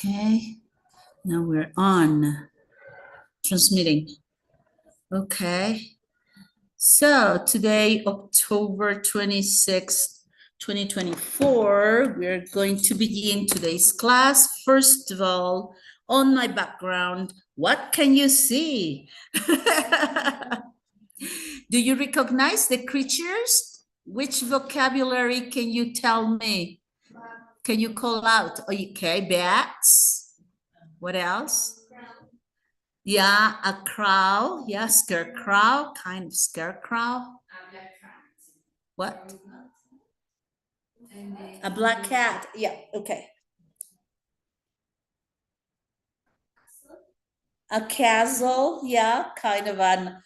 Okay, now we're on transmitting. Okay, so today, October 26th, 2024, we're going to begin today's class. First of all, on my background, what can you see? Do you recognize the creatures? Which vocabulary can you tell me? Can you call out? Okay, bats. What else? Yeah, a crow. Yeah, scarecrow, kind of scarecrow. What? A black cat. Yeah, okay. A castle. Yeah, kind of an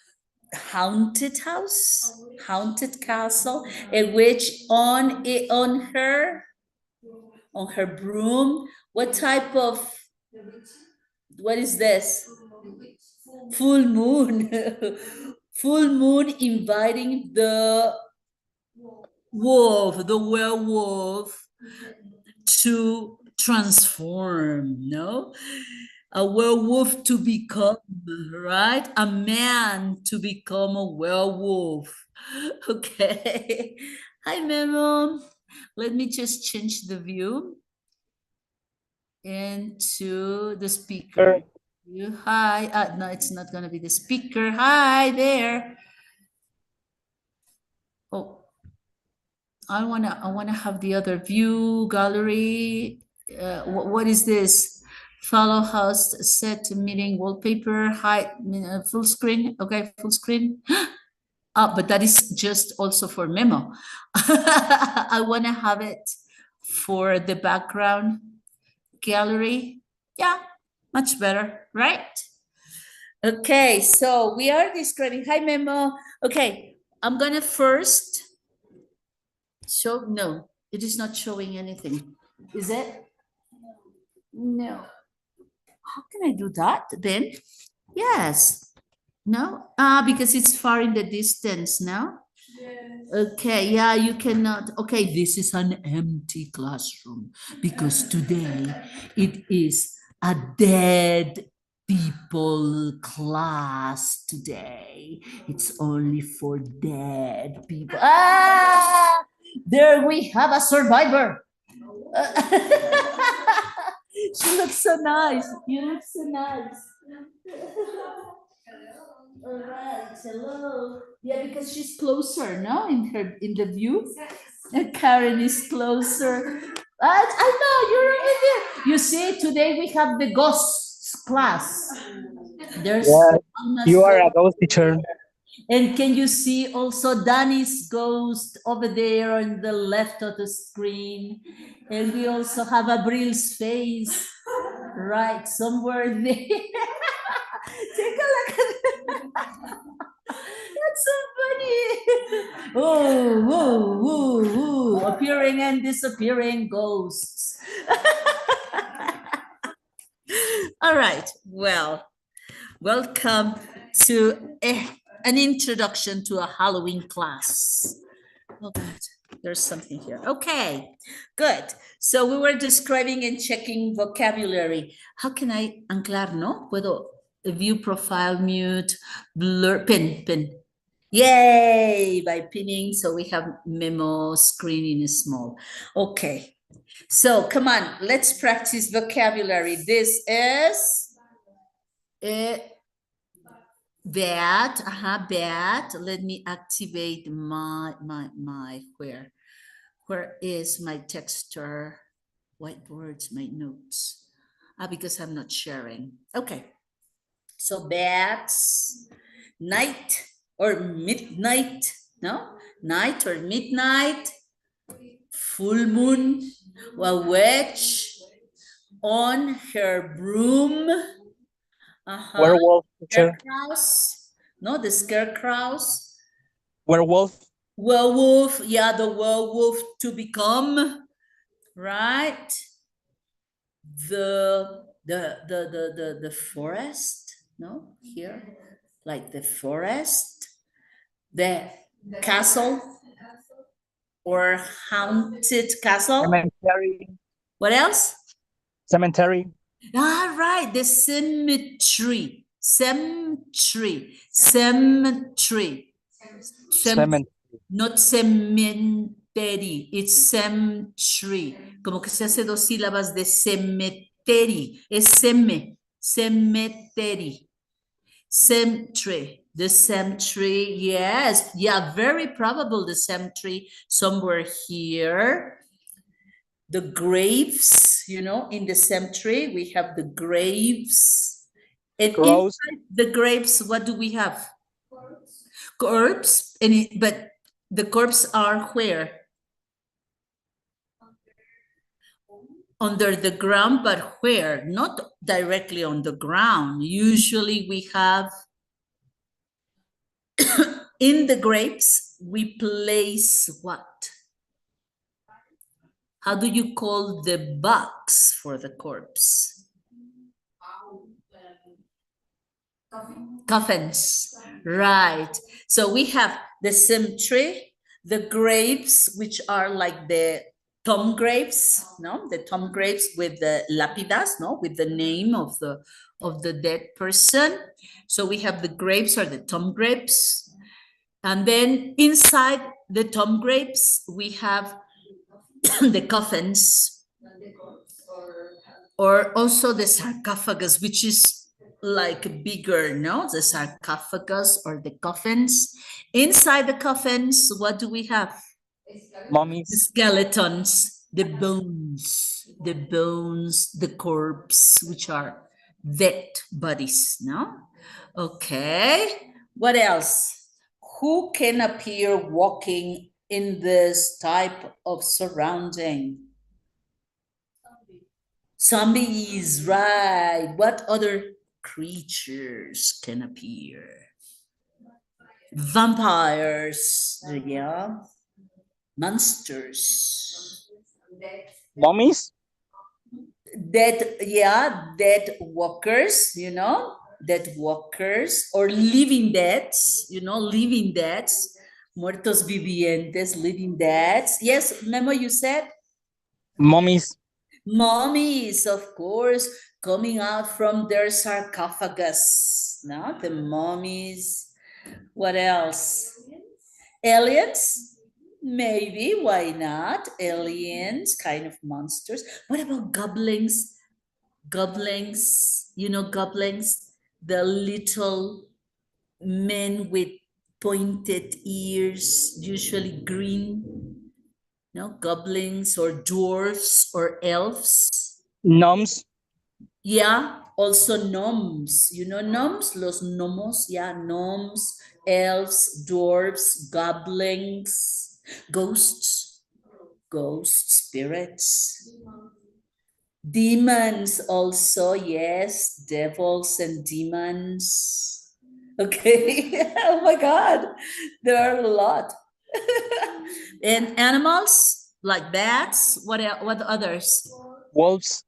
haunted house, haunted castle, in which on her broom. What type of, what is this? Full moon. Full moon inviting the werewolf to transform, no? A werewolf to become, right? A man to become a werewolf. Okay. Hi, Memo. Let me just change the view into the speaker. Hi. No, it's not going to be the speaker. Hi there. Oh, I wanna have the other view gallery. What is this? Follow host set meeting wallpaper hide full screen. Okay, full screen. But that is just also for memo. I want to have it for the background gallery. Yeah, much better, right? Okay, so we are describing. Hi, memo. Okay, I'm gonna first show. No, it is not showing anything. Is it? No. How can I do that then? Yes. No? Because it's far in the distance now. Okay, yeah, you cannot. Okay, this is an empty classroom because today it is a dead people class today. It's only for dead people. There we have a survivor. She looks so nice. You look so nice. All right, hello. Yeah, because she's closer, no, in the view. And Karen is closer. I know you're over there. You see, today we have the ghosts class. There's You are a ghost teacher. and can you see also Danny's ghost over there on the left of the screen? And we also have Abril's face right somewhere there. Take a look at that. That's so funny. Oh, woo, woo, woo. Appearing and disappearing ghosts. All right. Well, welcome to an introduction to a Halloween class. Oh, God, there's something here. Okay, good. So we were describing and checking vocabulary. How can I anclar, no? Puedo view profile, mute, blur, pin. Yay, by pinning. So we have memo screen in small. Okay, so come on, let's practice vocabulary. This is bat, bat. Let me activate my where is my texture? Whiteboards, my notes. Because I'm not sharing. Okay. So bats, night or midnight, no? Night or midnight, full moon, a witch on her broom. Werewolf teacher. Scarecrows, no, the scarecrows. Werewolf. Werewolf, yeah, the werewolf to become, right? The forest, no, here, like the forest, the castle or haunted castle. Cemetery. What else? Cemetery. Ah, right, the symmetry. Cemetery. Cemetery. Cement. Not cemetery, it's cemetery. Como que se hace dos sílabas de cemetery. Es cemetery. Cemetery. The cemetery, yes. Yeah, very probable the cemetery somewhere here. The graves, in the cemetery, we have the graves. And Close. inside the graves, what do we have? Corpse. But the corpse are where? Under the ground, but where? Not directly on the ground. Usually we have in the graves, we place what? How do you call the box for the corpse? Coffins, right. So we have the cemetery, the graves, which are like the tomb graves, no, the tomb graves with the lapidas, no, with the name of the dead person. So we have the graves or the tomb graves, and then inside the tomb graves we have the coffins, or also the sarcophagus, which is like bigger, no? The sarcophagus or the coffins. Inside the coffins, what do we have? The Mummies. skeletons, the bones, the corpse, which are dead bodies, no? Okay. What else? Who can appear walking in this type of surrounding? Zombies, right. What other creatures can appear? Vampires, yeah. Monsters. Mummies. Dead, yeah, dead walkers, dead walkers, or living deads, living deads, muertos vivientes, living deads. Yes, Memo, you said? Mummies. Mummies, of course, coming out from their sarcophagus. No, the mummies. What else? Aliens? Maybe. Why not? Aliens, kind of monsters. What about goblins? Goblins, goblins, the little men with pointed ears, usually green. No, goblins or dwarfs or elves. Gnomes. Yeah, also gnomes. You know gnomes? Los gnomos. Yeah, gnomes, elves, dwarfs, goblins, ghosts, spirits. Demons also, yes, devils and demons. Okay. Oh my God, there are a lot. And animals like bats. What others? Wolves.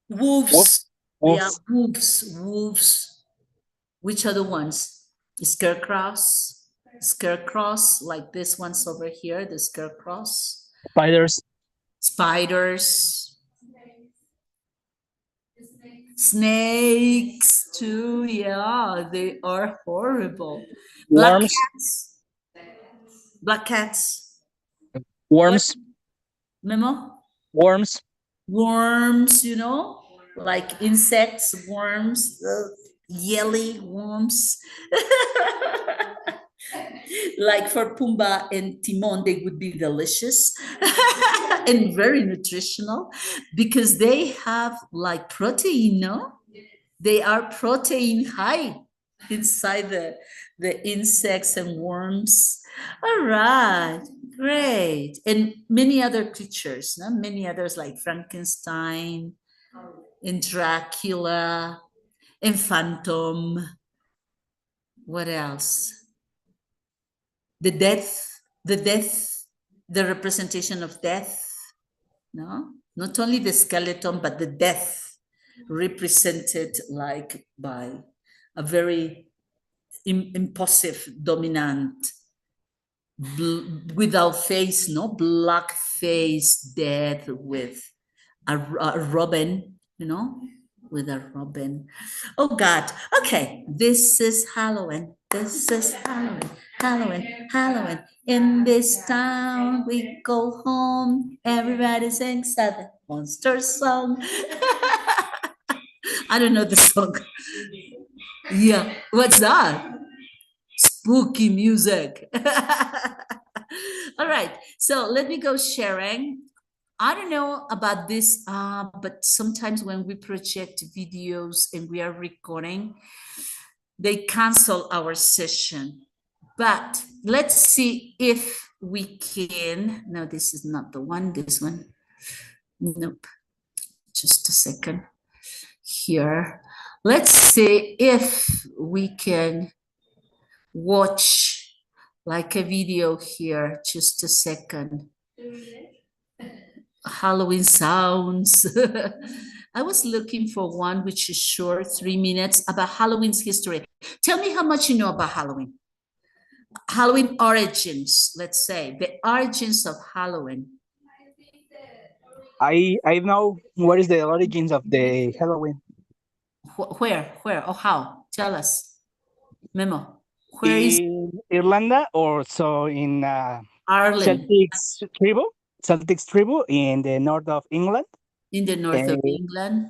Wolf. Wolves. Yeah, Wolves. wolves. Which other ones? Scarecrows. Scarecrows, like this one's over here, the scarecrows. Spiders. Spiders. Snakes too, yeah, they are horrible. Black Worms. cats. Black cats. What? Worms. Memo? Worms. Worms, like insects, worms, yelly worms. Like for Pumbaa and Timon, they would be delicious and very nutritional because they have like protein, no? They are protein high inside the insects and worms. All right, great. And many other creatures, no? Many others like Frankenstein and Dracula and Phantom. What else? The death, the death, the representation of death, no? Not only the skeleton, but the death represented like by a very impulsive, dominant, without face, no, black face, death with a robin, with a robin. Oh God. Okay. This is Halloween. This is Halloween. Halloween. Halloween. In this town we go home. Everybody sings a monster song. I don't know the song. Yeah. What's that? Spooky music. All right. So let me go sharing. I don't know about this, but sometimes when we project videos and we are recording, they cancel our session. But let's see if we can. No, this is not the one. This one. Nope. Just a second. Here. Let's see if we can watch like a video here. Just a second. Halloween sounds. I was looking for one which is short, 3 minutes, about Halloween's history. Tell me how much you know about Halloween. Halloween origins, let's say, the origins of Halloween. I know what is the origins of the Halloween. Where, or how? Tell us. Memo. Where is In Irlanda or so in Ireland? Celtics tribu in the north of England, In the north of uh, England?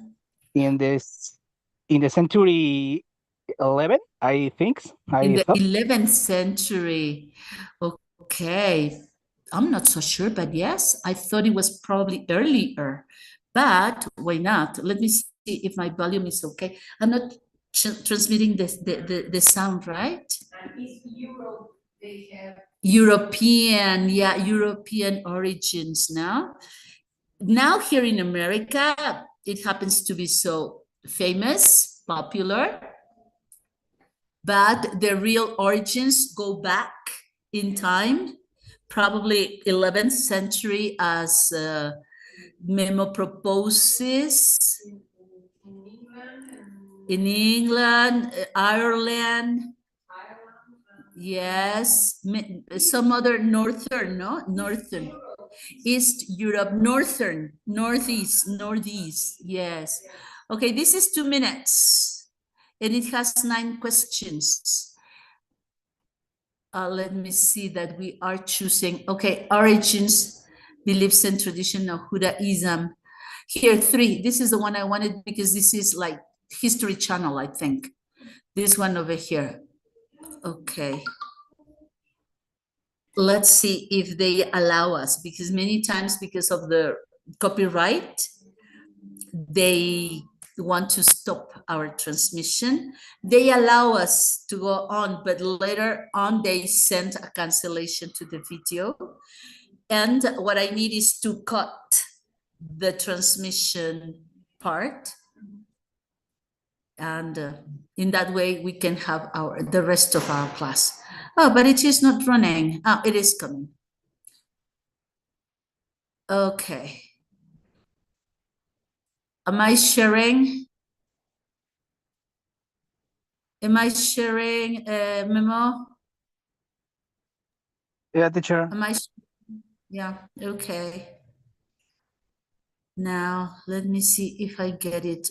in this in the century 11, I think. In I the thought 11th century. Okay. I'm not so sure, but yes, I thought it was probably earlier. But why not? Let me see if my volume is okay. I'm not transmitting the sound, right? European, yeah, European origins now. Now here in America, it happens to be so famous, popular, but the real origins go back in time, probably 11th century, as Memo proposes, in England, Ireland, yes, some other northern, no, northern, East Europe, northern, northeast, yes. Okay, this is 2 minutes, and it has 9 questions. Let me see that we are choosing, okay, origins, beliefs and tradition of Judaism. Here, 3. This is the one I wanted because this is like History Channel, I think. This one over here. Okay. Let's see if they allow us, because many times, because of the copyright, they want to stop our transmission. They allow us to go on, but later on they send a cancellation to the video. And what I need is to cut the transmission part. And in that way, we can have the rest of our class. Oh, but it is not running. Oh, it is coming. Okay. Am I sharing? Am I sharing, Memo? yeah, teacher. Am I? Yeah, okay. Now, let me see if I get it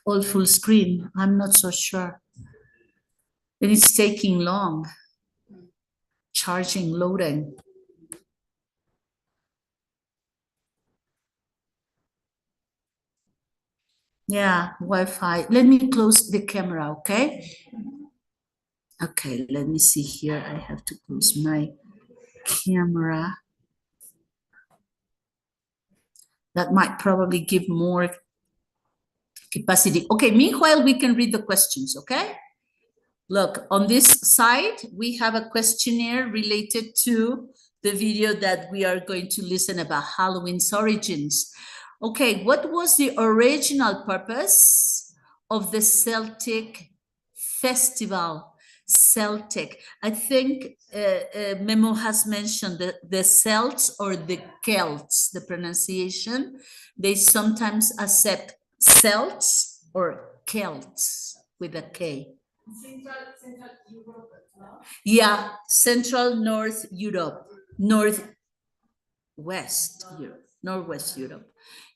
all full screen. I'm not so sure. And it's taking long. Charging, loading. Yeah, Wi-Fi. Let me close the camera, okay? Okay, let me see here. I have to close my camera. That might probably give more capacity. Okay, meanwhile, we can read the questions, okay? Look, on this side, we have a questionnaire related to the video that we are going to listen about Halloween's origins. Okay, what was the original purpose of the Celtic festival? Celtic. I think Memo has mentioned the Celts or the Celts, the pronunciation. They sometimes accept Celts or Celts with a K. Yeah, Central North Europe, Northwest Europe, Northwest Europe.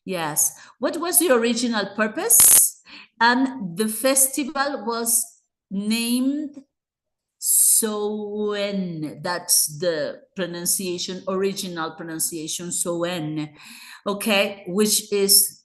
Yes. What was the original purpose? And the festival was named Soen. That's the pronunciation, original pronunciation, Soen. Okay, which is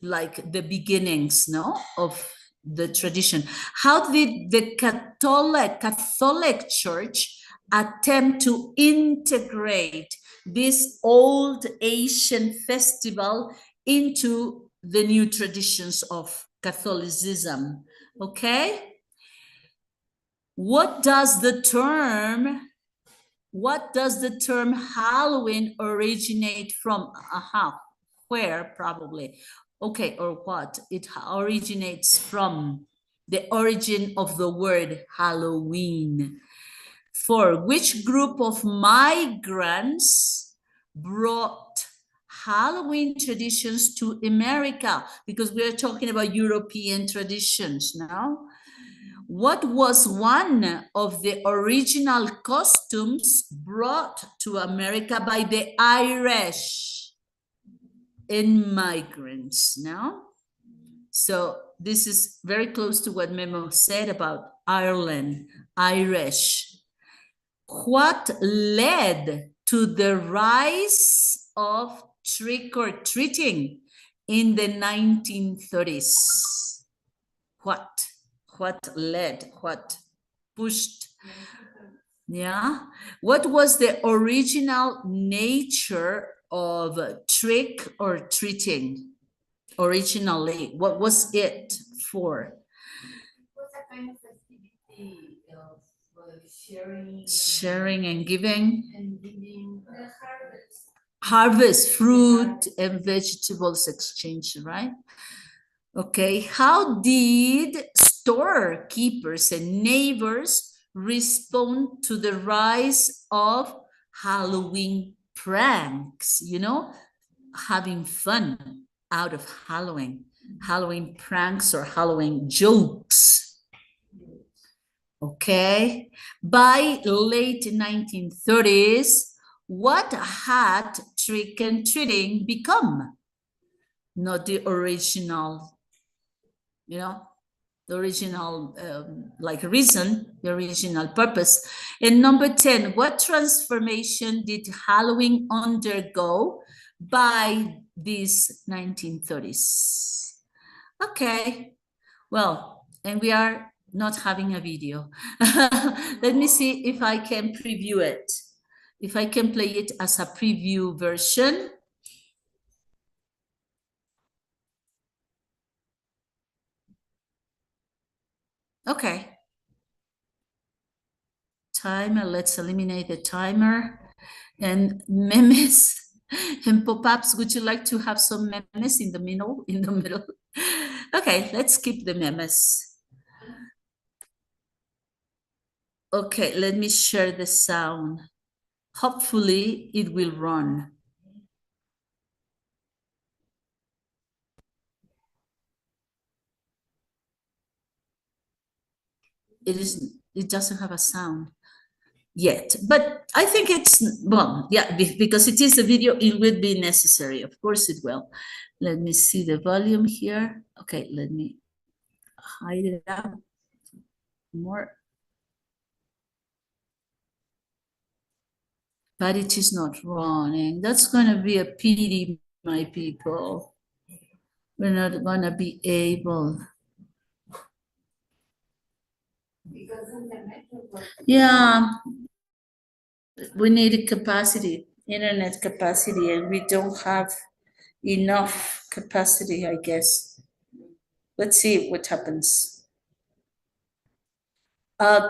like the beginnings, no, of the tradition. How did the Catholic Church attempt to integrate this old Asian festival into the new traditions of Catholicism? Okay. What does the term Halloween originate from? Aha, where probably. Okay, or what? It originates from the origin of the word Halloween. For which group of migrants brought Halloween traditions to America? Because we are talking about European traditions now. What was one of the original costumes brought to America by the Irish immigrants? Now, so this is very close to what Memo said about Ireland, Irish. What led to the rise of trick or treating in the 1930s? What led, what pushed? Yeah. What was the original nature of trick or treating? Originally, what was it for? Was a kind of festivity of sharing and giving. And giving the harvest, fruit and vegetables exchange, right? Okay, how did storekeepers and neighbors respond to the rise of Halloween pranks? You know, having fun out of Halloween pranks or Halloween jokes. Okay, by late 1930s, what had trick and treating become? Not the original, you know, the original like reason, the original purpose. And number 10, what transformation did Halloween undergo by these 1930s? Okay, well, and we are not having a video. Let me see if I can preview it. If I can play it as a preview version. Okay. Timer, let's eliminate the timer. And memes and pop-ups, would you like to have some memes in the middle? Okay, let's keep the memes. Okay, let me share the sound. Hopefully it will run. It doesn't have a sound yet, but I think it's, well, yeah, because it is a video, it will be necessary. Of course it will. Let me see the volume here. Okay, let me hide it out more. But it is not running. That's going to be a pity, my people. We're not going to be able. Yeah, we need capacity, internet capacity, and we don't have enough capacity, I guess. Let's see what happens.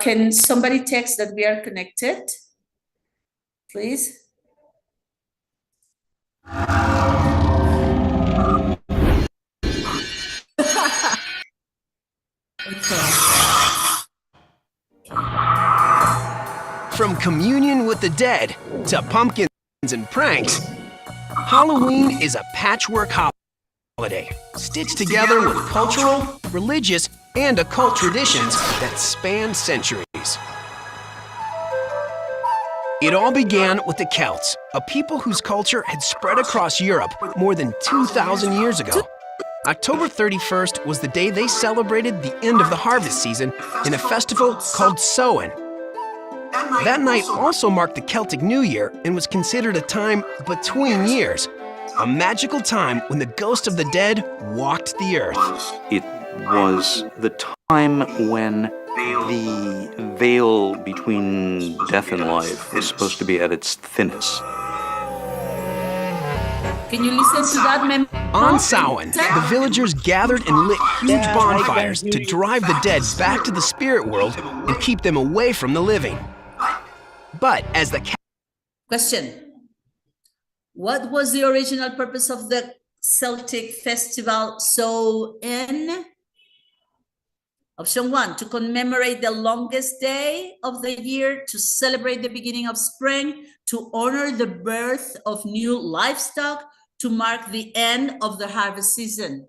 Can somebody text that we are connected, please? From communion with the dead to pumpkins and pranks, Halloween is a patchwork holiday stitched together with cultural, religious, and occult traditions that span centuries. It all began with the Celts, a people whose culture had spread across Europe more than 2,000 years ago. October 31st was the day they celebrated the end of the harvest season in a festival called Samhain. That night also marked the Celtic New Year and was considered a time between years, a magical time when the ghost of the dead walked the earth. It was the time when the veil between death and life was supposed to be at its thinnest. Can you listen to that, mem? On Samhain, the villagers gathered and lit huge bonfires to drive the dead back to the spirit world and keep them away from the living. But as the Question. What was the original purpose of the Celtic festival Samhain? Option 1, to commemorate the longest day of the year, to celebrate the beginning of spring, to honor the birth of new livestock, to mark the end of the harvest season.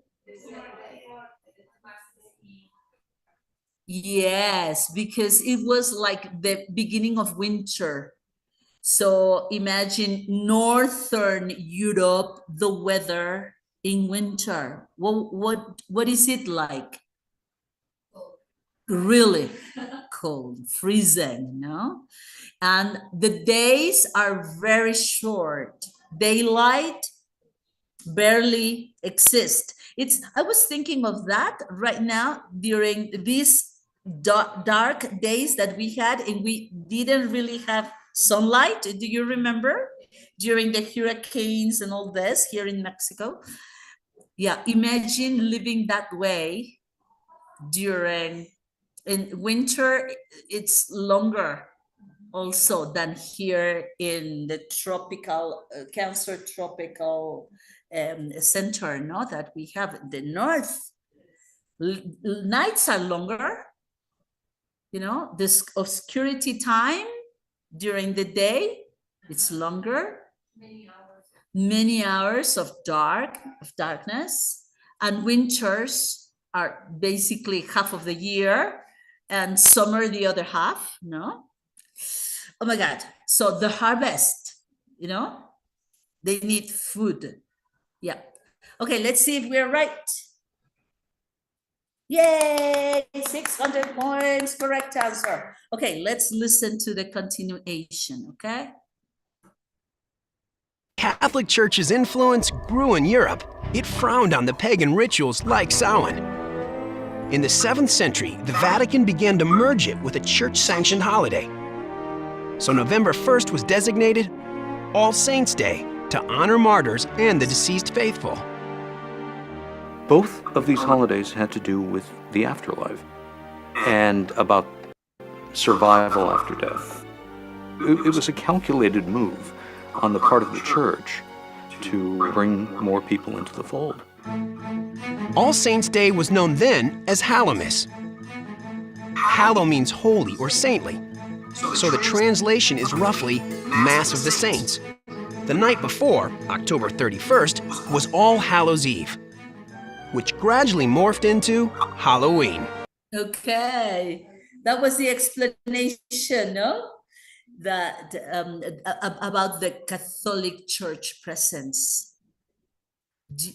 Yes, because it was like the beginning of winter. So imagine Northern Europe, the weather in winter. What is it like? Really cold, freezing, no? And the days are very short. Daylight barely exists. I was thinking of that right now during these dark days that we had, and we didn't really have sunlight. Do you remember? During the hurricanes and all this here in Mexico. Yeah, imagine living that way during in winter. It's longer also than here in the tropical Cancer tropical center, no, that we have the north. Nights are longer, you know, this obscurity time during the day, it's longer, many hours of darkness, and winters are basically half of the year and summer the other half, no? Oh my God. So the harvest, you know, they need food. Yeah. Okay, let's see if we're right. Yay, 600 points, correct answer. Okay, let's listen to the continuation, okay? Catholic Church's influence grew in Europe, it frowned on the pagan rituals like Samhain. In the 7th century, the Vatican began to merge it with a church-sanctioned holiday. So November 1st was designated All Saints' Day to honor martyrs and the deceased faithful. Both of these holidays had to do with the afterlife and about survival after death. It was a calculated move on the part of the church to bring more people into the fold. All Saints' Day was known then as Hallowmas. Hallow means holy or saintly, so the translation is roughly Mass of the Saints. The night before, October 31st, was All Hallows' Eve, which gradually morphed into Halloween. Okay, that was the explanation, no? That about the Catholic Church presence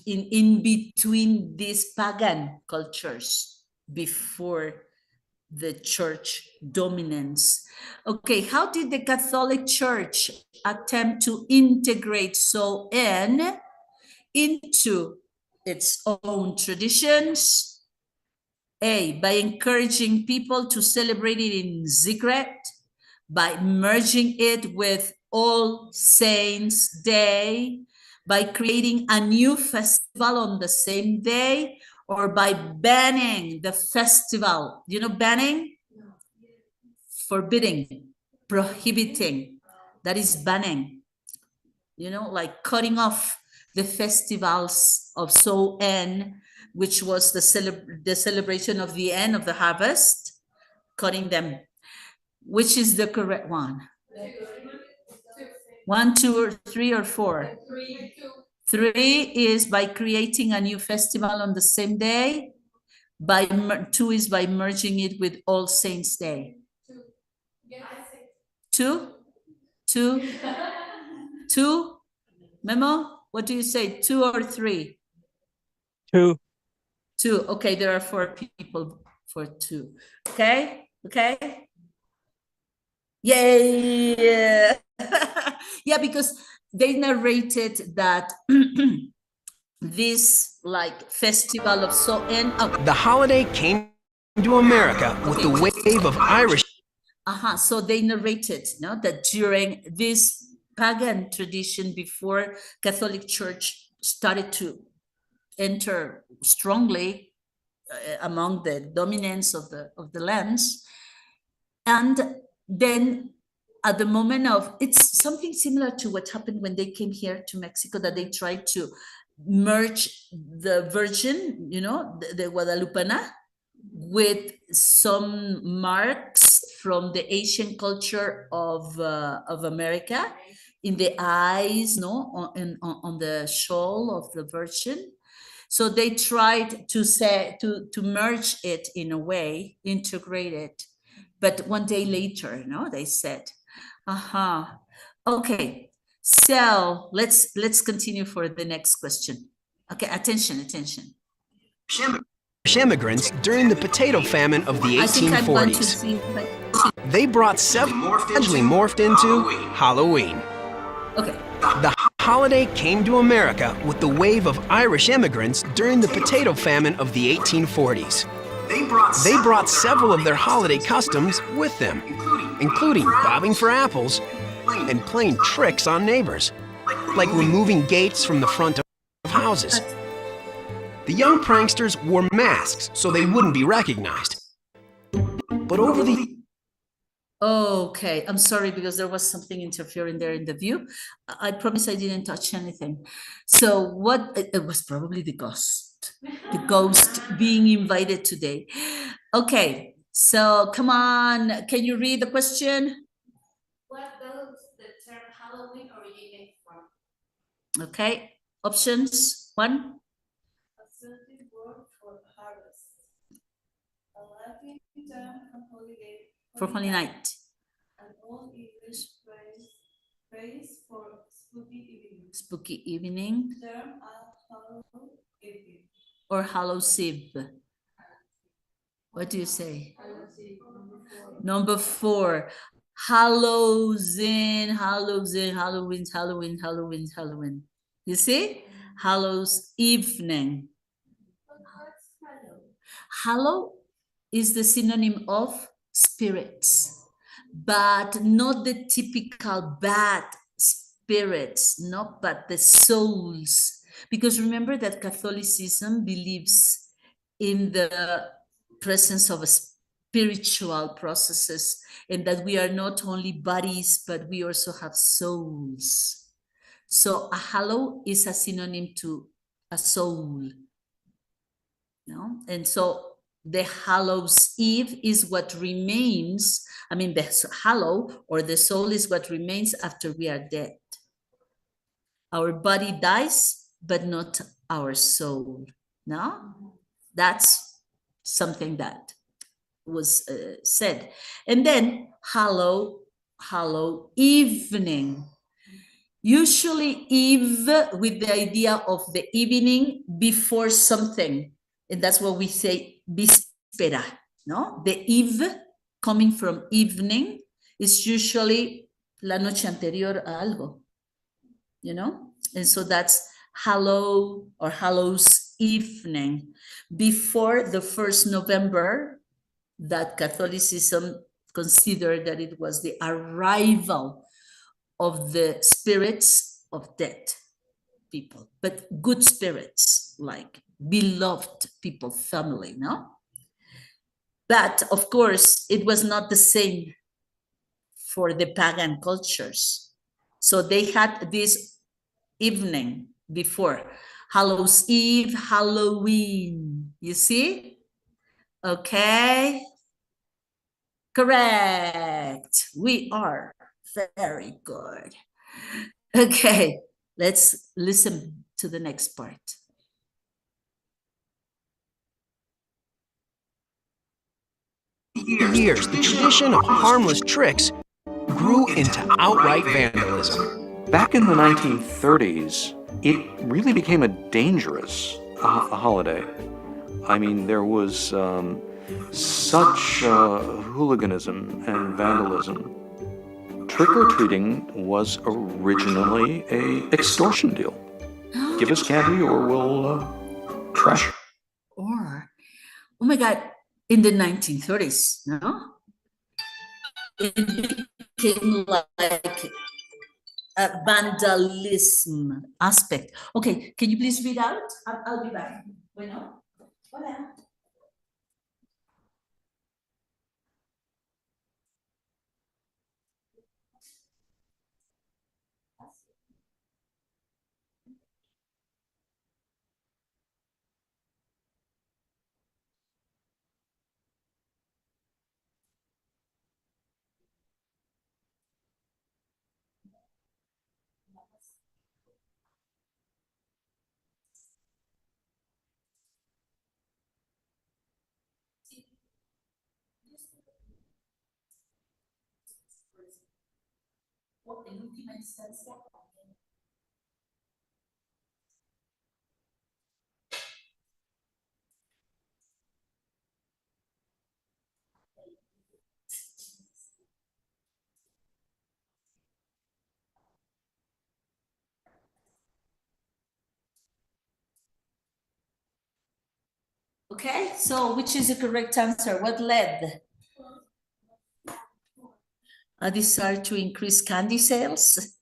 in between these pagan cultures before the church dominance. Okay, how did the Catholic Church attempt to integrate Samhain into its own traditions? A, by encouraging people to celebrate it in secret, by merging it with All Saints' Day, by creating a new festival on the same day, or by banning the festival. You know, banning? Forbidding, prohibiting. That is banning. You know, like cutting off the festivals of Samhain, which was the celebration of the end of the harvest, cutting them. Which is the correct one? 1, 2, or 3, or 4? 3 is by creating a new festival on the same day. 2 is by merging it with All Saints' Day. 2? 2? 2? Memo, what do you say? 2 or 3? 2. 2. Okay, there are 4 people for 2. Okay? Okay? Yay! Yeah, because they narrated that this like festival of so and The holiday came to America with the wave of Irish. so they narrated, no, that during this pagan tradition before Catholic Church started to enter strongly among the dominance of the lands, and then at the moment of, it's something similar to what happened when they came here to Mexico, that they tried to merge the Virgin, the Guadalupana, with some marks from the Asian culture of America in the eyes, no, on the shawl of the Virgin. So they tried to say to merge it in a way, integrate it. But one day later, they said, okay. So let's continue for the next question. Okay, attention. Immigrants during the potato famine of the I think I'm going to 1840s. see. They brought largely morphed into Halloween. Okay. The holiday came to America with the wave of Irish immigrants during the potato famine of the 1840s. They brought several of their holiday customs with them, including bobbing for apples and playing tricks on neighbors, like removing gates from the front of houses. The young pranksters wore masks so they wouldn't be recognized. But over the Okay, I'm sorry because there was something interfering there in the view. I promise I didn't touch anything. So what, it was probably the ghost being invited today. Okay, so come on, can you read the question? What does the term Halloween originate from? Okay, options. 1, A Celtic word for harvest. A Latin term for holiday. for Holy Night. An Old English phrase for spooky evening. Spooky evening Term All Hallows Eve. or Hallows Eve. What do you say? Number 4. Halloween. You see? Hallows evening. Hallow is the synonym of spirits, but not the typical bad spirits, but the souls. Because remember that Catholicism believes in the presence of spiritual processes, and that we are not only bodies, but we also have souls. So a hallow is a synonym to a soul. And so the Hallows Eve is what remains. I mean, the hallow or the soul is what remains after we are dead. Our body dies, but not our soul. No, that's something that was said. And then hallow evening. Usually eve with the idea of the evening before something. And that's what we say víspera, no? The eve coming from evening is usually la noche anterior a algo, And so that's hallow or Hallows evening, before the 1st November, that Catholicism considered that it was the arrival of the spirits of dead people, but good spirits, like beloved people, family, no? But of course, it was not the same for the pagan cultures. So they had this evening before Hallows Eve, Halloween. You see? Okay. Correct. We are very good. Okay, let's listen to the next part. Years, the tradition of harmless tricks grew into outright vandalism. Back in the 1930s, it really became a dangerous holiday. I mean, there was such hooliganism and vandalism. Trick-or-treating was originally a extortion deal. Give us candy or we'll trash you. Or, oh my God, in the 1930s, no? It became like a vandalism aspect. Okay, can you please read out? I'll be back. Bueno, hola. En última instancia. Okay, so which is the correct answer? What led? A desire to increase candy sales,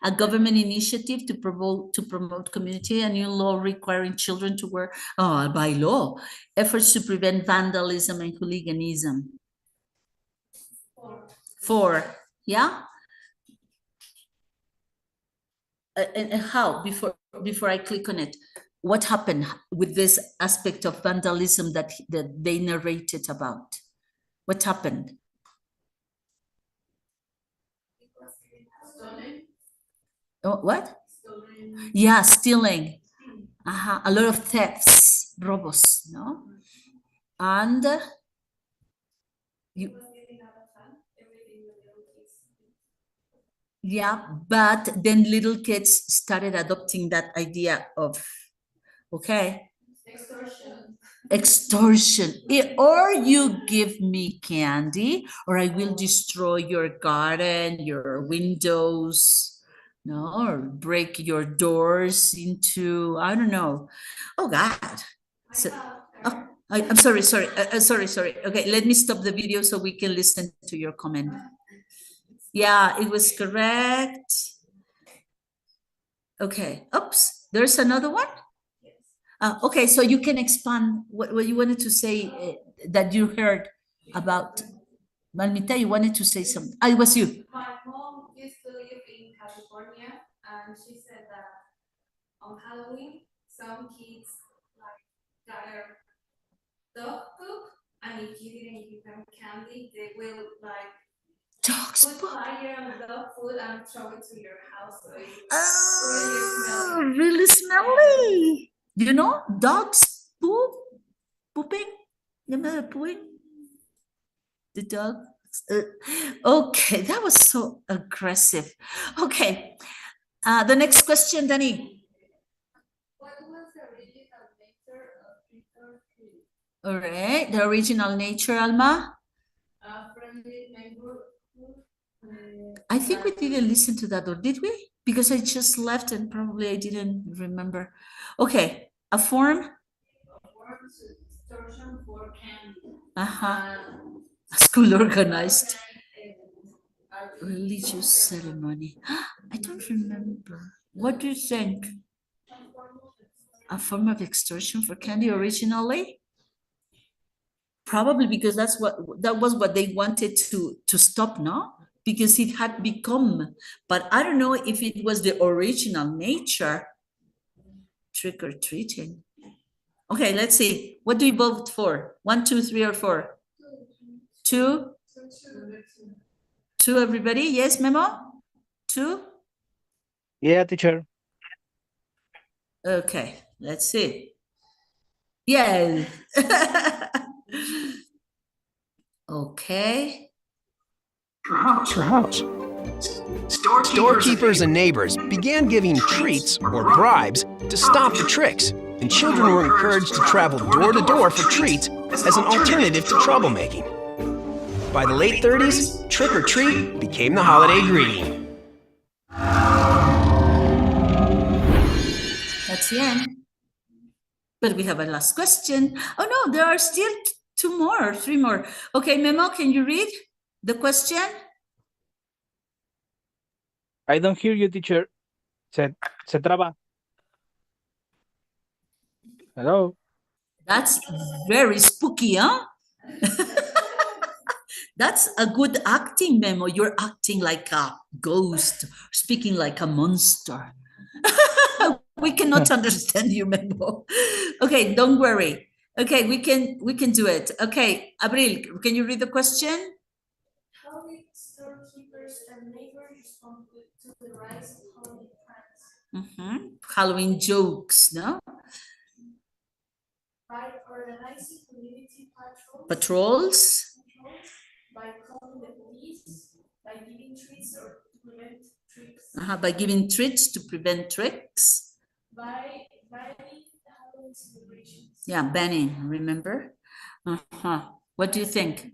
a government initiative to promote community, a new law requiring children to wear by law, efforts to prevent vandalism and hooliganism. Four, yeah. And how before I click on it, what happened with this aspect of vandalism that they narrated about? What happened? What? Yeah, stealing. A lot of thefts, robos, no? And you, yeah, but then little kids started adopting that idea of, okay, extortion. Or you give me candy, or I will destroy your garden, your windows, no, or break your doors into, I don't know. Oh God. So, oh, I'm sorry. Sorry. Okay, let me stop the video so we can listen to your comment. Yeah, it was correct. Okay. Oops. There's another one. Okay, so you can expand what you wanted to say that you heard about Malmita. You wanted to say something. It was you. My mom used to live in California, and she said that on Halloween, some kids like gather dog poop, and if you didn't give them candy, they will like Dogs. put fire on the dog food and throw it to your house. So it's Oh, really smelly. You know, dogs pooping. You know, pooping. The dog. Okay, that was so aggressive. Okay, the next question, Danny. What was the original nature of trick-or-treat? All right, the original nature, Alma. Friendly neighborhood. I think we didn't listen to that, or did we? Because I just left and probably I didn't remember. Okay, a form. Extortion for candy. A school organized religious ceremony. I don't remember. What do you think? A form of extortion for candy originally? Probably because that was what they wanted to stop, no? Because it had become, but I don't know if it was the original nature. Trick or treating. Okay, let's see. What do you vote for? 1, 2, 3, or 4? Two. Two, everybody? Yes, Memo? Two? Yeah, teacher. Okay, let's see. Yes. Okay. Her house. Storekeepers and neighbors began giving treats or bribes to stop the tricks, and children were encouraged to travel door to door for treats as an alternative to troublemaking. By the late 30s, trick or treat became the holiday greeting. That's the end. But we have a last question. Oh no, there are still two more, three more. Okay, Memo, can you read the question? I don't hear you, teacher. Se traba. Hello. That's very spooky, huh? That's a good acting, Memo. You're acting like a ghost, speaking like a monster. We cannot understand you, Memo. Okay, don't worry. Okay, we can do it. Okay, Abril, can you read the question? How did storekeepers and neighbors respond to the rise of Halloween pranks? Halloween jokes, no? By organizing community Patrols. by calling the police, by giving treats or to prevent tricks, By giving treats to prevent tricks. by banning Halloween celebrations. Yeah, banning, remember? What do you think?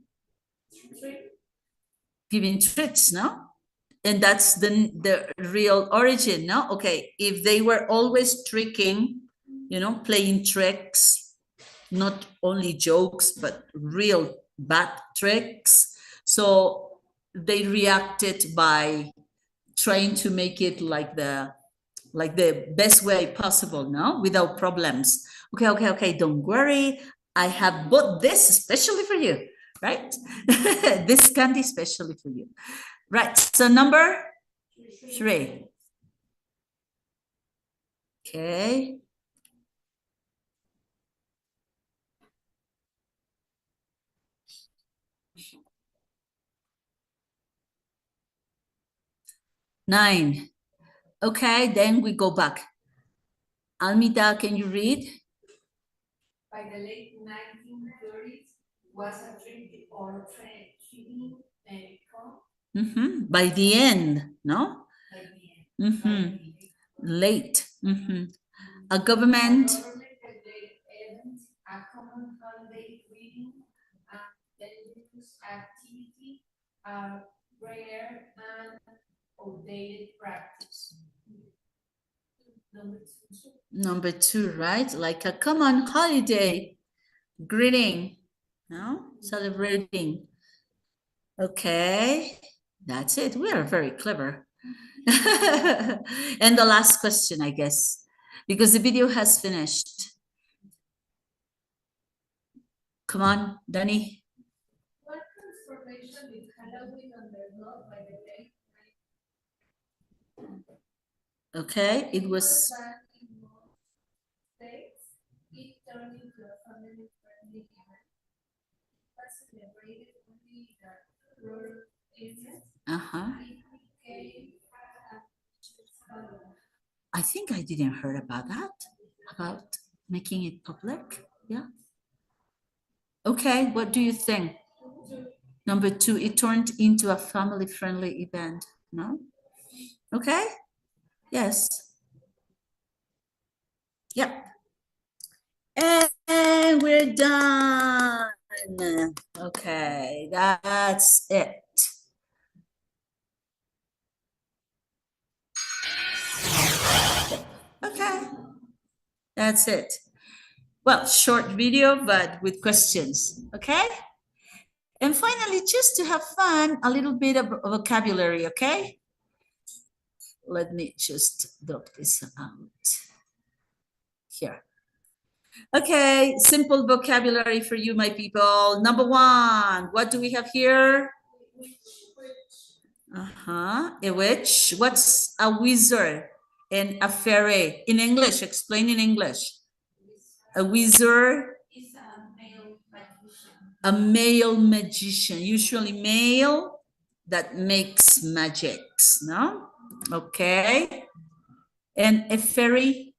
Giving treats, no? And that's the real origin, no? Okay, if they were always tricking, playing tricks, not only jokes, but real bad tricks. So they reacted by trying to make it like the best way possible, no? Without problems. Okay, don't worry. I have bought this especially for you, right? This candy especially for you. Right, so number 3. Okay. Nine. Okay, then we go back. Almida, can you read? By the late 1930s, was a trick or treating By the end, no? by the end. Late. A government. A common holiday greeting, a dangerous activity, a rare and outdated practice. Number 2, right? Like a common holiday greeting, no? Celebrating. Okay, that's it. We are very clever. And the last question, I guess, because the video has finished. Come on, Danny. What transformation did Halloween undergo by the late Okay, it was. in most states? It turned into a family-friendly event. Was celebrated only in the rural areas. It became I think I didn't heard about that, about making it public. Yeah. Okay, what do you think? Number 2, it turned into a family-friendly event, no? Okay, yes. Yep. And we're done. Okay, that's it. Okay, that's it. Well, short video, but with questions, okay? And finally, just to have fun, a little bit of vocabulary, okay? Let me just dock this out here. Okay, simple vocabulary for you, my people. Number 1, what do we have here? A witch. What's a wizard and a fairy? In English, explain in English. A wizard. is a male magician. A male magician, usually male, that makes magics, no? Okay. And a fairy?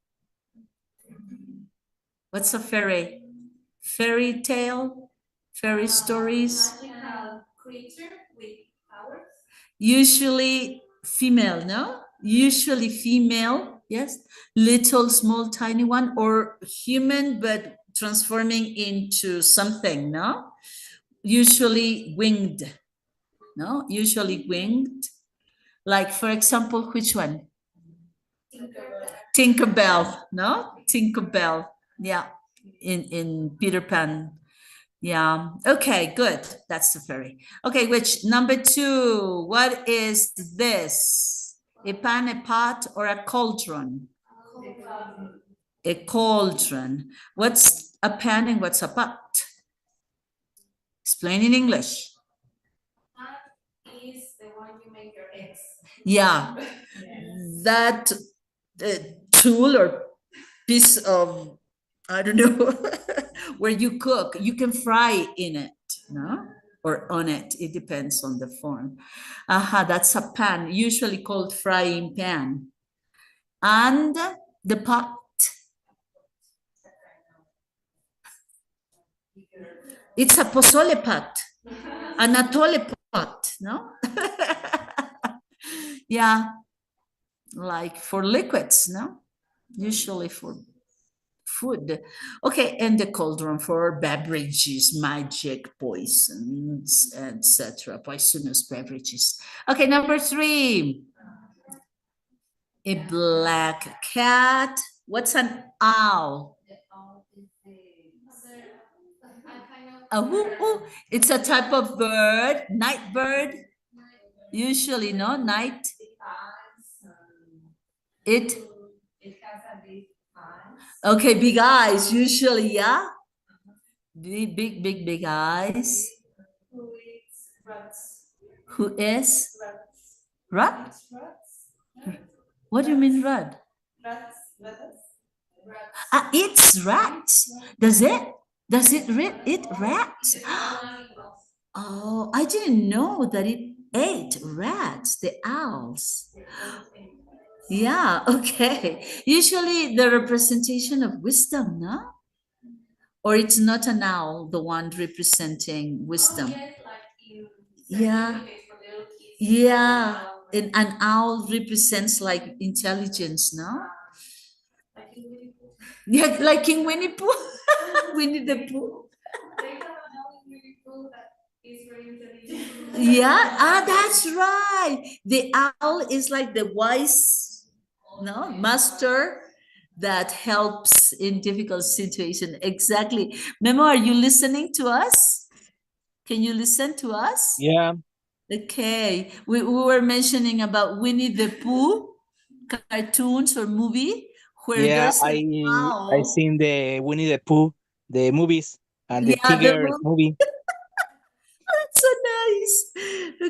What's a fairy? Fairy tale? Fairy stories? Magical creature with powers. Usually female, no? Usually female, yes. Little, small, tiny one, or human, but transforming into something, no? Usually winged, no? Usually winged. Like, for example, which one? Tinkerbell, no? Tinkerbell, yeah, in Peter Pan. Yeah. Okay, good. That's the fairy. Okay, which number two? What is this? A pan, a pot, or a cauldron? A cauldron. What's a pan and what's a pot? Explain in English. Is the one you make your eggs. Yeah. That tool or piece of, I don't know, where you cook, you can fry in it, no? Or on it, it depends on the form. Aha, that's a pan, usually called frying pan. And the pot. It's a pozole pot, an atole pot, no? Yeah, like for liquids, no? Usually for food. Okay, and the cauldron for beverages, magic poisons, etc. Poisonous beverages. Okay, number three. A black cat. What's an owl? It's a type of bird, night bird. Usually, no, night. It. Okay, big eyes. Usually, yeah. Big eyes. Who is? Rat? What do you mean rat? Ah, it's rats. Does it? Does it eat rats? Oh, I didn't know that it ate rats, the owls. Yeah, okay. Usually the representation of wisdom, no? Or it's not an owl, the one representing wisdom. Yeah. Yeah. And an owl represents like intelligence, no? Yeah, like King Winnie Pooh. Winnie the Pooh. Yeah, that's right. The owl is like the wise, no, master that helps in difficult situation. Exactly. Memo, are you listening to us? Can you listen to us? Yeah. Okay. We were mentioning about Winnie the Pooh cartoons or movie where Yeah, there's an I owl. seen the Winnie the Pooh, the movies, and the Yeah, the Tigers movie. That's so nice.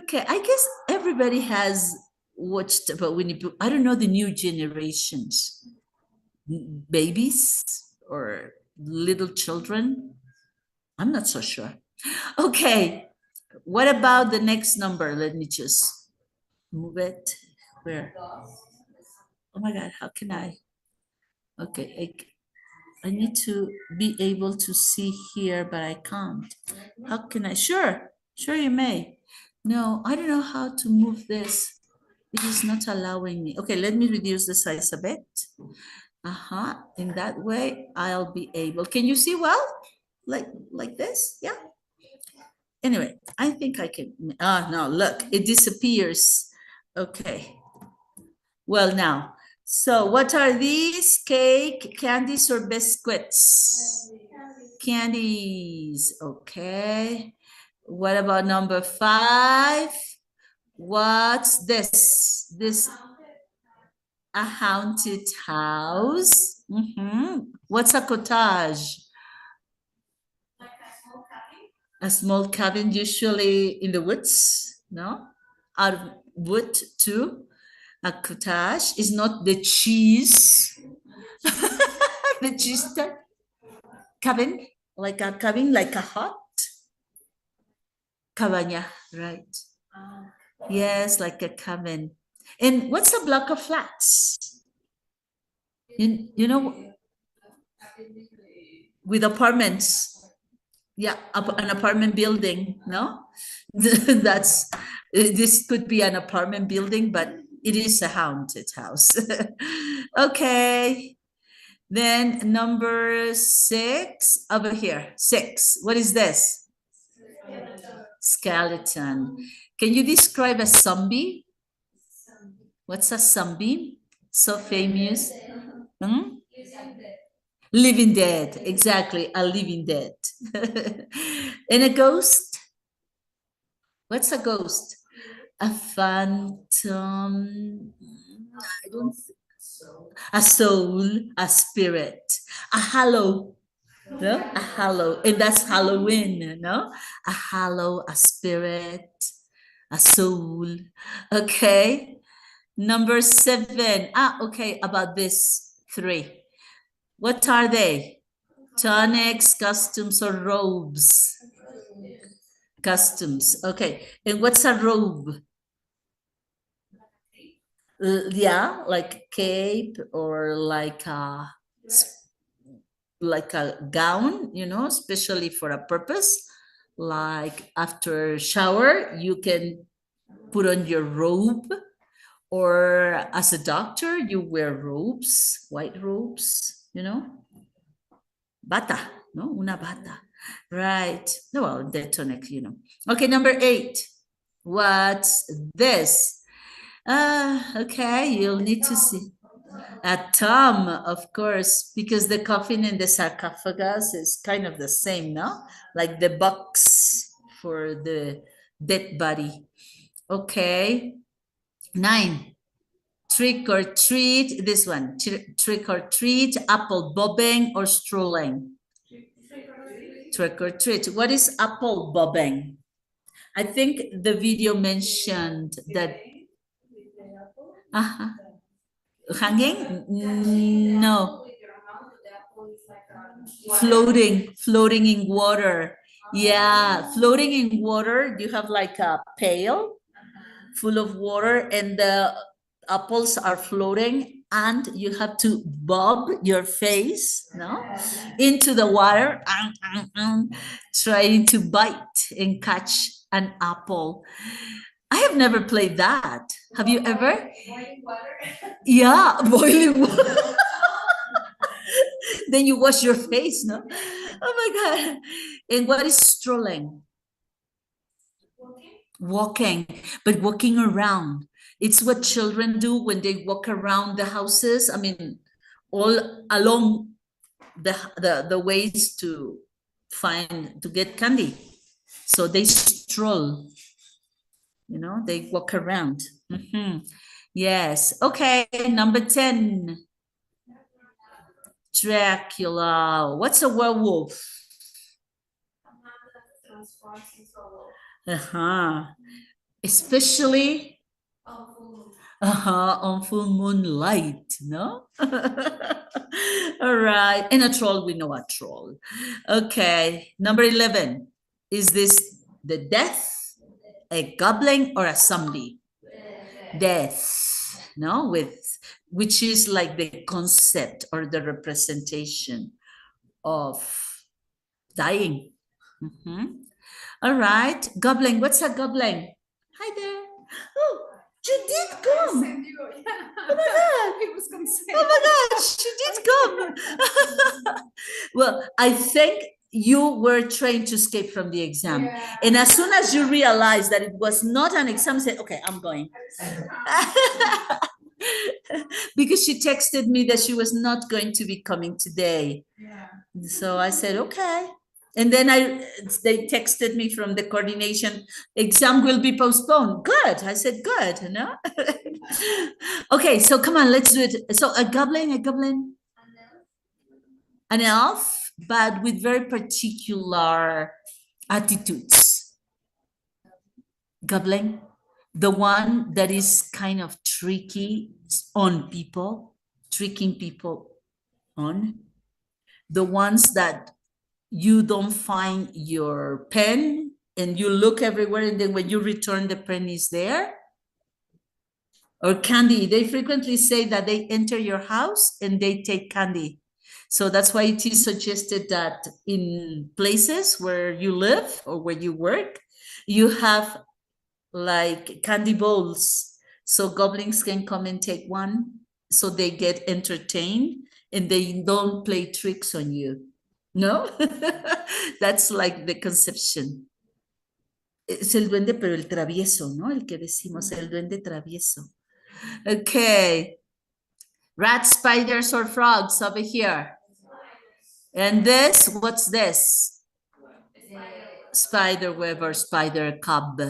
Okay, I guess everybody has watched about Winnie Pooh. I don't know the new generations, babies or little children. I'm not so sure. Okay, what about the next number? Let me just move it. Where? Oh my God, how can I? Okay, I need to be able to see here, but I can't. How can I? Sure, sure you may. No, I don't know how to move this. It is not allowing me. Okay, let me reduce the size a bit. In that way, I'll be able. Can you see well? Like this? Yeah. Anyway, I think I can. No, look, it disappears. Okay. Well, now, so what are these? Cake, candies, or biscuits? Candies. Okay. What about number five? What's this? This a haunted house. What's a cottage? A small cabin, usually in the woods, no? Out of wood too. A cottage is not the cheese. The cheese cabin, like a cabin, like a hut. Cabana, right? Yes, like a cabin. And what's a block of flats? You know, with apartments. Yeah, an apartment building, no? That's, this could be an apartment building, but it is a haunted house. Okay. Then number 6 over here. 6. What is this? Skeleton. Can you describe a zombie? What's a zombie? So famous. Hmm? Living dead. Exactly. A living dead. And a ghost? What's a ghost? A phantom. I don't think so. A soul, a spirit, a halo. No? A halo. And that's Halloween, no? A halo, a spirit, a soul. Okay. Number 7. Okay, about this 3. What are they? Tonics, costumes, or robes? Costumes. Okay. And what's a robe? Yeah, like cape or like a gown, especially for a purpose. Like after shower, you can put on your robe, or as a doctor, you wear robes, white robes. Bata, no? Una bata. Right. No, well, the tonic. Okay, number 8. What's this? Okay, you'll need to see. A tomb, of course, because the coffin and the sarcophagus is kind of the same, no? Like the box for the dead body. Okay. 9. Trick or treat. This one. Trick or treat, apple bobbing, or strolling. Trick or treat. What is apple bobbing? I think the video mentioned that. Uh-huh. Hanging? No. Floating in water. Yeah, floating in water. You have like a pail full of water, and the apples are floating, and you have to bob your face, no, into the water, trying to bite and catch an apple. I have never played that. Have you ever? Boiling water. Yeah, boiling water. Then you wash your face, no? Oh my God. And what is strolling? Walking, but walking around. It's what children do when they walk around the houses. I mean, all along the ways to get candy. So they stroll, they walk around. Yes. Okay, number 10. Dracula. What's a werewolf? Especially on full moonlight, no? All right. And a troll, we know a troll. Okay. Number 11. Is this the death, a goblin, or a zombie? Death, no? Which is like the concept or the representation of dying. All right. Goblin. What's a goblin? Hi there. Oh, you did come. Oh my God. Oh my gosh, she did come. Well, I think you were trained to escape from the exam. Yeah. And as soon as you realized that it was not an exam, said, okay, I'm going. Because she texted me that she was not going to be coming today. Yeah. So I said, okay. And then they texted me from the coordination, exam will be postponed. Good. I said, good, no? Okay, so come on, let's do it. So a goblin. An elf, but with very particular attitudes. Goblin, the one that is kind of tricky on people, tricking people on. The ones that you don't find your pen and you look everywhere, and then when you return, the pen is there. Or candy. They frequently say that they enter your house and they take candy. So that's why it is suggested that in places where you live or where you work, you have like candy bowls. So goblins can come and take one, so they get entertained and they don't play tricks on you. No? That's like the conception. Es el duende, pero el travieso, ¿no? El que decimos, el duende travieso. Okay. Rats, spiders, or frogs over here. And this, what's this? Spider web or spider cub.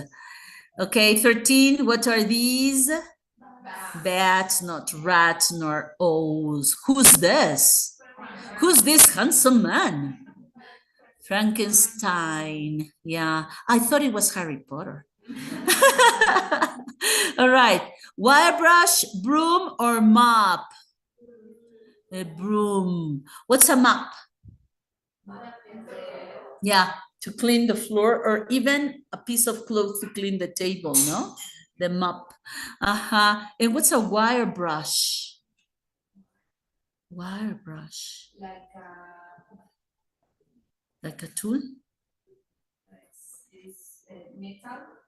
Okay, 13, what are these? Bats, not rats, nor owls. Who's this? Who's this handsome man? Frankenstein. Yeah, I thought it was Harry Potter. All right, wire brush, broom, or mop? A broom. What's a mop? Yeah, to clean the floor, or even a piece of cloth to clean the table, no? The mop. Uh-huh. And what's a wire brush? Wire brush. Like a tool?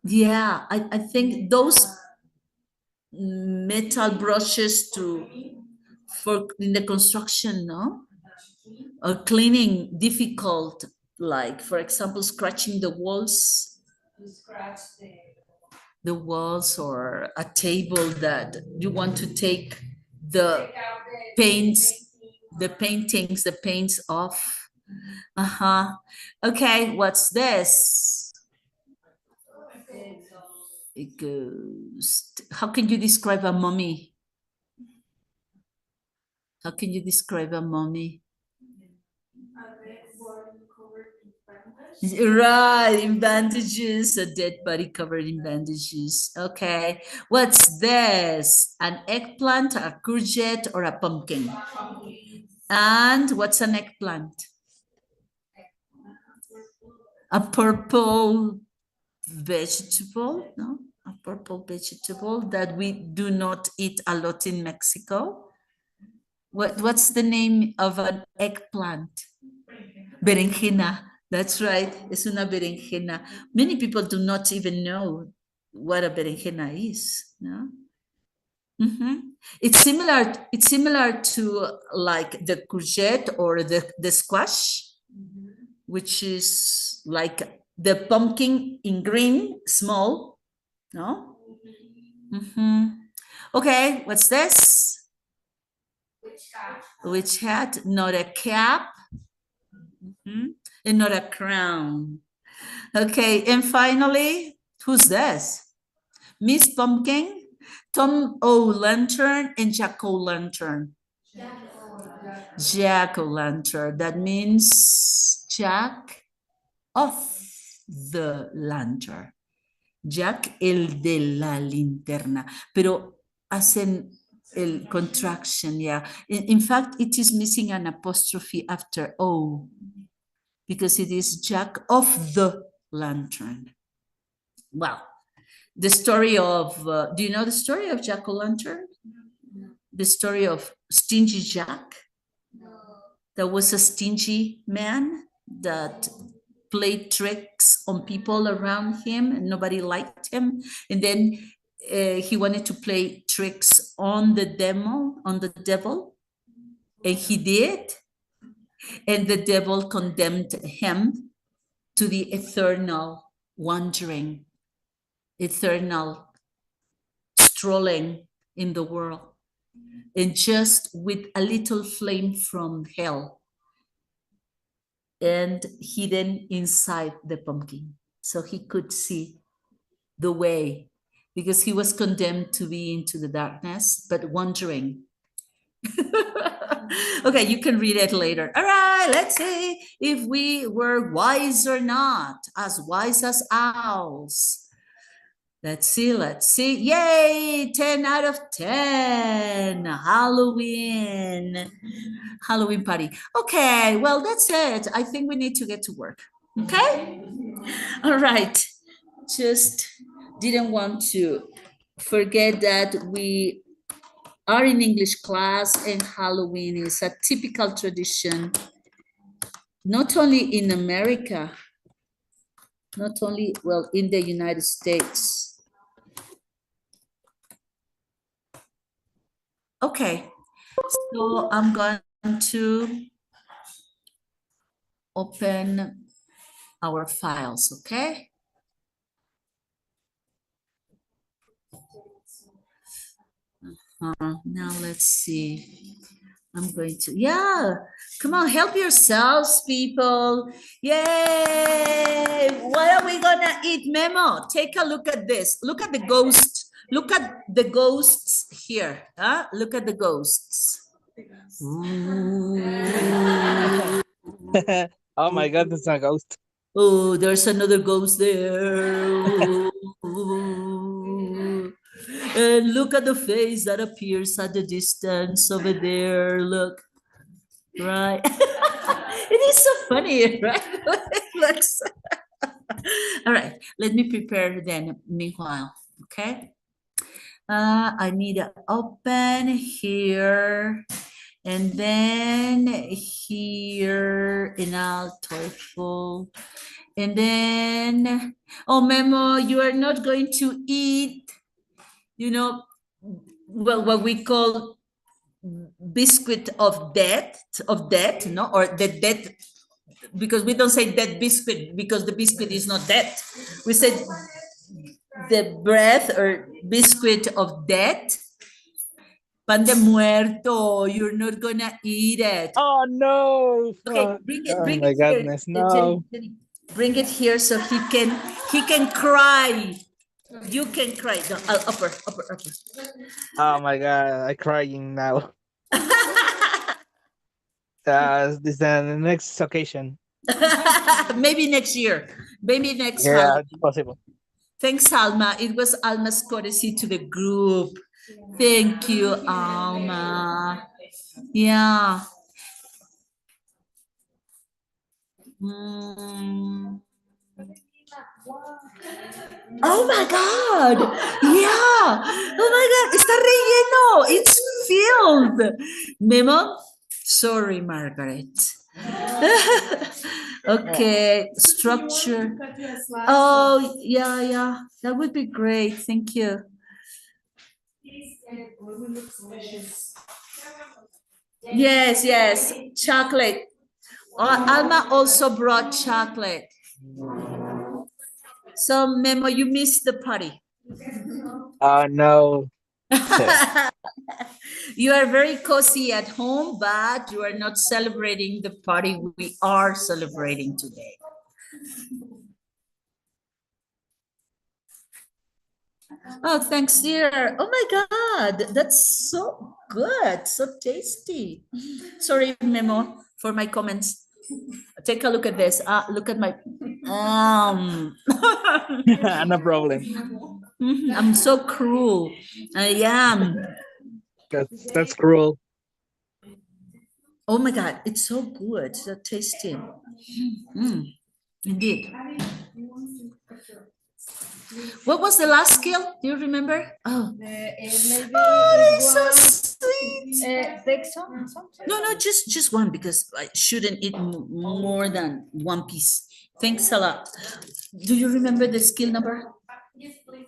Yeah, I think those metal brushes for in the construction, no? Or cleaning difficult, like for example, scratching the walls. The walls or a table that you want to take the paints, the paints off. Uh-huh. Okay, what's this? It goes. How can you describe a mummy? How can you describe a mummy? Right, in bandages, a dead body covered in bandages. Okay, what's this? An eggplant, a courgette, or a pumpkin? And what's an eggplant? A purple vegetable, no? A purple vegetable that we do not eat a lot in Mexico. What's the name of an eggplant? Berenjena. That's right. Es una berenjena. Many people do not even know what a berenjena is. No? It's similar. It's similar to like the courgette or the squash, which is like the pumpkin in green, small. No. Okay. What's this? Which hat? Not a cap. And not a crown. Okay, and finally, who's this? Miss Pumpkin, Tom O'Lantern, and Jack O'Lantern. Jack O'Lantern. That means Jack of the lantern. Jack, el de la linterna. Pero hacen el contraction, yeah. In fact, it is missing an apostrophe after O, because it is Jack of the Lantern. Well, the story of, do you know the story of Jack O'Lantern? The story of Stingy Jack? There was a stingy man that played tricks on people around him and nobody liked him. And then he wanted to play tricks on the devil, and he did. And the devil condemned him to the eternal wandering, eternal strolling in the world, and just with a little flame from hell and hidden inside the pumpkin. So he could see the way, because he was condemned to be into the darkness, but wandering. Okay, you can read it later. All right, let's see if we were wise or not, as wise as owls. Let's see. Yay, 10 out of 10. Halloween party. Okay, well, that's it. I think we need to get to work. Okay? All right. Just didn't want to forget that we are in English class, and Halloween is a typical tradition, not only in America, not only, well, in the United States. Okay, so I'm going to open our files, okay? Now let's see. I'm going to, yeah, come on, help yourselves, people. Yay! What are we gonna eat, Memo? Take a look at this. Look at the ghost. Look at the ghosts here. Huh? Look at the ghosts. Ooh. Oh my God, it's a ghost. Oh, there's another ghost there. Ooh. And look at the face that appears at the distance over there. Look, right? It is so funny, right? It looks. All right, let me prepare then. Meanwhile, okay. I need to open here, and then here in our TOEFL. And then, oh, Memo, you are not going to eat, well, what we call biscuit of death, no? Or the death, because we don't say dead biscuit because the biscuit is not dead. We said the bread or biscuit of death. Pan de muerto, you're not gonna eat it. Oh no! Okay, Fuck. bring Oh it my here. goodness, Jenny, no. Jenny, bring it here so he can cry. You can cry. No, upper. Oh my God, I'm crying now. This is the next occasion. Maybe next year. Maybe next Yeah, Halloween. it's possible. Thanks, Alma. It was Alma's courtesy to the group. Thank you, Alma. Yeah. Mm. Oh my God. Yeah. Oh my God. Está relleno. It's filled. Memo. Sorry, Margaret. Okay. Structure. Oh, yeah. That would be great. Thank you. Yes. Chocolate. Alma also brought chocolate. So, Memo, you missed the party. Oh no. You are very cozy at home, but you are not celebrating the party we are celebrating today. Oh, thanks, dear. Oh my God, that's so good, so tasty. Sorry, Memo, for my comments. Take a look at this. Look at my. No problem. I'm so cruel. I am. That's cruel. Oh my God, it's so good, so tasty. Indeed. What was the last skill? Do you remember? Oh, Maybe that is so one, sweet. take some. No, just one because I shouldn't eat more than one piece. Thanks a lot. Do you remember the skill number? Yes, please.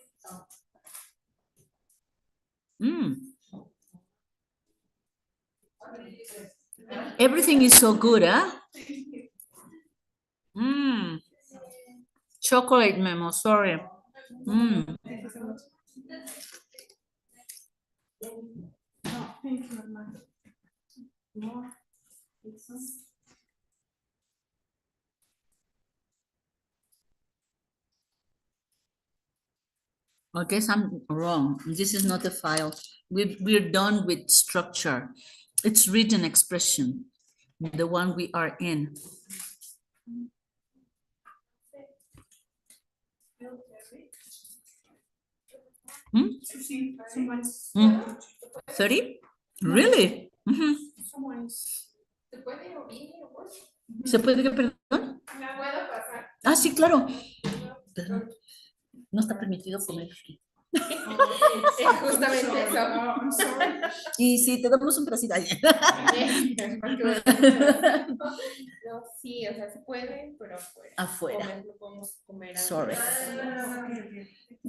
Mm. Everything is so good, huh? Chocolate Memo, sorry. Thank you so much. Thank you very much. More. Take some. I guess I'm wrong. This is not a file. We're done with structure. It's written expression, the one we are in. Hmm? 30? Really? ¿Se puede que perdón? Ah, sí, claro. Pero no está permitido comer aquí. Justamente eso. I'm sorry. Y si te damos un pedacito ahí. No, sí, o sea, se puede, pero afuera. Afuera. Lo podemos comer Sorry.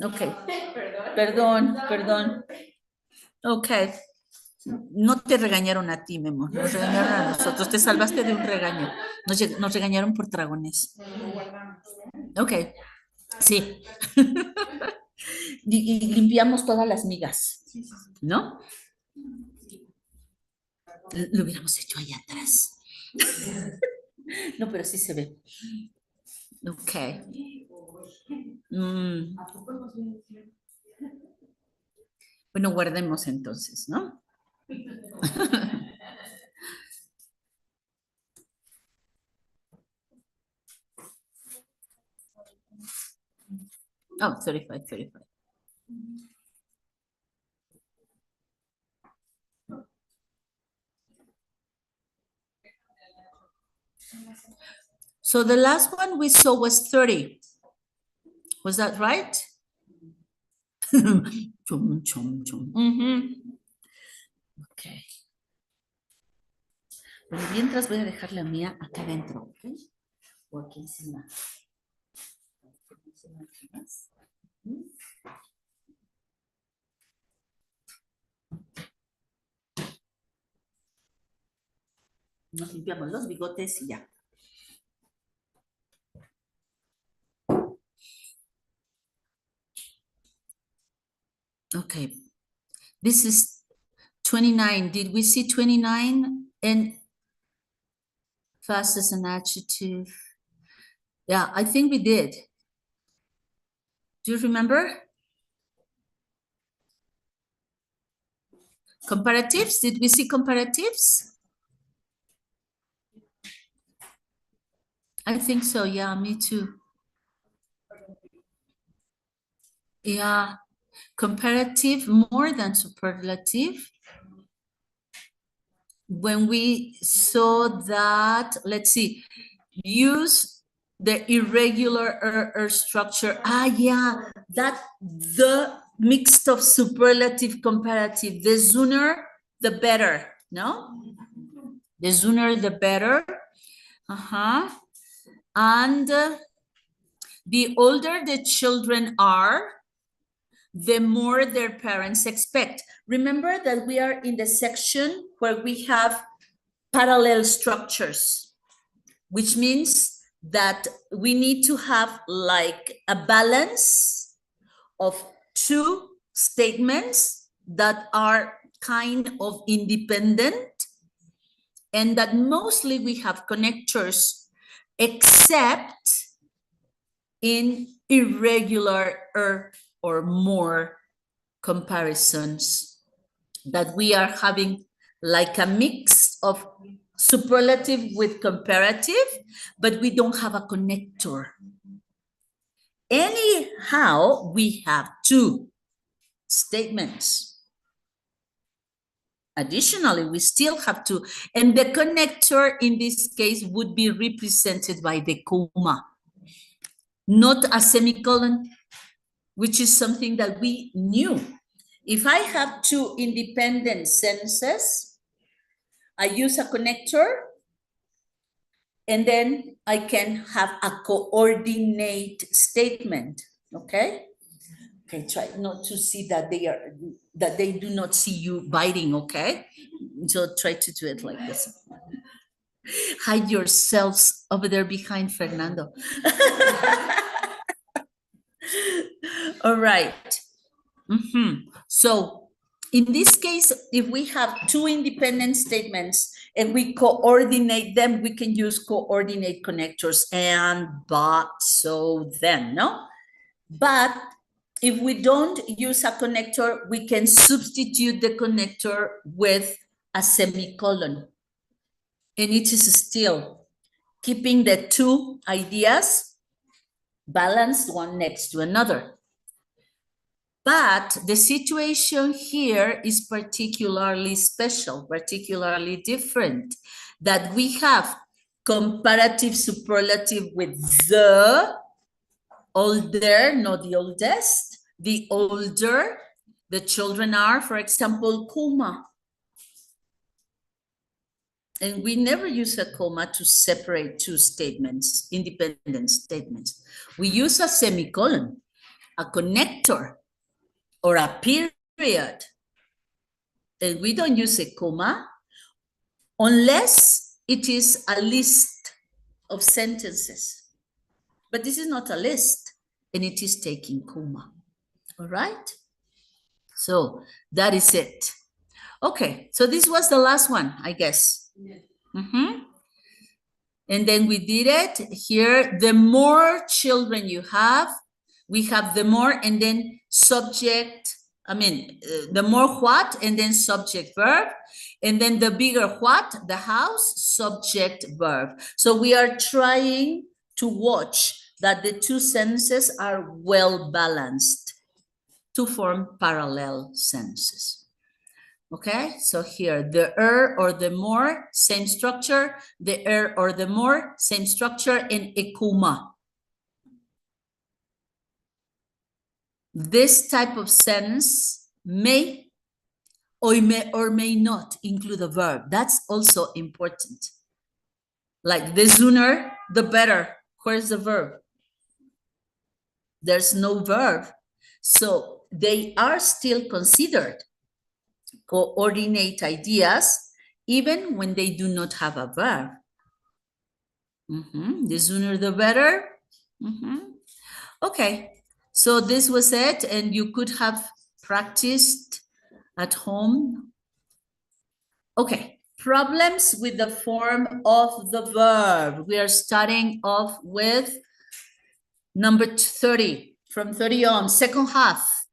Ok, Perdón. perdón. Ok. No te regañaron a ti, Memo, nos regañaron a nosotros. Te salvaste de un regaño. Nos regañaron por dragones. Ok, sí. Y limpiamos todas las migas, ¿no? Lo hubiéramos hecho allá atrás. No, pero sí se ve. Ok. Bueno, guardemos entonces, ¿no? Oh, 35, 35. So the last one we saw was 30. Was that right? Chum, chum, chum. Ok. Bueno, mientras voy a dejar la mía acá adentro, ¿ok? O aquí encima. Nos limpiamos los bigotes y ya. Okay. This is 29. Did we see 29? And fast as an adjective. Yeah, I think we did. Do you remember? Comparatives? Did we see comparatives? I think so. Yeah, me too. Yeah, comparative more than superlative. When we saw that, let's see, use the irregular structure. Yeah, that the mixed of superlative comparative. The sooner, the better, no? The sooner, the better. And the older the children are, the more their parents expect. Remember that we are in the section where we have parallel structures, which means that we need to have like a balance of two statements that are kind of independent and that mostly we have connectors except in irregular or more comparisons that we are having like a mix of superlative with comparative, but we don't have a connector. Anyhow, we have two statements. Additionally, we still have two, and the connector in this case would be represented by the comma, not a semicolon, which is something that we knew. If I have two independent sentences, I use a connector, and then I can have a coordinate statement, okay? Okay, try not to see that they do not see you biting, okay? So try to do it like this. Hide yourselves over there behind Fernando. All right. So in this case, if we have two independent statements and we coordinate them, we can use coordinate connectors and, but, so, then, no? But if we don't use a connector, we can substitute the connector with a semicolon. And it is still keeping the two ideas balanced one next to another. But the situation here is particularly special, particularly different, that we have comparative superlative with the older, not the oldest, the older the children are, for example, comma. And we never use a comma to separate two statements, independent statements. We use a semicolon, a connector, or a period. And we don't use a comma unless it is a list of sentences. But this is not a list, and it is taking comma. All right? So that is it. Okay, so this was the last one, I guess. And then we did it here. The more children you have, we have the more and then subject, the more what and then subject verb. And then the bigger what, the house, subject verb. So we are trying to watch that the two sentences are well balanced to form parallel sentences. Okay, so here, the or the more, same structure, the or the more, same structure, and a comma. This type of sentence may or may not include a verb. That's also important. Like the sooner, the better. Where's the verb? There's no verb. So they are still considered coordinate ideas, even when they do not have a verb. The sooner the better. Okay, so this was it, and you could have practiced at home. Okay, problems with the form of the verb. We are starting off with number 30, from 30 on, second half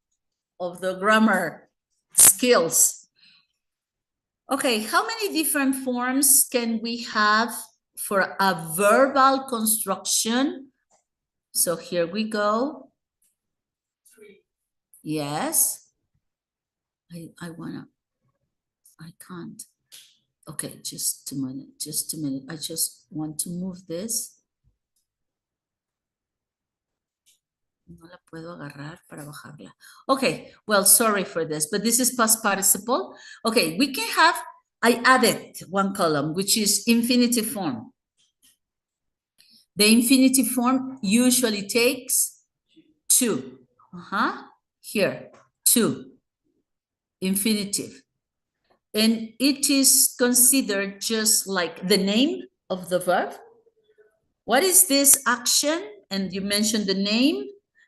of the grammar skills. Okay, how many different forms can we have for a verbal construction? So here we go. Yes. I can't. Okay, just a minute. I just want to move this. No la puedo agarrar para bajarla. Okay, well, sorry for this, but this is past participle. Okay, we can have, I added one column, which is infinitive form. The infinitive form usually takes two. Here, two. Infinitive. And it is considered just like the name of the verb. What is this action? And you mentioned the name.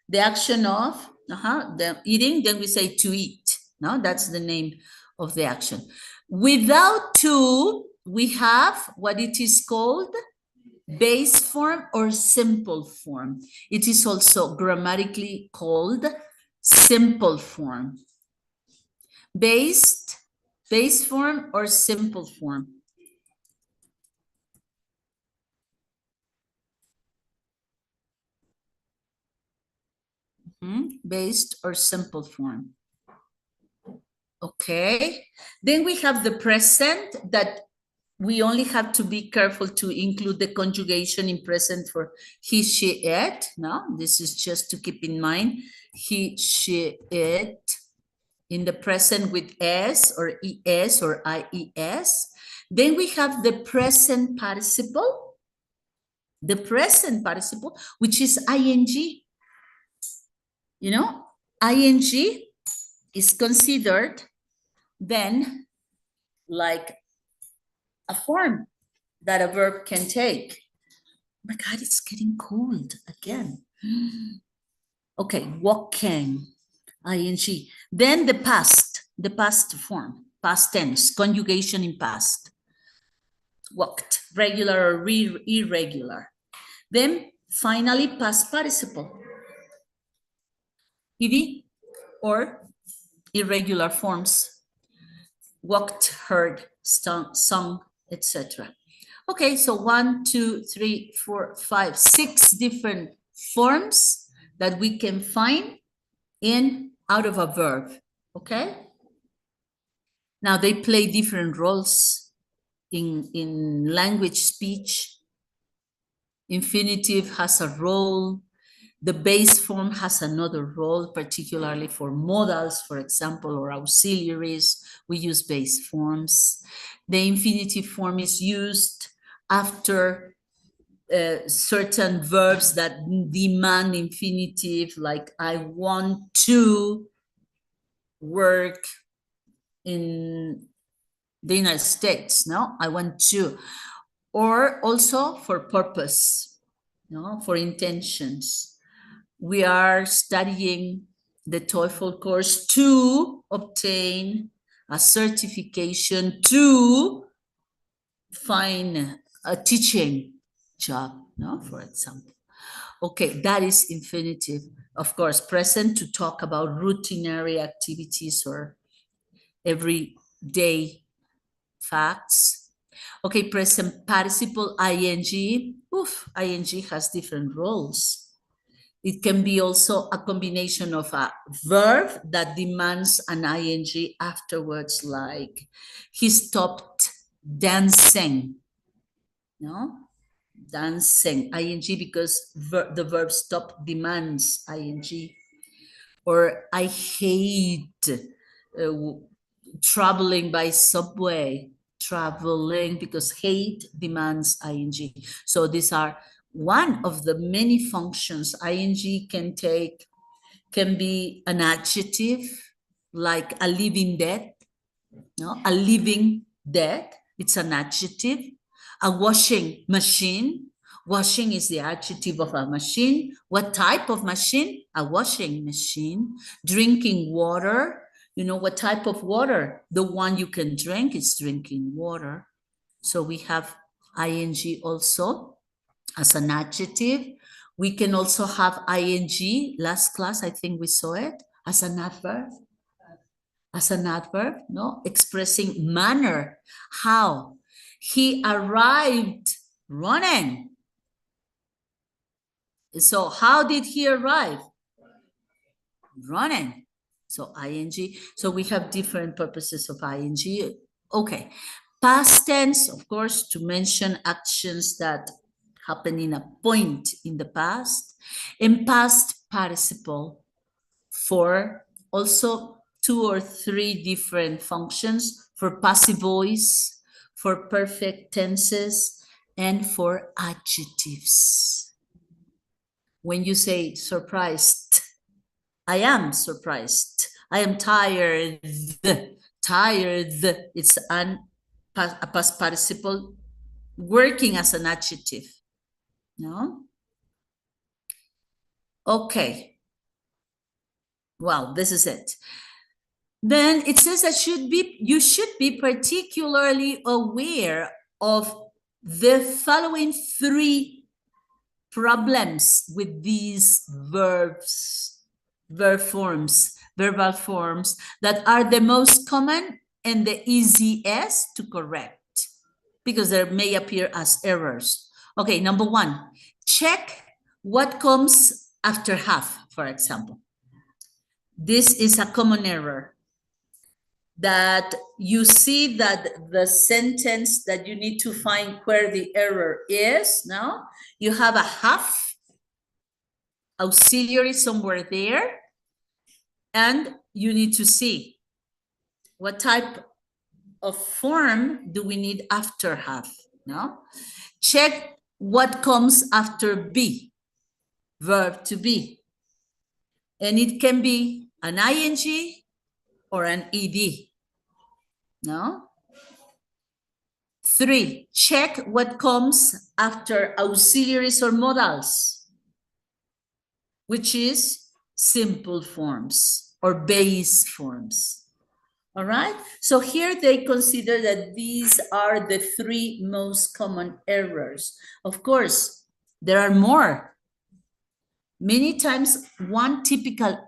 The action of the eating, then we say to eat. No, that's the name of the action. Without to, we have what it is called base form or simple form. It is also grammatically called simple form. Base form or simple form. Based or simple form. Okay, then we have the present that we only have to be careful to include the conjugation in present for he, she, it. No, this is just to keep in mind. He, she, it in the present with s or es or ies. Then we have the present participle. The present participle, which is ing. You know, ing is considered then like a form that a verb can take. Oh my God, it's getting cold again. Okay, walking, ing. Then the past form, past tense, conjugation in past. Walked, regular or irregular. Then finally, past participle. ed or irregular forms. Walked, heard, sung, etc. Okay, so 1, 2, 3, 4, 5, 6 different forms that we can find out of a verb. Okay. Now they play different roles in language speech. Infinitive has a role. The base form has another role, particularly for modals, for example, or auxiliaries. We use base forms. The infinitive form is used after certain verbs that demand infinitive, like I want to work in the United States, no? I want to. Or also for purpose, no? For intentions. We are studying the TOEFL course to obtain a certification to find a teaching job, no? For example. Okay, that is infinitive. Of course, present to talk about routinary activities or everyday facts. Okay, present participle ing. Oof, ing has different roles. It can be also a combination of a verb that demands an ing afterwards, like he stopped dancing. No? Dancing, ing, because the verb stop demands ing. Or I hate traveling by subway, traveling, because hate demands ing. So these are one of the many functions ing can be an adjective, like a living dead, no? A living dead, it's an adjective. A washing machine, washing is the adjective of a machine. What type of machine? A washing machine. Drinking water, you know what type of water? The one you can drink is drinking water. So we have ing also as an adjective. We can also have ing, last class I think we saw it, as an adverb. As an adverb, no? Expressing manner. How? He arrived running. So how did he arrive? Running. So ing. So we have different purposes of ing. Okay. Past tense, of course, to mention actions that happen in a point in the past. And past participle for also 2 or 3 different functions, for passive voice, for perfect tenses, and for adjectives. When you say surprised, I am surprised. I am tired. Tired, it's a past participle working as an adjective. No? Okay. Well, this is it. Then it says that you should be particularly aware of the following 3 problems with these verbs, verbal forms that are the most common and the easiest to correct, because they may appear as errors. Okay, number 1, check what comes after have, for example. This is a common error, that you see that the sentence that you need to find where the error is, no? You have a have auxiliary somewhere there, and you need to see what type of form do we need after have, no? Check what comes after be, verb to be. And it can be an ing or an ed, no? 3, check what comes after auxiliaries or modals, which is simple forms or base forms. All right? So here they consider that these are the 3 most common errors. Of course, there are more. Many times, one typical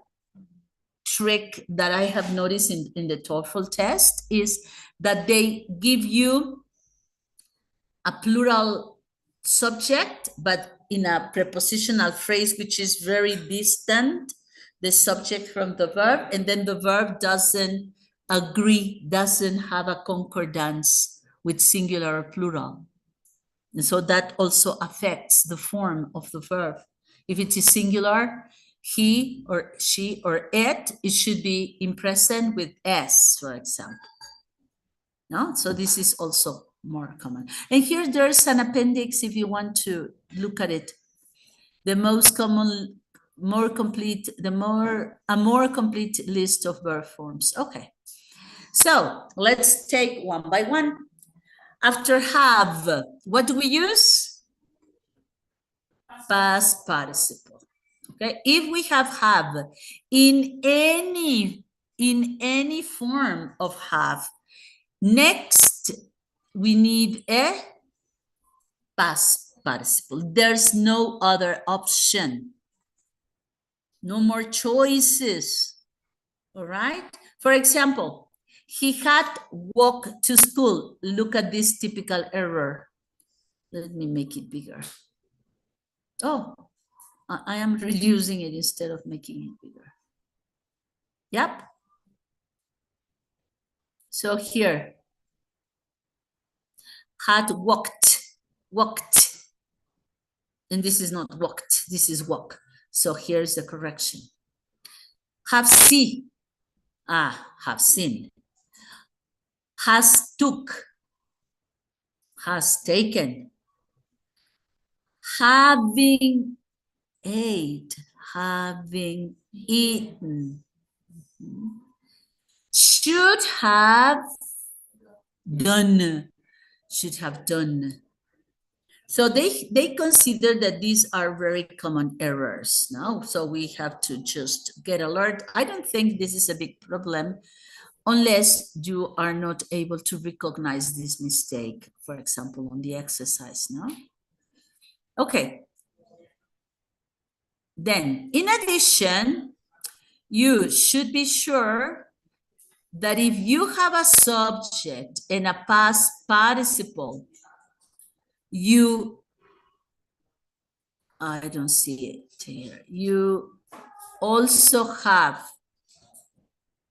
trick that I have noticed in the TOEFL test is that they give you a plural subject, but in a prepositional phrase which is very distant, the subject from the verb, and then the verb doesn't agree, doesn't have a concordance with singular or plural. And so that also affects the form of the verb. If it is singular, he or she or it should be in present with s, for example. No, so this is also more common. And here there's an appendix if you want to look at it. The most common, more complete, a more complete list of verb forms. Okay. So let's take one by one. After have, what do we use? Past participle. Okay. If we have in any form of have, next we need a past participle. There's no other option. No more choices. All right. For example, he had walked to school. Look at this typical error. Let me make it bigger. Oh, I am reducing it instead of making it bigger. Yep. So here, had walked. And this is not walked, this is walk. So here's the correction. Have seen, have seen. Has took, has taken. Having ate, having eaten. Should have done, should have done. So they consider that these are very common errors, no? So we have to just get alert. I don't think this is a big problem unless you are not able to recognize this mistake, for example, on the exercise, no? Okay. Then, in addition, you should be sure that if you have a subject and a past participle, I don't see it here. You also have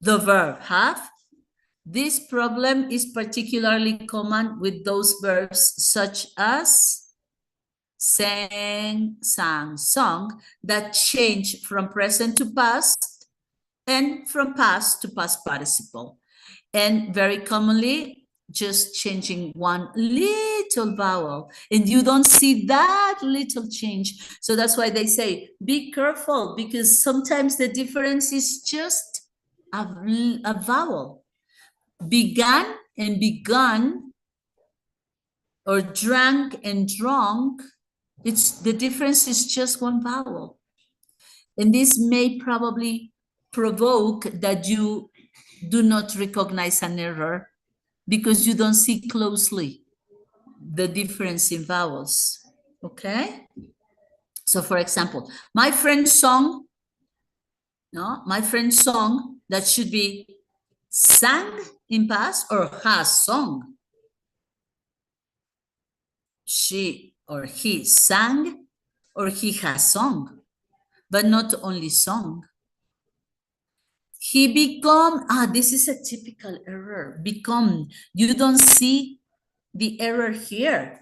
the verb have. This problem is particularly common with those verbs such as sang, sang, song that change from present to past and from past to past participle. And very commonly, just changing one little vowel, and you don't see that little change. So that's why they say, be careful, because sometimes the difference is just a vowel. Began and begun, or drank and drunk, the difference is just one vowel. And this may probably provoke that you do not recognize an error because you don't see closely the difference in vowels. Okay? So for example, my friend's song, no, my friend's song, that should be sang in past or has sung. She or he sang or he has sung, but not only sung. He become, this is a typical error. Become, you don't see the error here.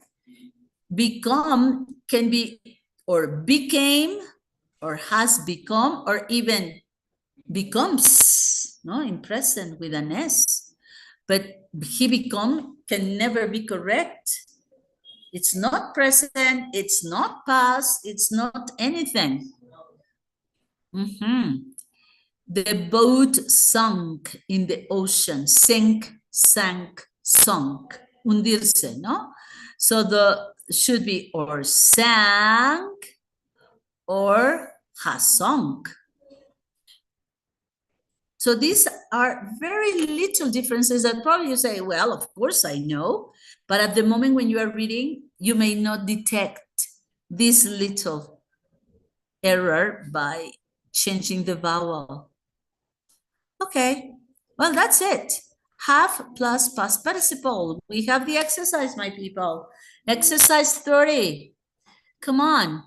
Become can be, or became, or has become, or even becomes, no, in present with an S. But he become can never be correct. It's not present, it's not past, it's not anything. The boat sunk in the ocean. Sink, sank, sunk. Hundirse, no? So the should be or sank or has sunk. So these are very little differences that probably you say, well, of course I know. But at the moment when you are reading, you may not detect this little error by changing the vowel. Okay, well, that's it. Have plus past participle. We have the exercise, my people. Exercise 30. Come on.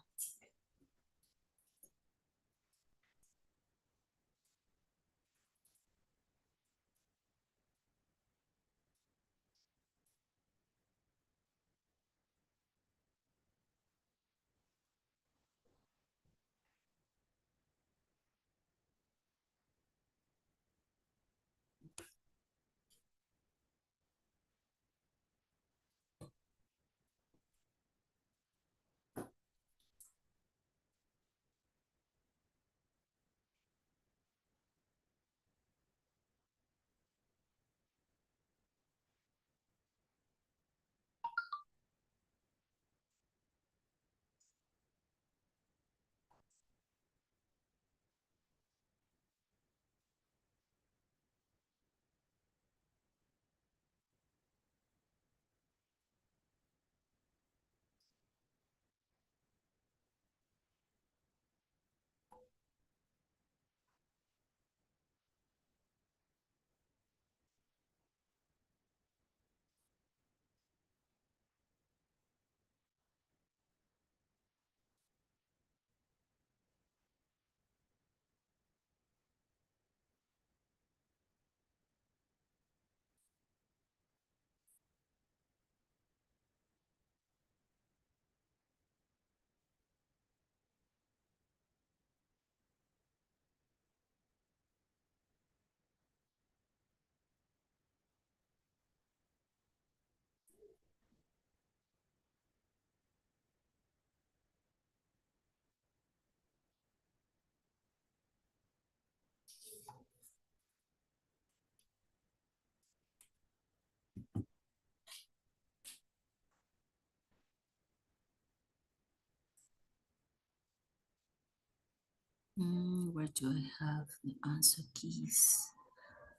Where do I have the answer keys?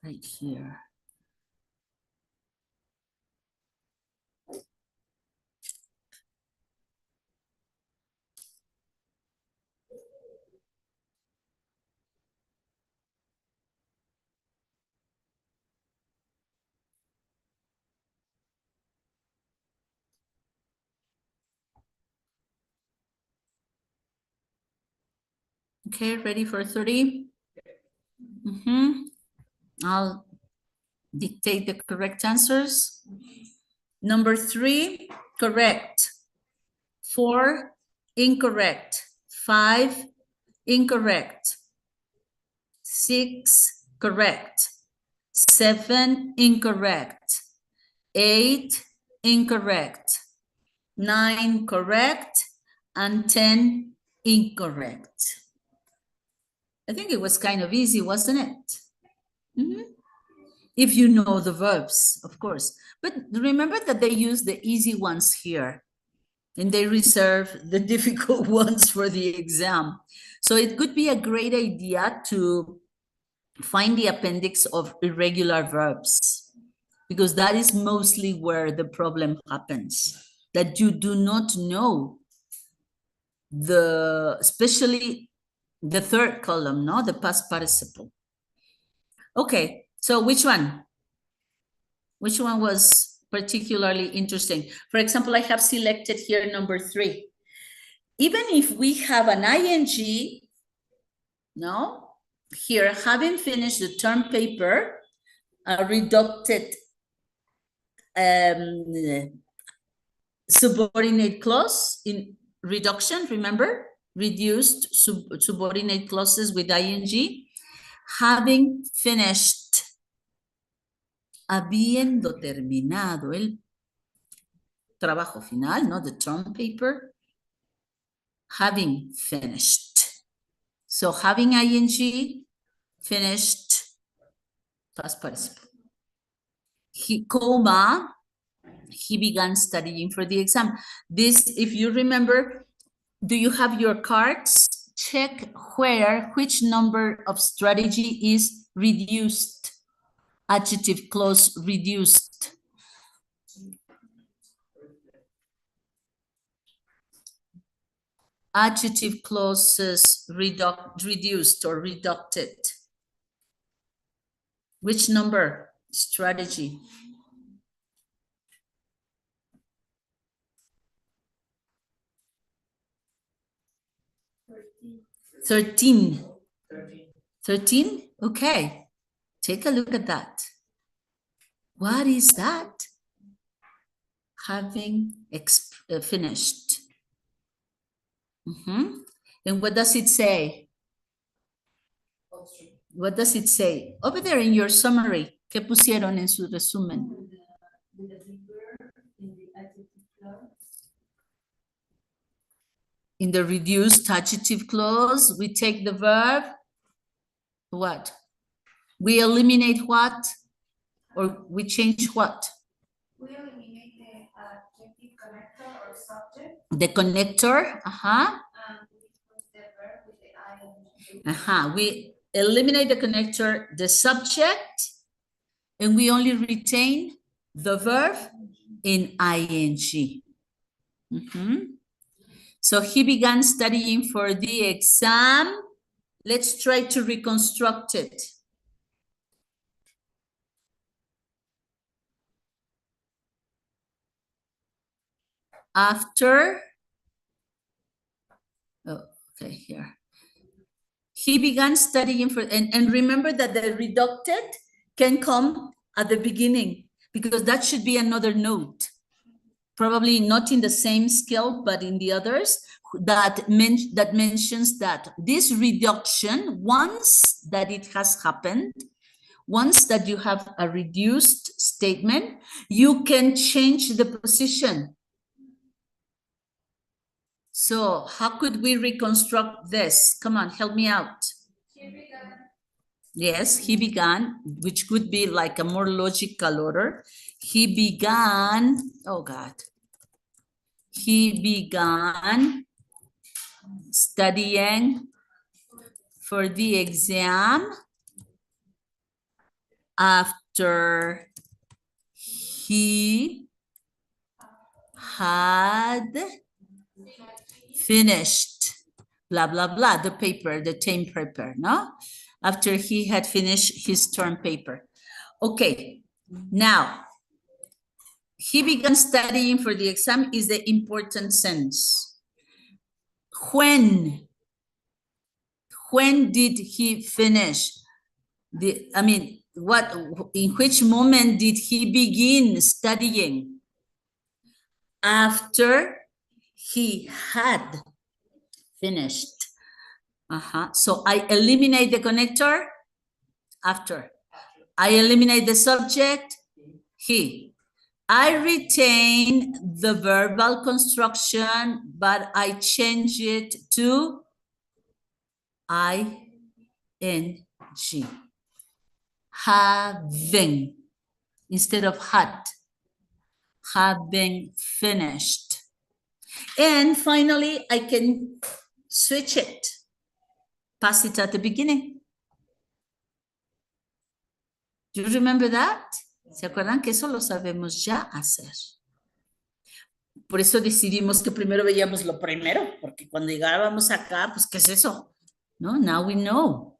Right here. Okay, ready for 30? I'll dictate the correct answers. Number 3, correct. 4, incorrect. 5, incorrect. 6, correct. 7, incorrect. 8, incorrect. 9, correct. And 10, incorrect. I think it was kind of easy, wasn't it? If you know the verbs, of course. But remember that they use the easy ones here and they reserve the difficult ones for the exam. So it could be a great idea to find the appendix of irregular verbs, because that is mostly where the problem happens, that you do not know especially the third column, no, the past participle. Okay, so which one? Which one was particularly interesting? For example, I have selected here number 3. Even if we have an ing, no, here, having finished the term paper, a reducted subordinate clause in reduction, remember? Reduced subordinate clauses with ing. Having finished, habiendo terminado el trabajo final, no, the term paper, having finished. So having ing, finished, past participle. He, comma, he began studying for the exam. This, if you remember, do you have your cards? Check which number of strategy is reduced. Adjective clause reduced. Adjective clauses reduced or reducted. Which number? Strategy. 13. 13? Okay. Take a look at that. What is that? Having finished. And what does it say? What does it say? Over there in your summary, ¿qué pusieron en su resumen? In the reduced adjective clause, we take the verb. What? We eliminate what? Or we change what? We eliminate the adjective connector or subject. The connector, And we put the verb with the ing. We eliminate the connector, the subject, and we only retain the verb in ing. So he began studying for the exam. Let's try to reconstruct it. After, okay, here. He began studying for, and remember that the reducted can come at the beginning, because that should be another note. Probably not in the same scale, but in the others, that mentions that this reduction, once that it has happened, once that you have a reduced statement, you can change the position. So how could we reconstruct this? Come on, help me out. He began. Yes, he began, which could be like a more logical order. He began, oh God. He began studying for the exam after he had finished, blah, blah, blah, the paper, the term paper, no? After he had finished his term paper. Okay, now, he began studying for the exam is the important sense. When did he finish? In which moment did he begin studying? After he had finished. So I eliminate the connector after. I eliminate the subject, he. I retain the verbal construction, but I change it to ing. Having instead of had. Having finished. And finally, I can switch it. Pass it at the beginning. Do you remember that? ¿Se acuerdan que eso lo sabemos ya hacer? Por eso decidimos que primero veíamos lo primero, porque cuando llegábamos acá, pues, ¿qué es eso? No, now we know.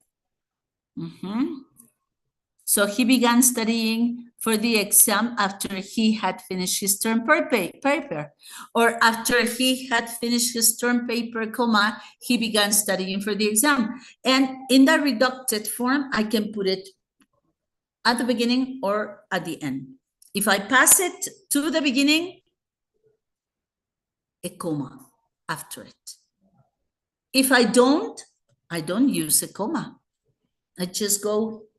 So he began studying for the exam after he had finished his term paper. Or after he had finished his term paper, comma, he began studying for the exam. And in that reducted form, I can put it at the beginning or at the end. If I pass it to the beginning, a comma after it. If I don't use a comma. I just go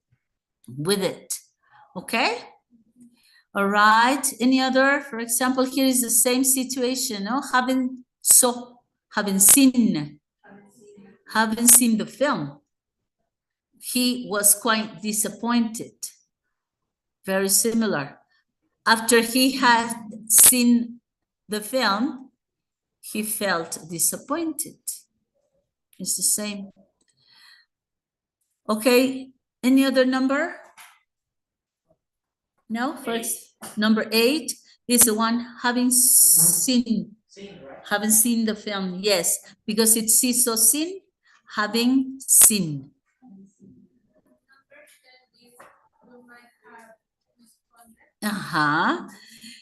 with it, okay? All right, any other? For example, here is the same situation, no? Haven't seen the film. He was quite disappointed. Very similar. After he had seen the film, he felt disappointed. It's the same. Okay, any other number? No, first, number 8 is the one having seen the film. Yes, because it's so seen, having seen.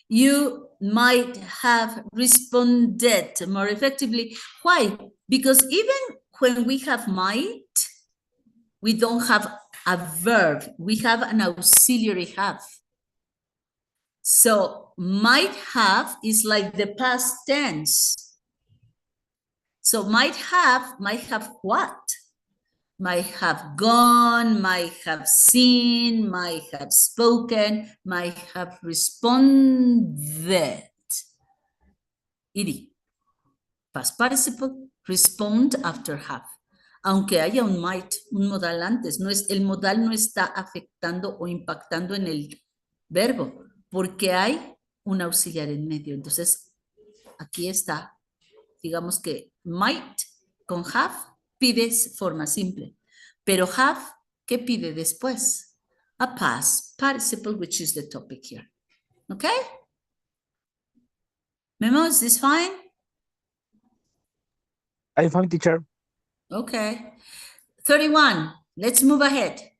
You might have responded more effectively. Why? Because even when we have might, we don't have a verb. We have an auxiliary have. So might have is like the past tense. So might have what? Might have gone, might have seen, might have spoken, might have responded. Id. Past participle, respond after have. Aunque haya un might, un modal antes, el modal no está afectando o impactando en el verbo, porque hay un auxiliar en medio. Entonces, aquí está, digamos que might con have pide forma simple, pero have, ¿qué pide después? A past participle, which is the topic here. Okay? Memo, is this fine? I'm fine, teacher. Okay. 31, let's move ahead.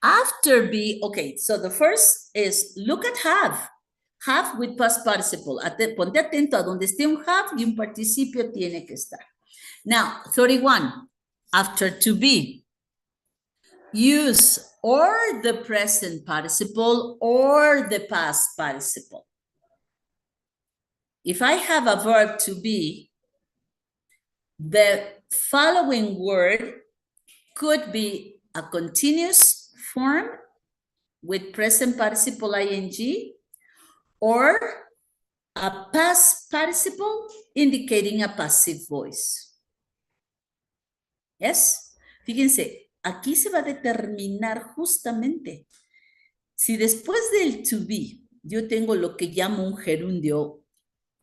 After be, okay, so the first is look at have. Have with past participle. Ponte atento a donde esté un have y un participio tiene que estar. Now, 31, after to be. Use or the present participle or the past participle. If I have a verb to be, the following word could be a continuous form with present participle ing or a past participle indicating a passive voice. Yes? Fíjense, aquí se va a determinar justamente si después del to be yo tengo lo que llamo un gerundio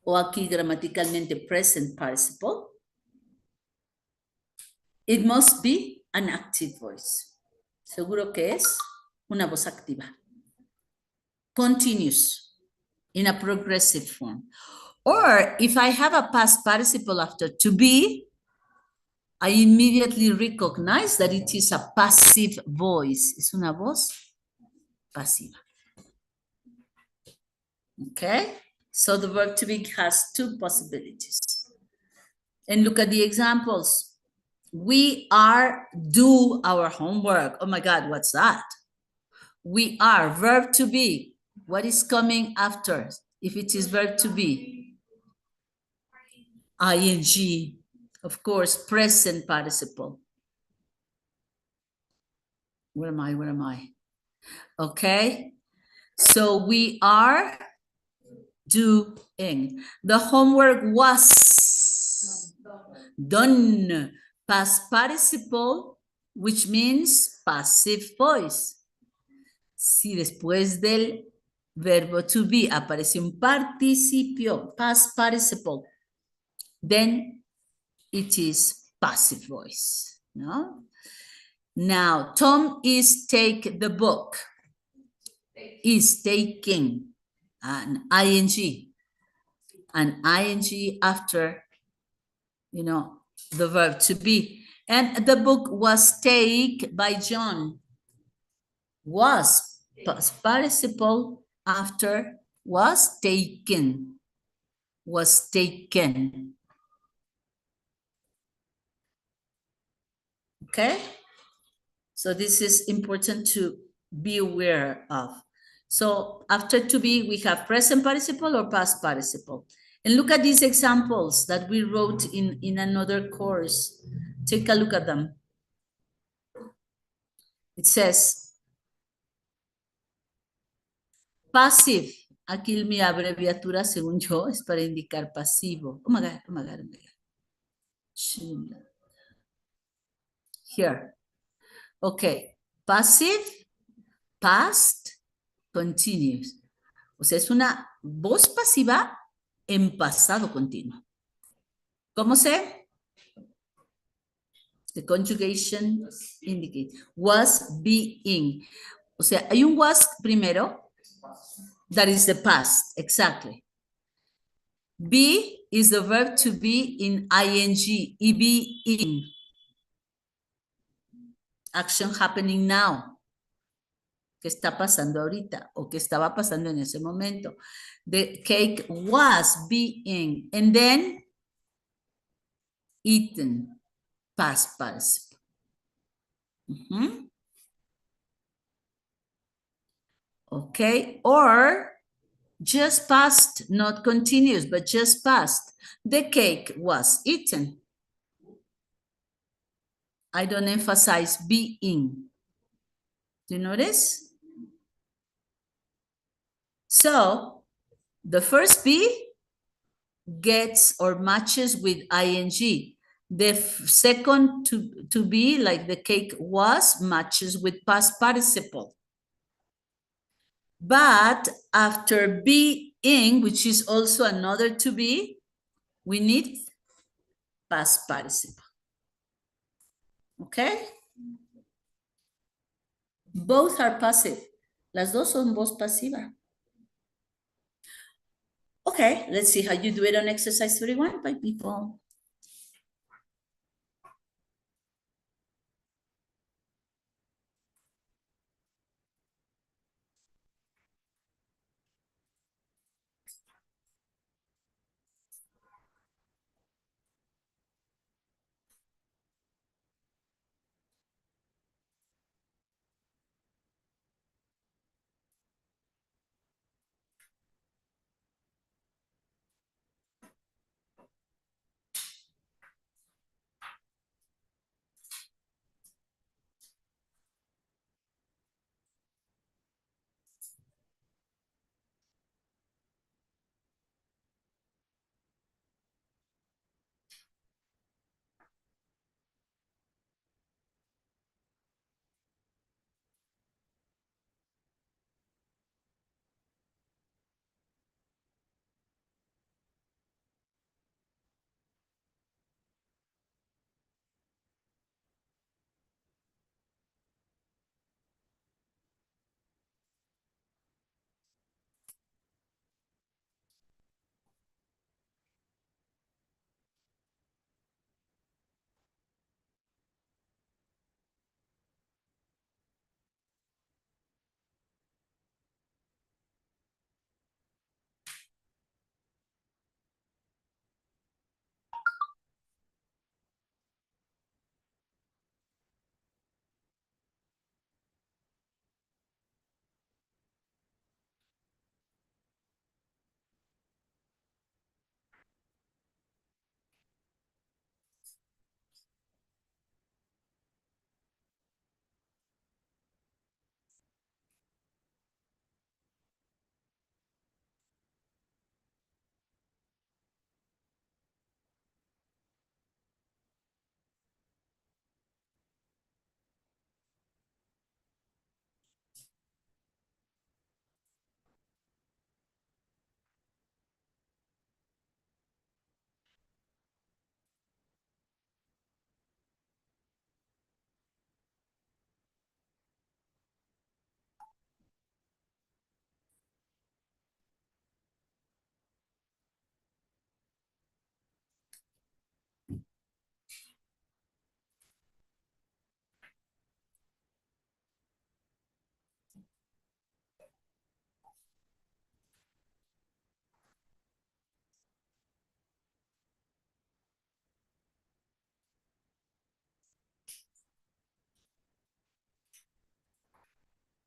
o aquí gramaticalmente present participle. It must be an active voice. Seguro que es una voz activa. Continuous in a progressive form. Or if I have a past participle after to be, I immediately recognize that it is a passive voice. Es una voz pasiva. Okay? So the verb to be has two possibilities. And look at the examples. We are do our homework. Oh my God, what's that? We are verb to be. What is coming after? If it is verb to be? ING. Of course, present participle. Where am I? Where am I? Okay. So we are doing. The homework was done. Past participle, which means passive voice. Si después del verbo to be aparece un participio, past participle, then it is passive voice, no? Now, Tom is take the book. Is taking an ing. An ing after, you know, the verb to be. And the book was taken by John. Was past participle after was taken. Was taken. Okay? So this is important to be aware of. So after to be, we have present participle or past participle. And look at these examples that we wrote in another course. Take a look at them. It says, passive. Aquí mi abreviatura, según yo, es para indicar pasivo. Oh my God, oh my God, oh my God. Here. Okay. Passive, past, continuous. O sea, es una voz pasiva en pasado continuo. ¿Cómo se? The conjugation indicate. Was being. O sea, hay un was primero. That is the past, exactly. Be is the verb to be in ing, being. Action happening now. ¿Qué está pasando ahorita? O qué estaba pasando en ese momento. The cake was being. And then eaten. Past participle. Okay, or just past, not continuous, but just past. The cake was eaten. I don't emphasize being. Do you notice? So the first be gets or matches with ing. The second to be, like the cake was, matches with past participle. But after being, which is also another to be, we need past participle. Okay? Both are passive. Las dos son voz pasiva. Okay, let's see how you do it on exercise 31 by people.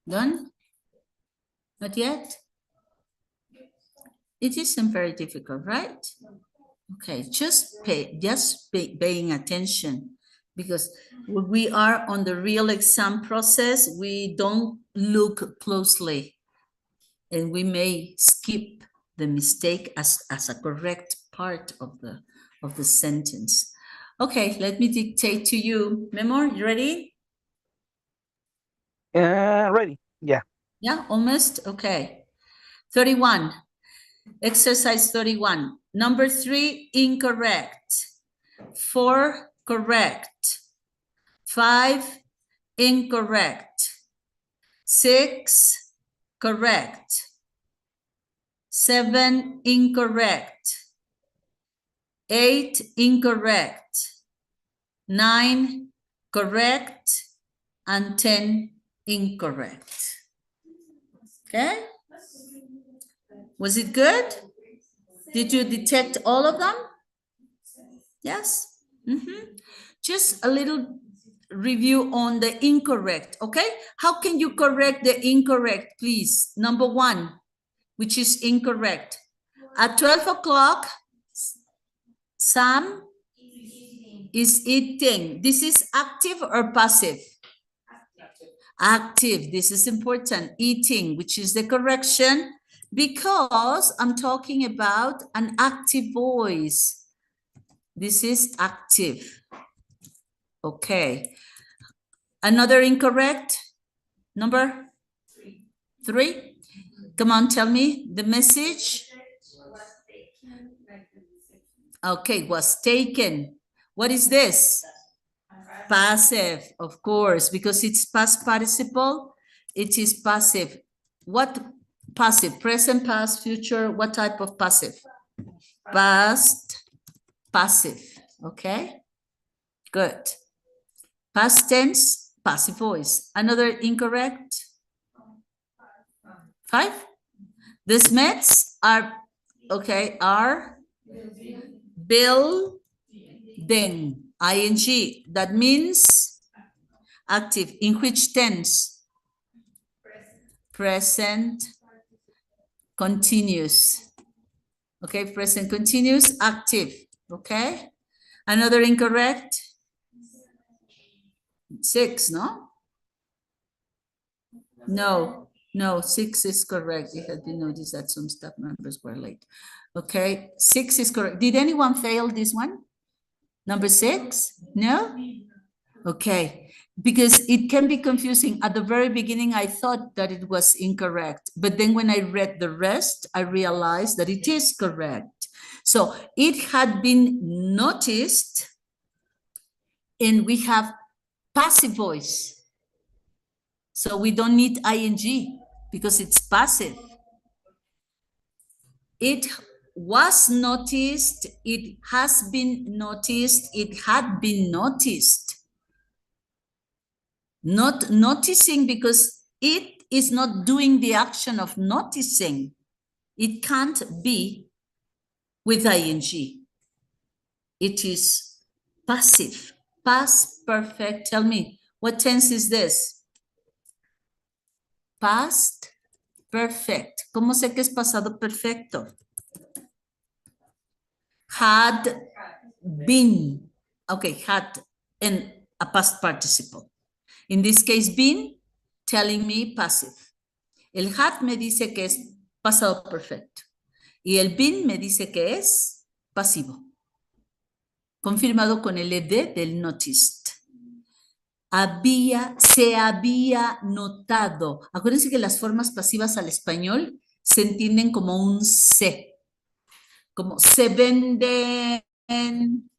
Done? Not yet? It isn't very difficult, right? Okay, just paying attention, because when we are on the real exam process, we don't look closely and we may skip the mistake as a correct part of the sentence. Okay, let me dictate to you. Memo, you ready? Ready. Yeah. Yeah, almost? Okay. 31. Exercise 31. Number 3, incorrect. 4, correct. 5, incorrect. 6, correct. 7, incorrect. 8, incorrect. 9, correct. And 10, incorrect. Okay? Was it good? Did you detect all of them? Yes? Just a little review on the incorrect, okay? How can you correct the incorrect, please? Number 1, which is incorrect. At 12 o'clock, Sam is eating. This is active or passive? Active. This is important. Eating, which is the correction, because I'm talking about an active voice. This is active. Okay. Another incorrect? Number 3. Come on, tell me the message. Okay, was taken. What is this? Passive, of course, because it's past participle. It is passive. What passive? Present, past, future. What type of passive? Past, passive. Okay, good. Past tense, passive voice. Another incorrect? 5. The Smiths are, okay, are building, ing. That means active. In which tense? Present continuous. Okay, present continuous, active. Okay. Another incorrect? 6, no? No, 6 is correct. It had been noticed that some staff members were late. Okay, 6 is correct. Did anyone fail this one? Number 6? No? Okay, because it can be confusing. At the very beginning, I thought that it was incorrect. But then when I read the rest, I realized that it is correct. So it had been noticed, and we have passive voice. So we don't need ing because it's passive. It was noticed, it has been noticed, it had been noticed. Not noticing because it is not doing the action of noticing. It can't be with ing. It is passive, past perfect. Tell me, what tense is this? Past perfect. ¿Cómo sé que es pasado perfecto? Had been. Okay, had and a past participle. In this case, been, telling me passive. El had me dice que es pasado perfecto. Y el been me dice que es pasivo. Confirmado con el ed del noticed. Se había notado. Acuérdense que las formas pasivas al español se entienden como un se. Como se venden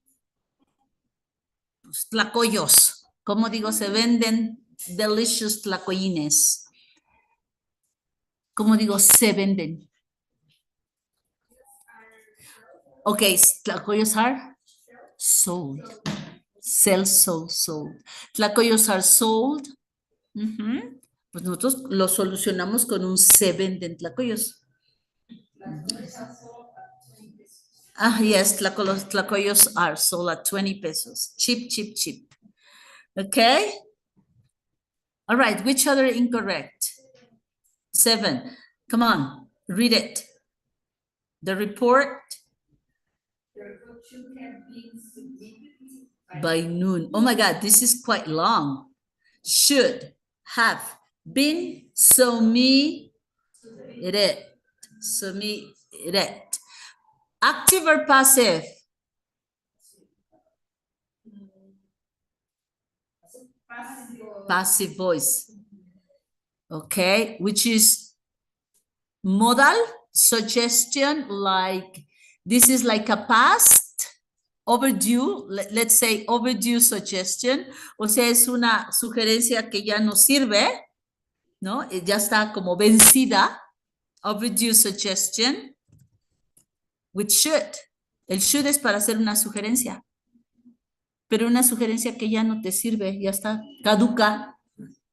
tlacoyos. ¿Cómo digo? Se venden delicious tlacoyines. ¿Cómo digo? Se venden. Okay, tlacoyos are sold. Sell, sold, sold. Tlacoyos are sold. Pues nosotros lo solucionamos con un se venden tlacoyos. Yes, tlacoyos are sold at 20 pesos. Cheap, cheap, cheap. Okay. All right, which other incorrect? 7. Come on, read it. The report by noon. Oh my God, this is quite long. Should have been submitted. Submitted. Active or passive? Passive voice. Okay, which is modal suggestion, like this is like a past overdue, let's say overdue suggestion, o sea, es una sugerencia que ya no sirve, ¿no? Ya está como vencida, overdue suggestion, with should. El should es para hacer una sugerencia, pero una sugerencia que ya no te sirve, ya está caduca.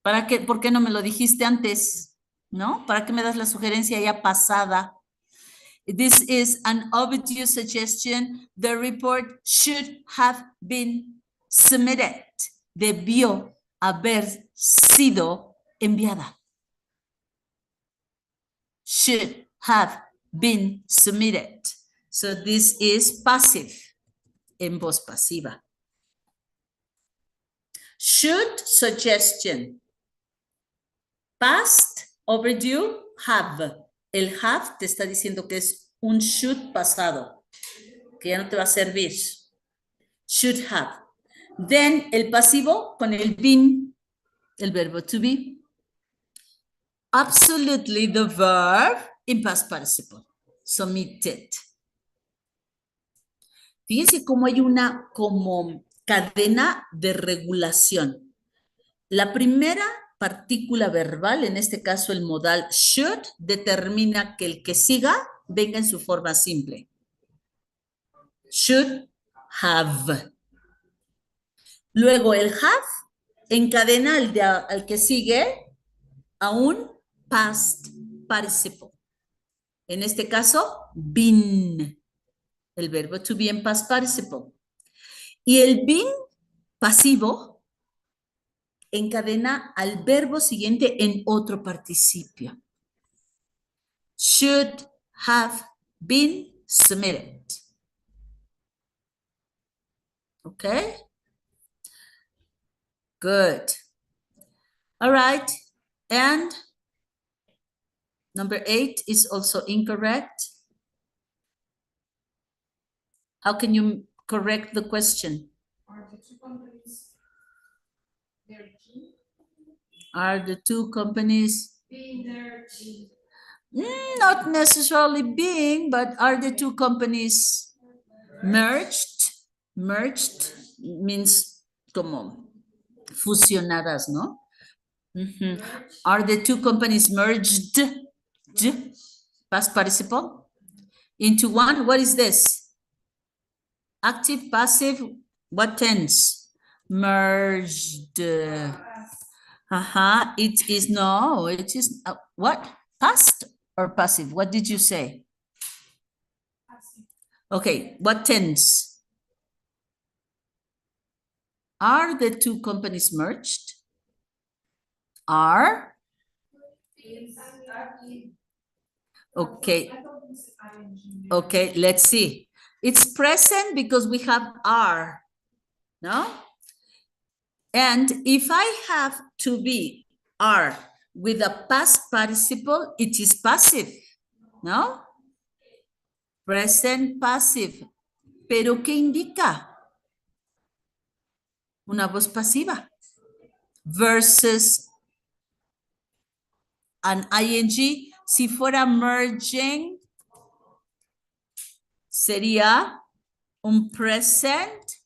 ¿Para qué? ¿Por qué no me lo dijiste antes? ¿No? ¿Para qué me das la sugerencia ya pasada? This is an overdue suggestion. The report should have been submitted. Debió haber sido enviada. Should have been submitted. So this is passive, en voz pasiva. Should suggestion. Past, overdue, have. El have te está diciendo que es un should pasado, que ya no te va a servir. Should have. Then el pasivo con el been, el verbo to be. Absolutely the verb in past participle. Submitted. Fíjense cómo hay una como cadena de regulación. La primera partícula verbal, en este caso el modal should, determina que el que siga venga en su forma simple. Should have. Luego el have encadena al que sigue a un past participle. En este caso, been. El verbo to be en past participle. Y el been pasivo encadena al verbo siguiente en otro participio. Should have been submitted. Okay? Good. All right. And number 8 is also incorrect. How can you correct the question? Are the two companies merging? Are the two companies Being merged. not necessarily being, but are the two companies merged? Merged means como fusionadas, ¿no? Are the two companies merged? Past participle? Into one? What is this? Active, passive, what tense? Merged. It is, no, it is, what? Past or passive? What did you say? Passive. Okay, what tense? Are the two companies merged? Are? Okay. Okay, let's see. It's present because we have are, no? And if I have to be are with a past participle, it is passive, no? Present passive. ¿Pero qué indica? Una voz pasiva versus an ing. Si fuera merging, sería un present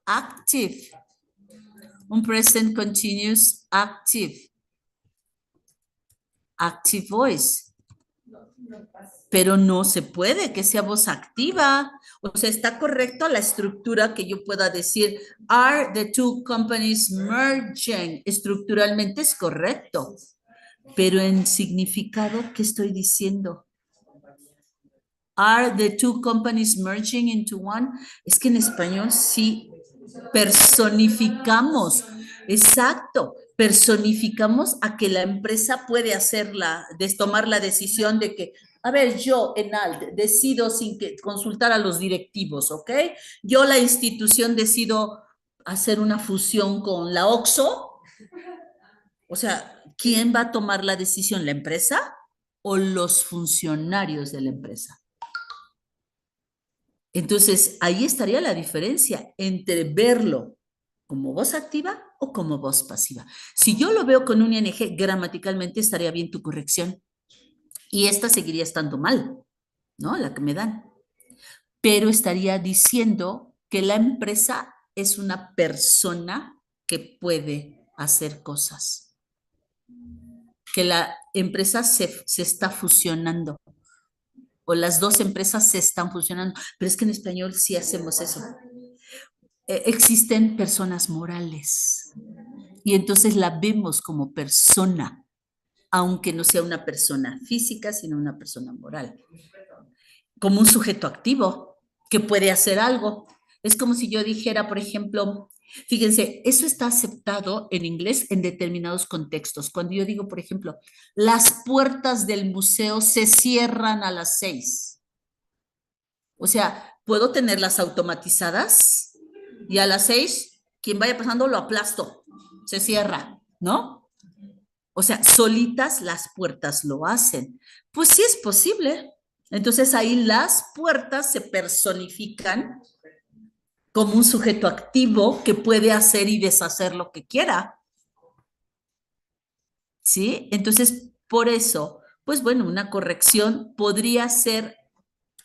active. Un present continuous active. Active voice. Pero no se puede que sea voz activa. O sea, está correcto la estructura que yo pueda decir, are the two companies merging? Estructuralmente es correcto. Pero en significado, ¿qué estoy diciendo? Are the two companies merging into one? Es que en español sí personificamos. Exacto. personificamos a que la empresa puede tomar la decisión de que, a ver, yo en ALT decido sin que consultar a los directivos, ¿ok? Yo la institución decido hacer una fusión con la OXXO. O sea, ¿quién va a tomar la decisión? ¿La empresa o los funcionarios de la empresa? Entonces, ahí estaría la diferencia entre verlo como voz activa o como voz pasiva. Si yo lo veo con un ing, gramaticalmente estaría bien tu corrección y esta seguiría estando mal, ¿no? La que me dan. Pero estaría diciendo que la empresa es una persona que puede hacer cosas, que la empresa se está fusionando o las dos empresas se están fusionando, pero es que en español sí hacemos eso. Existen personas morales y entonces la vemos como persona, aunque no sea una persona física, sino una persona moral, como un sujeto activo que puede hacer algo. Es como si yo dijera, por ejemplo, fíjense, eso está aceptado en inglés en determinados contextos. Cuando yo digo, por ejemplo, las puertas del museo se cierran a las 6. O sea, puedo tenerlas automatizadas y a las 6, quien vaya pasando lo aplasto, se cierra, ¿no? O sea, solitas las puertas lo hacen. Pues sí es posible. Entonces ahí las puertas se personifican como un sujeto activo que puede hacer y deshacer lo que quiera. ¿Sí? Entonces, por eso, pues bueno, una corrección podría ser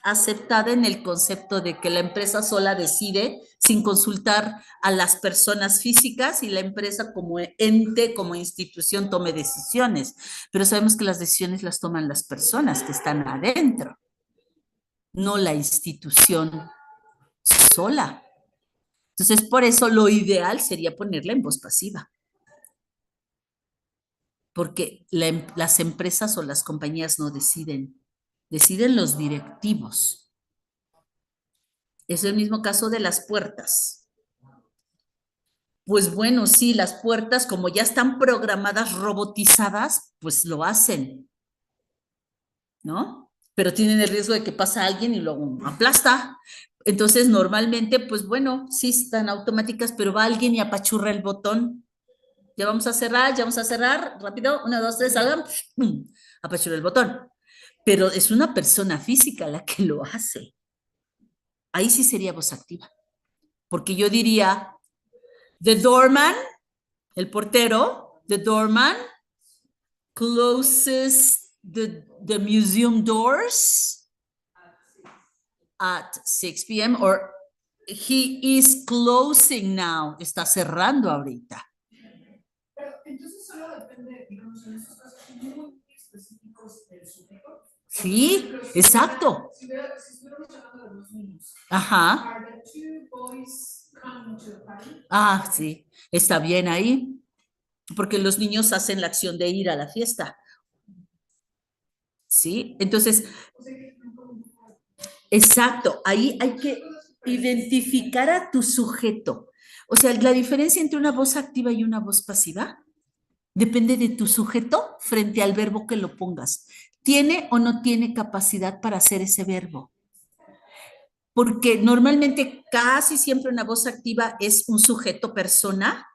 aceptada en el concepto de que la empresa sola decide sin consultar a las personas físicas y la empresa como ente, como institución tome decisiones. Pero sabemos que las decisiones las toman las personas que están adentro, no la institución sola. Entonces, por eso lo ideal sería ponerla en voz pasiva, porque las empresas o las compañías no deciden, deciden los directivos. Es el mismo caso de las puertas. Pues bueno, sí, las puertas, como ya están programadas, robotizadas, pues lo hacen, ¿no? Pero tienen el riesgo de que pasa alguien y luego aplasta. Entonces, normalmente, pues bueno, sí están automáticas, pero va alguien y apachurra el botón. Ya vamos a cerrar, rápido, 1, 2, 3, salgan, ¡pum! Apachurra el botón. Pero es una persona física la que lo hace. Ahí sí sería voz activa. Porque yo diría, the doorman, el portero, the doorman, closes the museum doors at 6 p.m. or he is closing now, está cerrando ahorita. Pero entonces solo depende, digamos, en esos casos muy específicos del sujeto. Sí, exacto. Si estuviéramos hablando de los niños. Ajá. Are the two boys coming to the party? Ah, sí, está bien ahí, porque los niños hacen la acción de ir a la fiesta. ¿Sí? Entonces, exacto, ahí hay que identificar a tu sujeto. O sea, la diferencia entre una voz activa y una voz pasiva depende de tu sujeto frente al verbo que lo pongas. ¿Tiene o no tiene capacidad para hacer ese verbo? Porque normalmente casi siempre una voz activa es un sujeto persona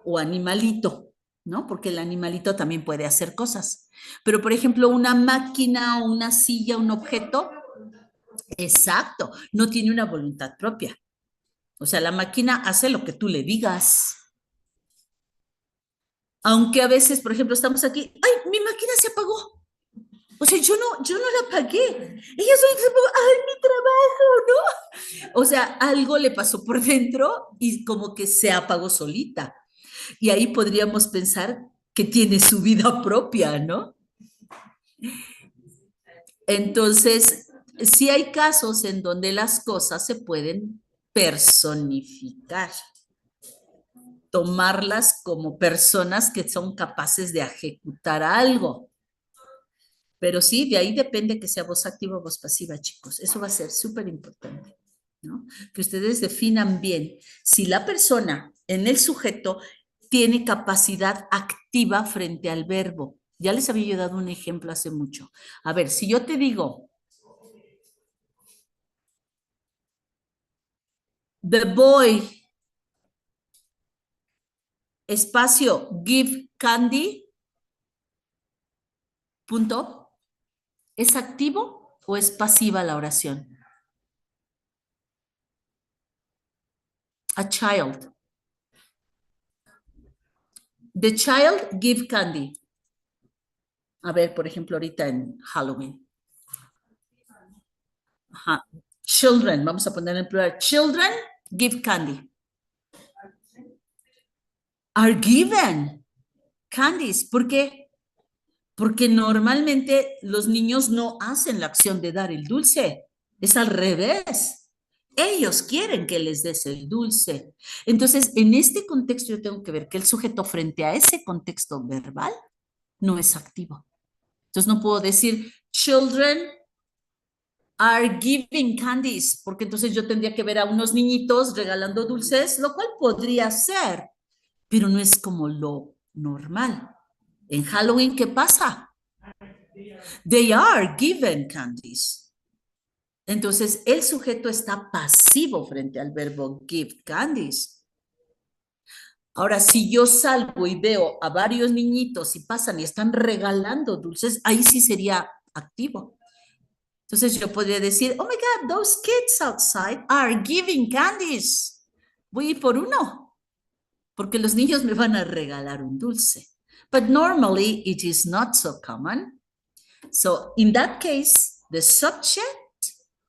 o animalito, ¿no? Porque el animalito también puede hacer cosas. Pero, por ejemplo, una máquina o una silla, un objeto, exacto, no tiene una voluntad propia. O sea, la máquina hace lo que tú le digas. Aunque a veces, por ejemplo, estamos aquí, ¡ay, mi máquina se apagó! O sea, yo no la pagué. Ella soy, ¡ay, mi trabajo! ¿No? O sea, algo le pasó por dentro y como que se apagó solita. Y ahí podríamos pensar que tiene su vida propia, ¿no? Entonces, sí hay casos en donde las cosas se pueden personificar, tomarlas como personas que son capaces de ejecutar algo. Pero sí, de ahí depende que sea voz activa o voz pasiva, chicos. Eso va a ser súper importante, ¿no? Que ustedes definan bien si la persona en el sujeto tiene capacidad activa frente al verbo. Ya les había yo dado un ejemplo hace mucho. A ver, si yo te digo, the boy, espacio, give candy, punto, ¿es activo o es pasiva la oración? A child. The child give candy. A ver, por ejemplo, ahorita en Halloween. Ajá. Children, vamos a poner en plural. Children give candy. Are given candies. ¿Por qué? Porque normalmente los niños no hacen la acción de dar el dulce. Es al revés. Ellos quieren que les des el dulce. Entonces, en este contexto yo tengo que ver que el sujeto frente a ese contexto verbal no es activo. Entonces no puedo decir children are giving candies, porque entonces yo tendría que ver a unos niñitos regalando dulces, lo cual podría ser, pero no es como lo normal. En Halloween, ¿qué pasa? They are given candies. Entonces, el sujeto está pasivo frente al verbo give candies. Ahora, si yo salgo y veo a varios niñitos y pasan y están regalando dulces, ahí sí sería activo. Entonces yo podría decir, oh my God, those kids outside are giving candies. Voy a ir por uno, porque los niños me van a regalar un dulce. But normally it is not so common. So in that case, the subject,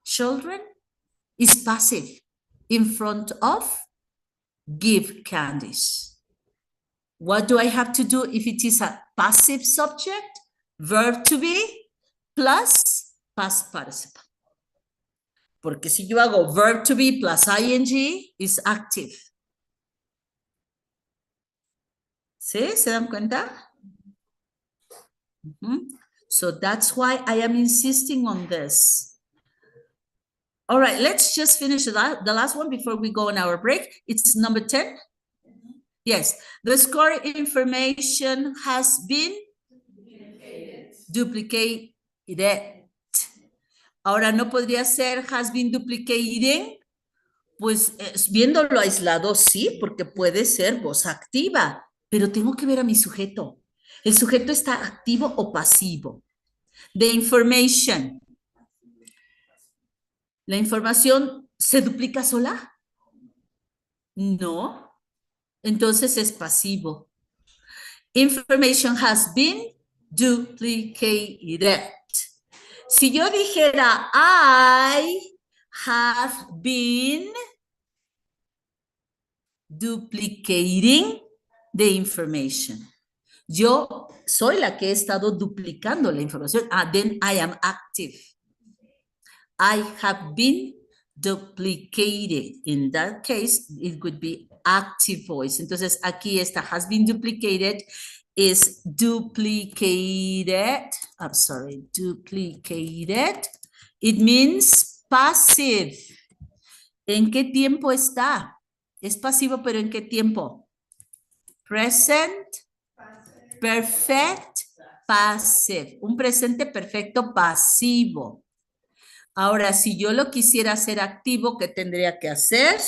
children, is passive in front of give candies. What do I have to do if it is a passive subject? Verb to be plus past participle. Porque si yo hago verb to be plus ing, is active. ¿Sí? ¿Se dan cuenta? So that's why I am insisting on this. All right, let's just finish the last one before we go on our break. It's number 10. Yes, the score information has been duplicated. Ahora, ¿no podría ser has been duplicated? Pues viéndolo aislado, sí, porque puede ser voz activa, pero tengo que ver a mi sujeto. ¿El sujeto está activo o pasivo? The information. ¿La información se duplica sola? No. Entonces es pasivo. Information has been duplicated. Si yo dijera I have been duplicating the information. Yo soy la que he estado duplicando la información. Then I am active. I have been duplicated. In that case, it would be active voice. Entonces, aquí está has been duplicated is duplicated. I'm sorry, duplicated. It means passive. ¿En qué tiempo está? Es pasivo, pero ¿en qué tiempo? Present, perfect, passive. Un presente perfecto pasivo. Ahora, si yo lo quisiera hacer activo, ¿qué tendría que hacer?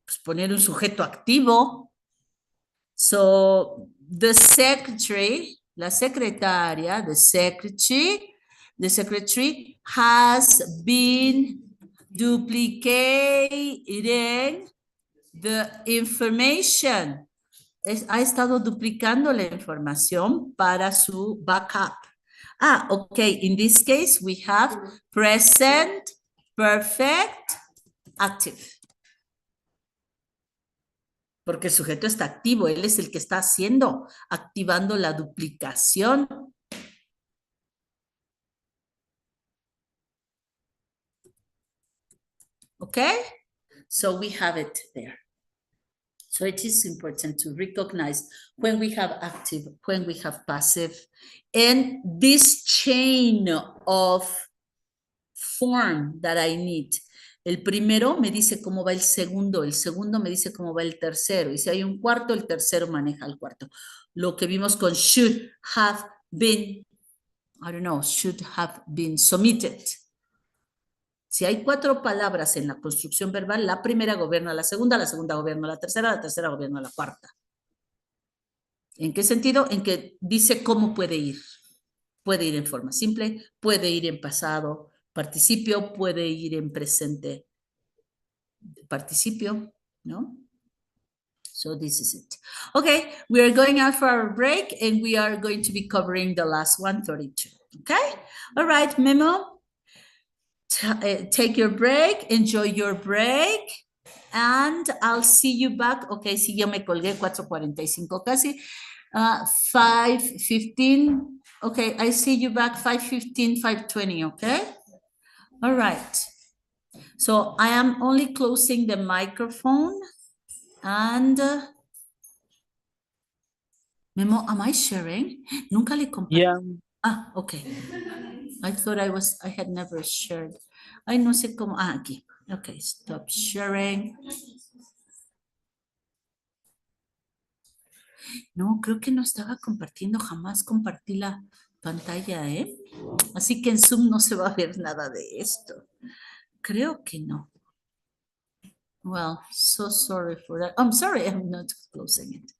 Pues poner un sujeto activo. So, the secretary, la secretaria, the secretary has been duplicating the information. Ha estado duplicando la información para su backup. Okay. In this case, we have present, perfect, active. Porque el sujeto está activo, él es el que está haciendo, activando la duplicación. Okay? So we have it there. So it is important to recognize when we have active, when we have passive, and this chain of form that I need. El primero me dice cómo va el segundo me dice cómo va el tercero, y si hay un cuarto, el tercero maneja el cuarto. Lo que vimos con should have been, I don't know, should have been submitted. Si hay 4 palabras en la construcción verbal, la primera gobierna a la segunda gobierna a la tercera gobierna a la cuarta. ¿En qué sentido? En que dice cómo puede ir. Puede ir en forma simple, puede ir en pasado participio, puede ir en presente participio, ¿no? So this is it. Okay, we are going out for our break and we are going to be covering the last 132. Okay? All right, Memo. Take your break, enjoy your break, and I'll see you back. Okay, sí, yo me colgué 4:45 casi. 5:15. Okay, I see you back 5:15, 5:20, okay? All right. So I am only closing the microphone and Memo, am I sharing? Nunca le compartí. Yeah. Ah, okay. I thought I had never shared. Ay, no sé cómo. Ah, aquí. Okay, stop sharing. No, creo que no estaba compartiendo, jamás compartí la pantalla, ¿eh? Así que en Zoom no se va a ver nada de esto. Creo que no. Well, so sorry for that. I'm sorry, I'm not closing it.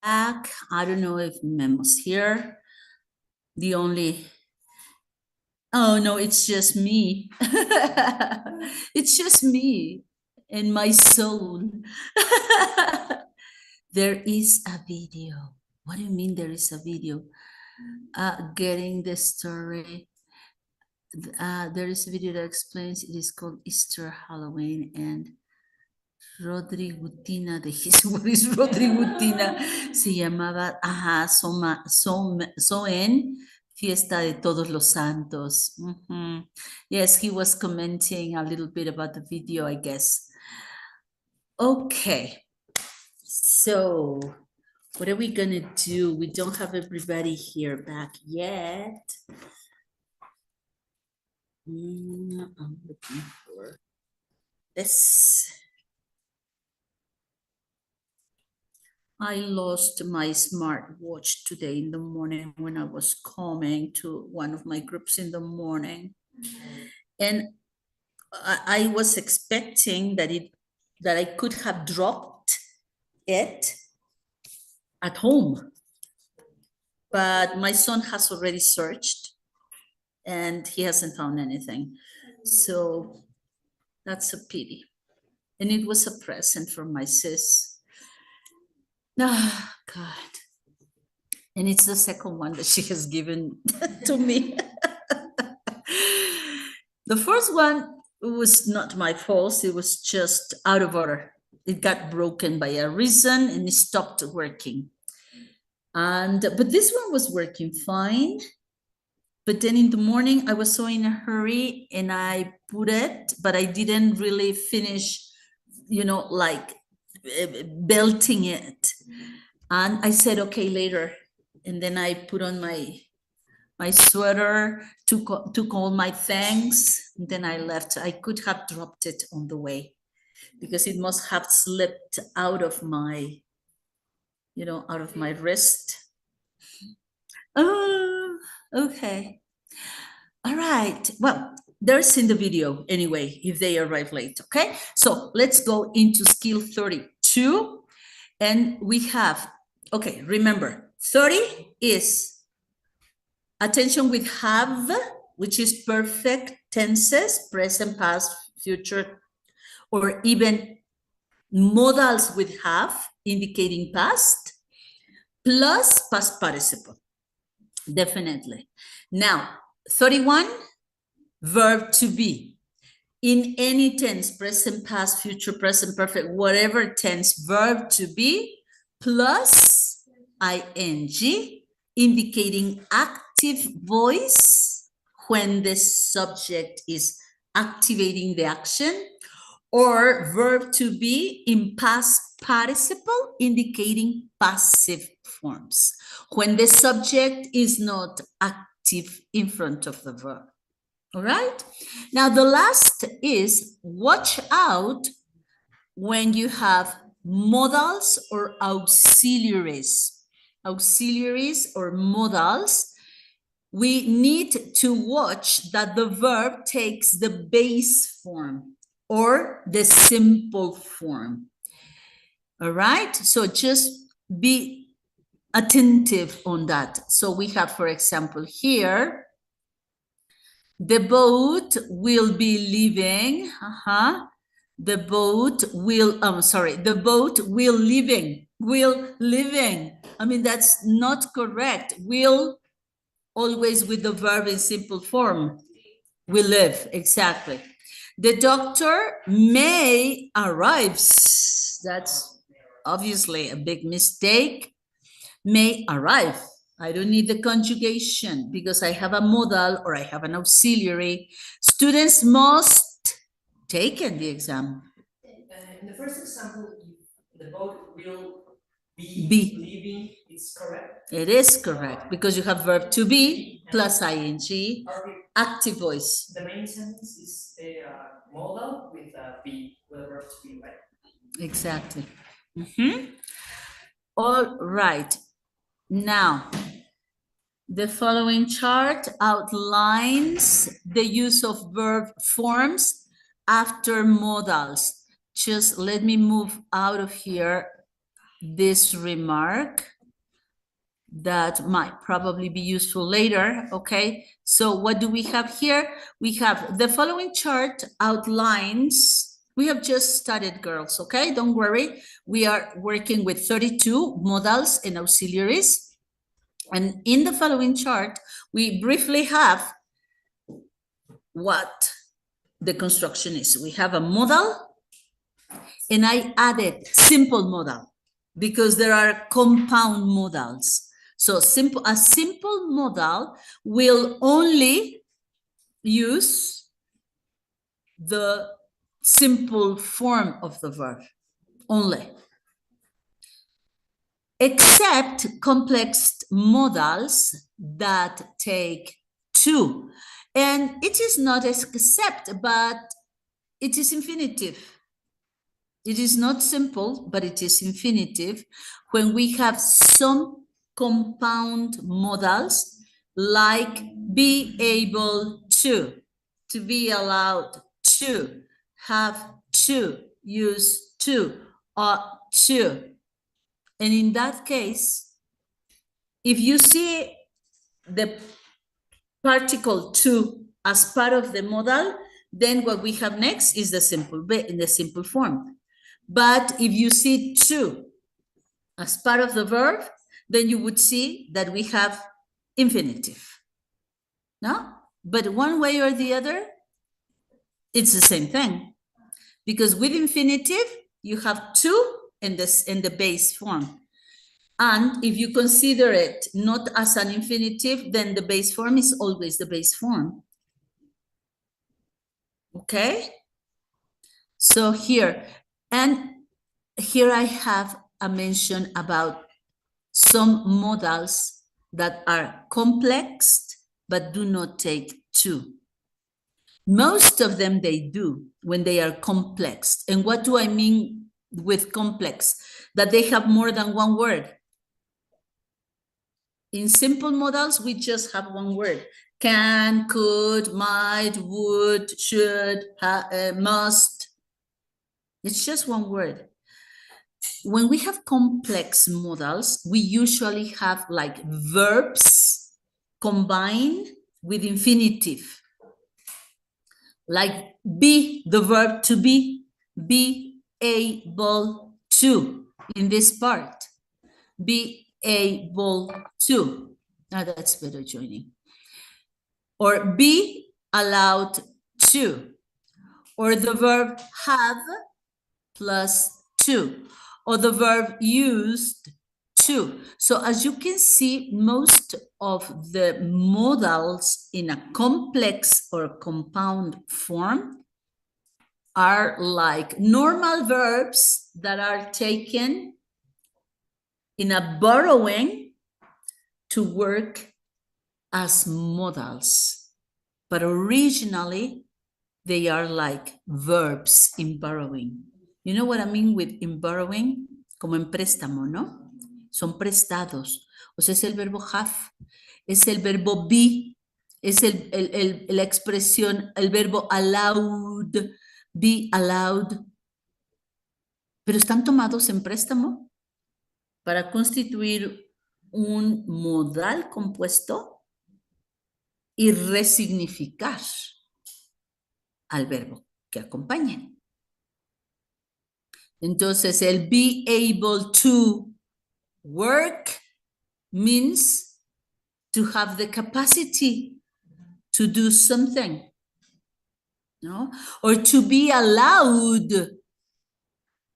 I don't know if Memo's here. The only, oh no, it's just me. It's just me and my soul. There is a video. What do you mean there is a video? Getting the story. There is a video that explains it is called Easter Halloween and Rodrigutina de his, what is Rodrigutina? Se llamaba, en Fiesta de Todos los Santos. Yes, he was commenting a little bit about the video, I guess. Okay, so what are we gonna do? We don't have everybody here back yet. I'm looking for this. I lost my smartwatch today in the morning when I was coming to one of my groups in the morning. And I was expecting that I could have dropped it at home. But my son has already searched and he hasn't found anything. So that's a pity. And it was a present from my sis. Ah, God. And it's the second one that she has given to me. The first one was not my fault. It was just out of order. It got broken by a reason and it stopped working. But this one was working fine. But then in the morning, I was so in a hurry and I put it, but I didn't really finish, like belting it. And I said, okay, later. And then I put on my sweater, took all my things, and then I left. I could have dropped it on the way because it must have slipped out of my, out of my wrist. Oh, okay. All right. Well, there's in the video anyway, if they arrive late, okay? So let's go into skill 32. And we have, okay, remember, 30 is attention with have, which is perfect tenses, present, past, future, or even modals with have, indicating past, plus past participle, definitely. Now, 31, verb to be. In any tense, present, past, future, present, perfect, whatever tense, verb to be, plus ing, indicating active voice when the subject is activating the action, or verb to be in past participle, indicating passive forms, when the subject is not active in front of the verb. All right. Now, the last is watch out when you have modals or auxiliaries. Auxiliaries or modals, we need to watch that the verb takes the base form or the simple form. All right. So just be attentive on that. So we have, for example, here, the boat will be leaving. The boat will, the boat will leaving. Will living. I mean, that's not correct. Will always with the verb in simple form. Will live, exactly. The doctor may arrives. That's obviously a big mistake. May arrive. I don't need the conjugation because I have a modal or I have an auxiliary. Students must take the exam. In the first example, the boat will Be. leaving, it's correct. It is correct because you have verb to be plus ing, active voice. The main sentence is a modal with a be, with a verb to be, right? Exactly. All right. Now, the following chart outlines the use of verb forms after modals. Just let me move out of here this remark. that might probably be useful later, okay? So what do we have here? We have the following chart outlines. We have just started, girls, okay? Don't worry. We are working with 32 modals and auxiliaries. And in the following chart, we briefly have what the construction is. We have a modal, and I added simple modal because there are compound modals. So a simple modal will only use the simple form of the verb, only. Except complex modals that take two. And it is not except, but it is infinitive. It is not simple, but it is infinitive when we have some compound modals like be able to be allowed to, have to, use to, ought to. And in that case, if you see the particle to as part of the modal, then what we have next is the simple form. But if you see to as part of the verb, then you would see that we have infinitive. No? But one way or the other, it's the same thing. Because with infinitive, you have to in the base form. And if you consider it not as an infinitive, then the base form is always the base form. Okay? So here, and here I have a mention about some modals that are complex but do not take two. Most of them they do when they are complex. And what do I mean with complex? That they have more than one word. In simple modals, we just have one word. Can, could, might, would, should, must. It's just one word. When we have complex modals, we usually have like verbs combined with infinitive. Like be, the verb to be able to, in this part. Be able to. Now that's better joining. Or be allowed to. Or the verb have plus to. Or the verb used to. So as you can see, most of the modals in a complex or compound form are like normal verbs that are taken in a borrowing to work as modals. But originally, they are like verbs in borrowing. You know what I mean with in borrowing? Como en préstamo, ¿no? Son prestados. O sea, es el verbo have, es el verbo be, es la expresión, el verbo allowed, be allowed. Pero están tomados en préstamo para constituir un modal compuesto y resignificar al verbo que acompaña. Entonces, el be able to work means to have the capacity to do something, no? Or to be allowed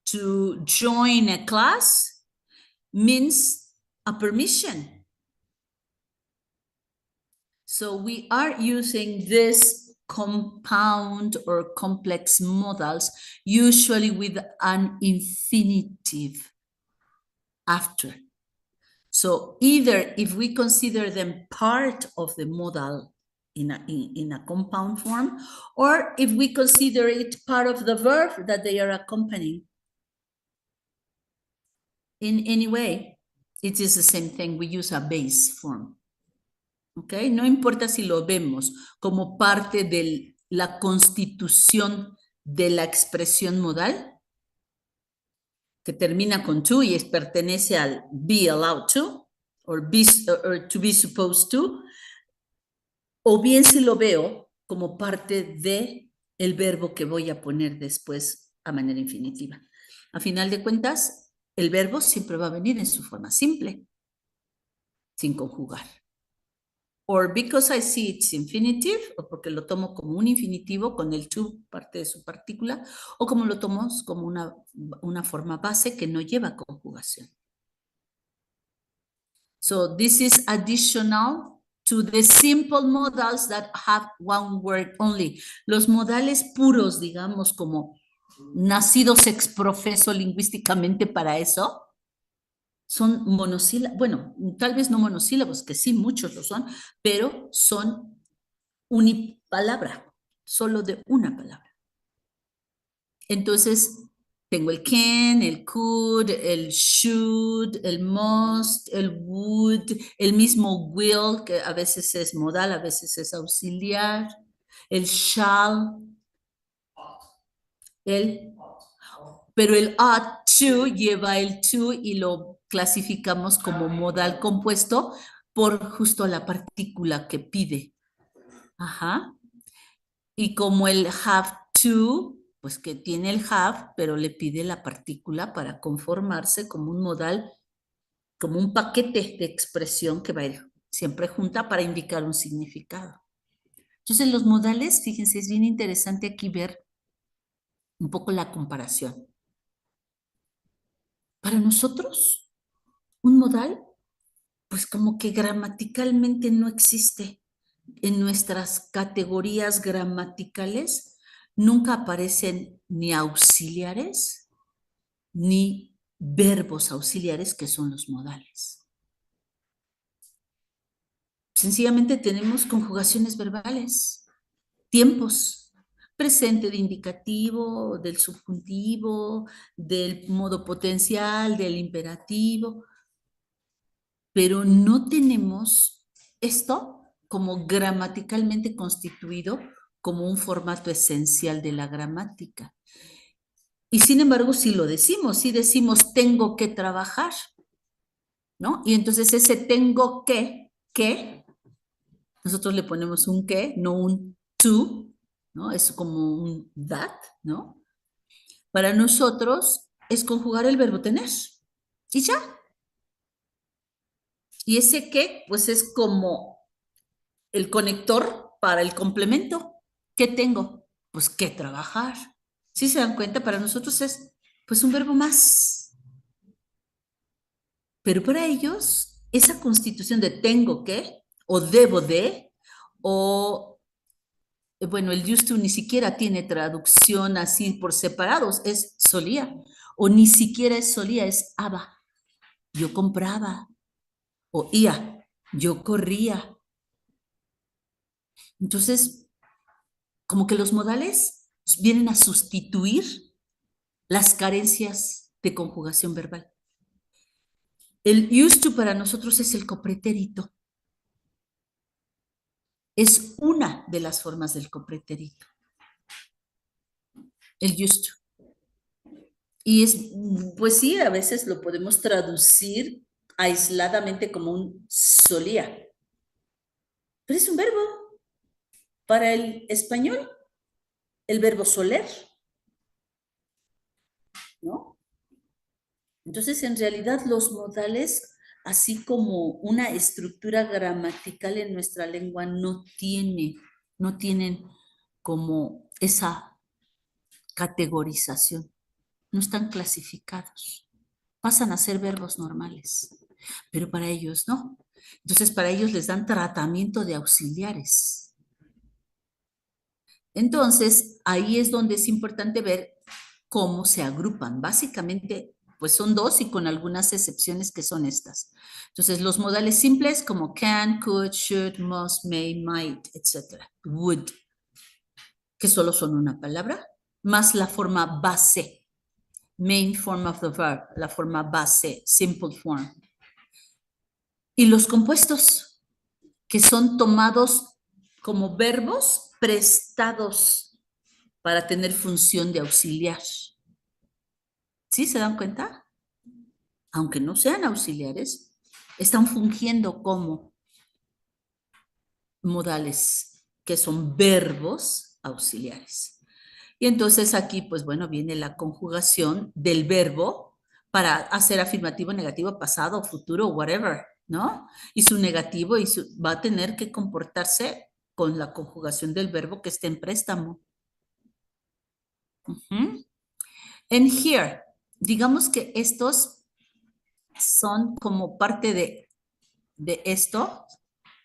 to join a class means a permission. So we are using this compound or complex modals, usually with an infinitive after. So either if we consider them part of the modal in a compound form, or if we consider it part of the verb that they are accompanying. In any way, it is the same thing. We use a base form. Okay? No importa si lo vemos como parte de la constitución de la expresión modal, que termina con to y pertenece al be allowed to, or to be supposed to, o bien si lo veo como parte de el verbo que voy a poner después a manera infinitiva. A final de cuentas, el verbo siempre va a venir en su forma simple, sin conjugar. Or because I see it's infinitive, o porque lo tomo como un infinitivo con el to parte de su partícula, o como lo tomo como una forma base que no lleva conjugación. So this is additional to the simple modals that have one word only. Los modales puros, digamos, como nacidos ex profeso lingüísticamente para eso, son monosílabos, bueno, tal vez no monosílabos, que sí, muchos lo son, pero son unipalabra, solo de una palabra. Entonces, tengo el can, el could, el should, el must, el would, el mismo will, que a veces es modal, a veces es auxiliar, el shall, el, pero el ought to lleva el to y lo clasificamos como modal compuesto por justo la partícula que pide. Ajá. Y como el have to, pues que tiene el have, pero le pide la partícula para conformarse como un modal, como un paquete de expresión que va a ir siempre junta para indicar un significado. Entonces los modales, fíjense, es bien interesante aquí ver un poco la comparación. Para nosotros, un modal, pues como que gramaticalmente no existe. En nuestras categorías gramaticales nunca aparecen ni auxiliares ni verbos auxiliares, que son los modales. Sencillamente tenemos conjugaciones verbales, tiempos, presente de indicativo, del subjuntivo, del modo potencial, del imperativo, pero no tenemos esto como gramaticalmente constituido como un formato esencial de la gramática. Y sin embargo, sí lo decimos, sí decimos tengo que trabajar, ¿no? Y entonces ese tengo que, nosotros le ponemos un que, no un to, ¿no? Es como un that, ¿no? Para nosotros es conjugar el verbo tener. Y ya. Y ese que, pues es como el conector para el complemento. ¿Qué tengo? Pues que trabajar. ¿Sí se dan cuenta? Para nosotros es pues un verbo más. Pero para ellos, esa constitución de tengo que, o debo de, o, bueno, el used to ni siquiera tiene traducción así por separados, es solía, o ni siquiera es solía, es aba. Yo compraba, o ia, yo corría. Entonces, como que los modales vienen a sustituir las carencias de conjugación verbal. El used to para nosotros es el copretérito. Es una de las formas del copretérito. El used to. Y es, pues sí, a veces lo podemos traducir aisladamente como un solía. Pero es un verbo. Para el español, el verbo soler, ¿no? Entonces, en realidad, los modales, así como una estructura gramatical en nuestra lengua, no tienen como esa categorización, no están clasificados, pasan a ser verbos normales, pero para ellos no. Entonces, para ellos les dan tratamiento de auxiliares. Entonces, ahí es donde es importante ver cómo se agrupan. Básicamente, pues son dos y con algunas excepciones que son estas. Entonces, los modales simples como can, could, should, must, may, might, etc. Would, que solo son una palabra, más la forma base, main form of the verb, la forma base, simple form. Y los compuestos, que son tomados como verbos prestados para tener función de auxiliar. ¿Sí se dan cuenta? Aunque no sean auxiliares, están fungiendo como modales, que son verbos auxiliares. Y entonces aquí, pues bueno, viene la conjugación del verbo para hacer afirmativo, negativo, pasado, futuro, whatever, ¿no? Y su negativo va a tener que comportarse con la conjugación del verbo que esté en préstamo. And here, digamos que estos son como parte de esto,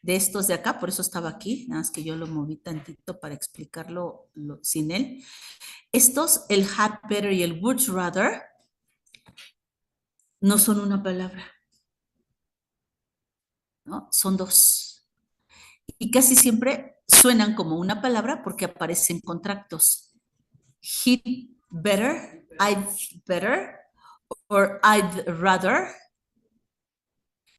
de estos de acá, por eso estaba aquí, nada más que yo lo moví tantito para explicarlo sin él. Estos, el had better y el would rather, no son una palabra, ¿no? Son dos. Y casi siempre suenan como una palabra porque aparecen contractos. He'd better, I'd better, or I'd rather.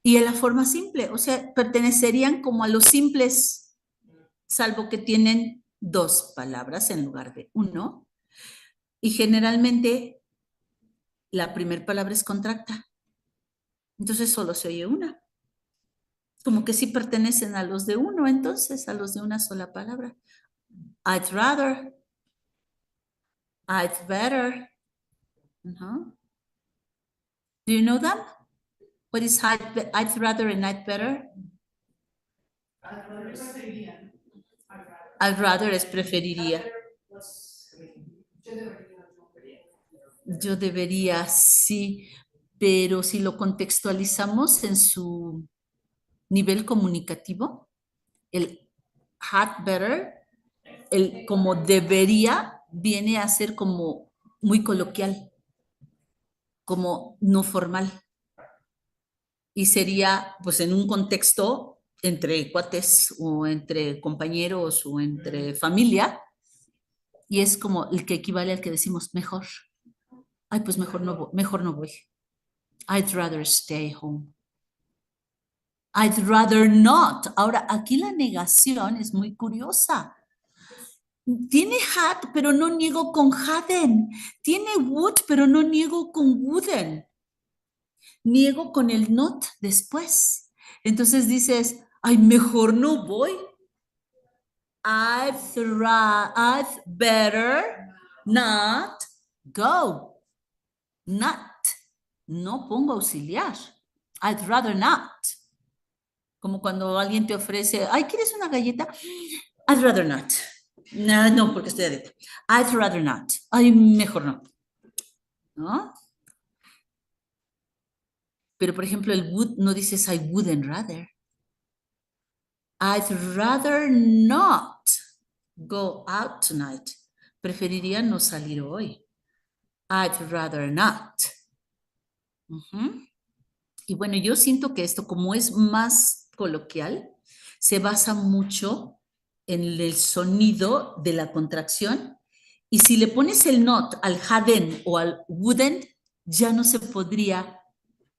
Y en la forma simple, o sea, pertenecerían como a los simples, salvo que tienen dos palabras en lugar de uno. Y generalmente la primera palabra es contracta. Entonces solo se oye una. Como que sí pertenecen a los de uno, entonces, a los de una sola palabra. I'd rather, I'd better. Do you know them? What is I'd rather and I'd better? I'd rather es preferiría. Yo debería, sí, pero si lo contextualizamos en su nivel comunicativo, el had better, el como debería, viene a ser como muy coloquial, como no formal. Y sería, pues, en un contexto entre cuates o entre compañeros o entre familia, y es como el que equivale al que decimos mejor. Ay, pues mejor no voy. I'd rather stay home. I'd rather not. Ahora, aquí la negación es muy curiosa. Tiene had, pero no niego con hadn't. Tiene would, pero no niego con wouldn't. Niego con el not después. Entonces dices, ay, mejor no voy. I'd better not go. Not. No pongo auxiliar. I'd rather not. Como cuando alguien te ofrece, ay, ¿quieres una galleta? I'd rather not. No, no, porque estoy adicta. I'd rather not. Ay, mejor no. ¿No? Pero, por ejemplo, el would no dices I wouldn't rather. I'd rather not go out tonight. Preferiría no salir hoy. I'd rather not. Y bueno, yo siento que esto, como es más coloquial, se basa mucho en el sonido de la contracción. Y si le pones el not al hadn't o al wouldn't, ya no se podría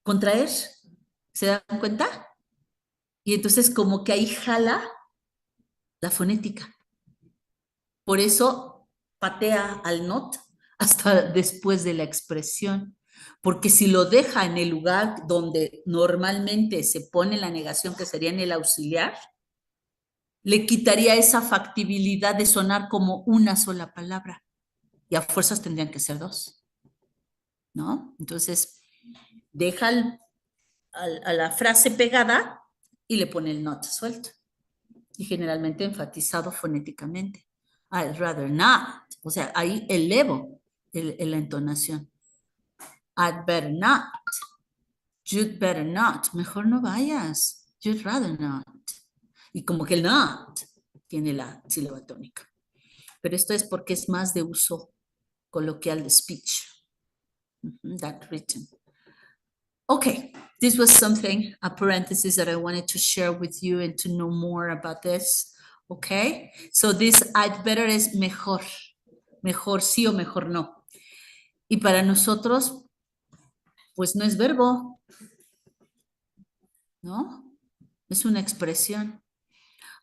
contraer. ¿Se dan cuenta? Y entonces como que ahí jala la fonética. Por eso patea al not hasta después de la expresión. Porque si lo deja en el lugar donde normalmente se pone la negación, que sería en el auxiliar, le quitaría esa factibilidad de sonar como una sola palabra. Y a fuerzas tendrían que ser dos. ¿No? Entonces, deja a la frase pegada y le pone el not suelto. Y generalmente enfatizado fonéticamente. I'd rather not. O sea, ahí elevo la entonación. I'd better not. You'd better not. Mejor no vayas. You'd rather not. Y como que el not tiene la sílaba tónica. Pero esto es porque es más de uso coloquial de speech. That written. Okay, this was something, a parenthesis that I wanted to share with you and to know more about this. Okay, so this I'd better es mejor. Mejor sí o mejor no. Y para nosotros, pues no es verbo, ¿no? Es una expresión.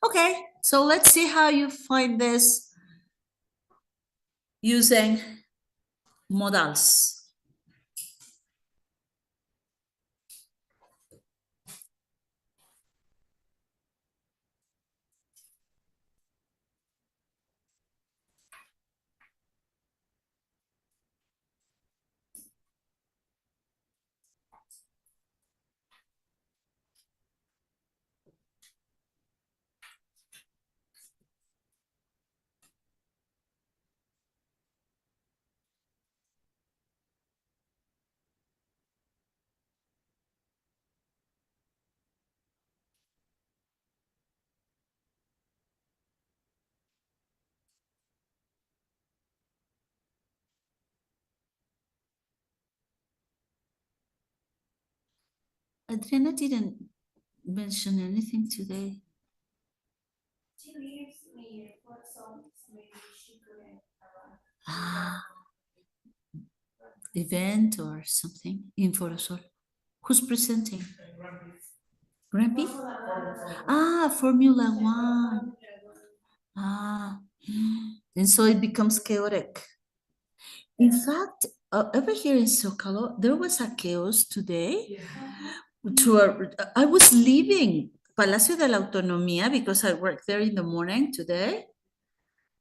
Okay, so let's see how you find this using modals. Adriana didn't mention anything today. She lives near Fort Sons, maybe she couldn't arrive. Ah, event or something in Forosol. Who's presenting? Grampy? Ah, Formula One. Ah, and so it becomes chaotic. In fact, over here in Zocalo, there was a chaos today. I was leaving Palacio de la Autonomía because I worked there in the morning today.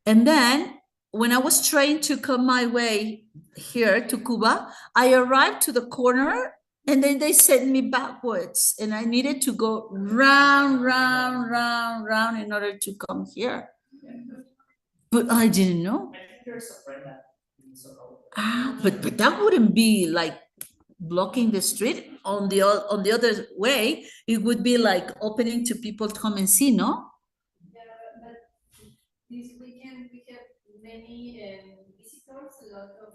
And then when I was trying to come my way here to Cuba, I arrived to the corner and then they sent me backwards and I needed to go round, round, round, round in order to come here. But I didn't know. Ah, but that wouldn't be like blocking the street. On the other way, it would be like opening to people to come and see, no? Yeah, but this weekend we have many visitors, a lot of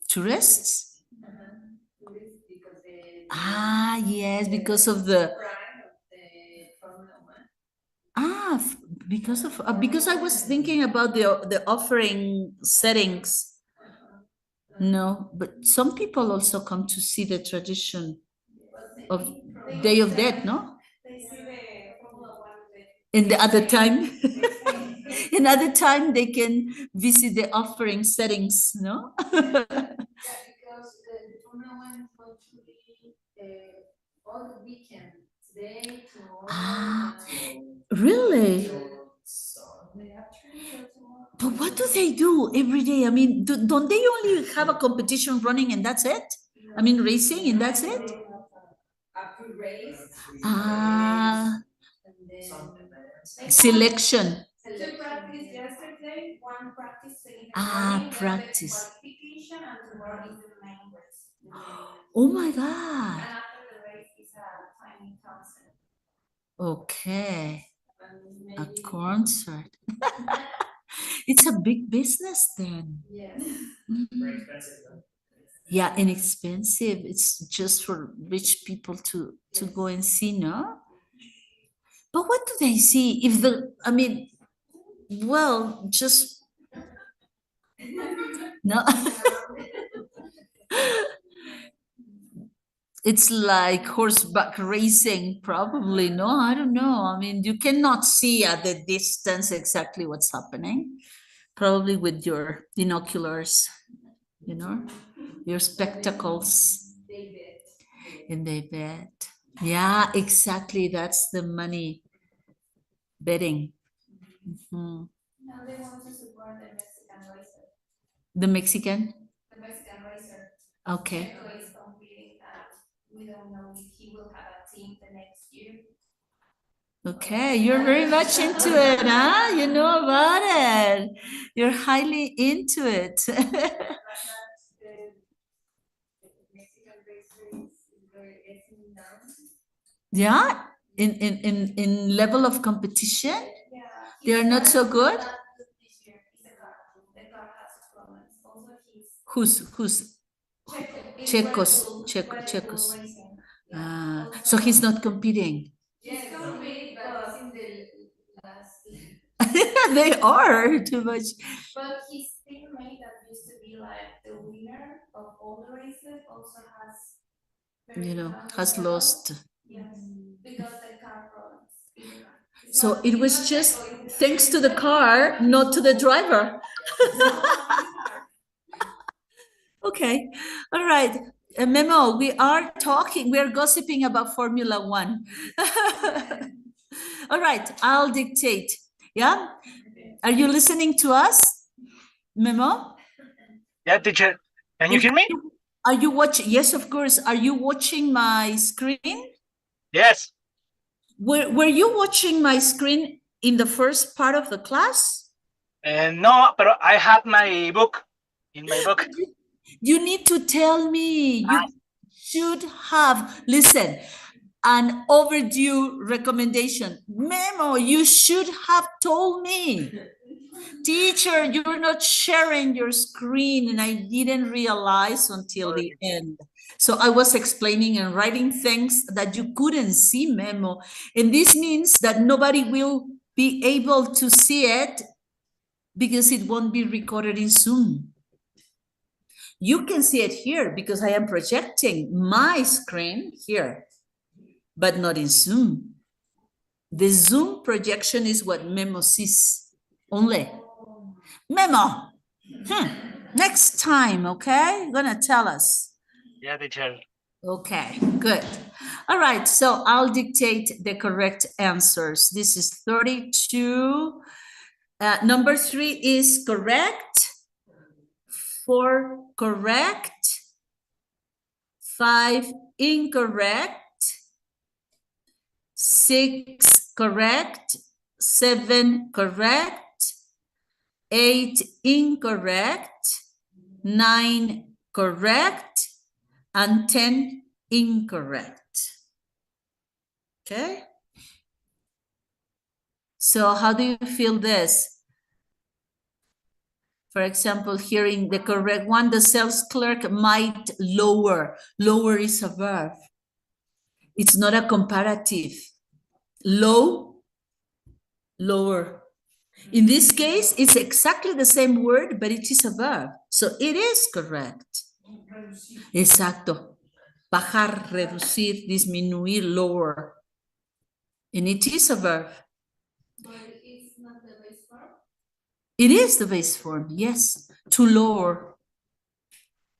Tourists? tourists because Ah, yes, because of the prime of the Formula One. ah, because I was thinking about the offering settings. No, but some people also come to see the tradition of Day of Dead, no? They see the Formula One. And the other time, another time they can visit the offering settings, no? Yeah, because the Formula One is going to be all the weekend, today, tomorrow. Ah, and really? the afternoon, tomorrow. But what do they do every day? I mean, don't they only have a competition running and that's it? I mean, racing and that's it? They have a pre-race. Ah, And then selection. two practice yesterday, one practice in the Ah, morning, was the practice. qualification, and tomorrow is the main race. Oh my And God. after the race is a tiny concert. Okay, And a maybe, concert. It's a big business then. yes. Mhm. Yeah, inexpensive. It's just for rich people to go and see, no? But what do they see if I mean, well, just no. It's like horseback racing, probably. No, I don't know. I mean, you cannot see at the distance exactly what's happening. Probably with your binoculars, your spectacles, They bet. and they bet. Yeah, exactly. That's the money betting. Mhm. Now they want to support the Mexican racer. The Mexican? The Mexican racer. Okay. Checo is competing, and we don't know if he will have a team the next year. Okay, you're very much into it, huh? You know about it. You're highly into it. Mexican racer is very getting down. Yeah, in level of competition, Yeah. they are not so good. Not good this year. It's a car. The car has problems. Also, he's Who's Checo. It's Checos, Red Bull- Checo, Red Bull Checos. Racing. Ah, Also- so he's not competing. Yes, competing, but it's in the last. They are too much. But his teammate that used to be like the winner of all the races also has. very Has bad lost. Yes, because the car problems. It's So not- it it's was not just Checo, it's- thanks to the car, not to the driver. Okay, all right. Memo, we are talking, we are gossiping about Formula One. All right, I'll dictate. Yeah? Are you listening to us, Memo? Yeah, teacher. Can you hear me? Are you watching? Yes, of course. Are you watching my screen? Yes. Were you watching my screen in the first part of the class? No, but I have my book in my book. You need to tell me. You should have, listen, an overdue recommendation. Memo, you should have told me. Teacher, you're not sharing your screen, and I didn't realize until the end. So I was explaining and writing things that you couldn't see, Memo. And this means that nobody will be able to see it because it won't be recorded in Zoom. You can see it here because I am projecting my screen here, but not in Zoom. The Zoom projection is what Memo sees only. Memo, next time, okay? You're gonna tell us. Yeah, teacher. Okay, good. All right, so I'll dictate the correct answers. This is 32. Number 3 is correct. 4 correct. 5 incorrect. 6 correct. 7 correct. 8 incorrect. 9 correct. And 10 incorrect. Okay? So how do you feel this? For example, here in the correct one, the sales clerk might lower. Lower is a verb. It's not a comparative. Low, lower. In this case, it's exactly the same word, but it is a verb. So it is correct. Exacto. Bajar, reducir, disminuir, lower. And it is a verb. But it's not the base form. It is the base form, yes, to lower.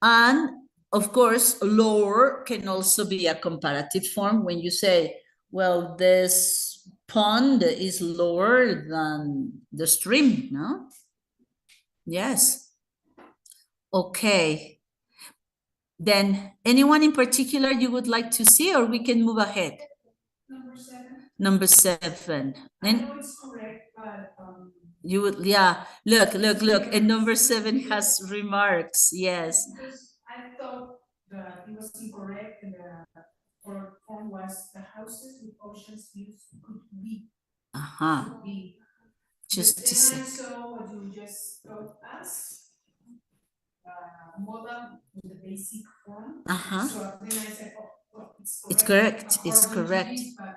And of course, lower can also be a comparative form when you say, well, this pond is lower than the stream, no? Yes. Okay. Then anyone in particular you would like to see, or we can move ahead? Number 7. Number 7. I Then know it's correct, but you would, yeah, look. And number 7 has remarks, yes. because I thought that it was incorrect and the correct form was the houses with oceans views could be. Could be. Just But a then sec. I saw what you just taught us. Model with the basic form. So then I said, oh, well, It's correct. It's according to correct. this, but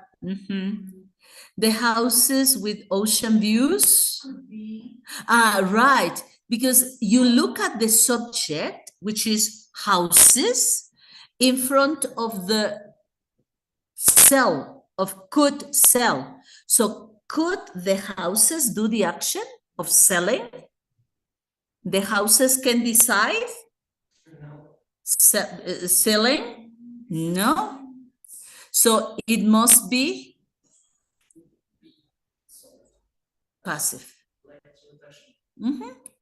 The houses with ocean views. could be. Right. Because you look at the subject, which is houses, in front of the sell, of could sell. So could the houses do the action of selling? The houses can decide selling? No. So it must be passive.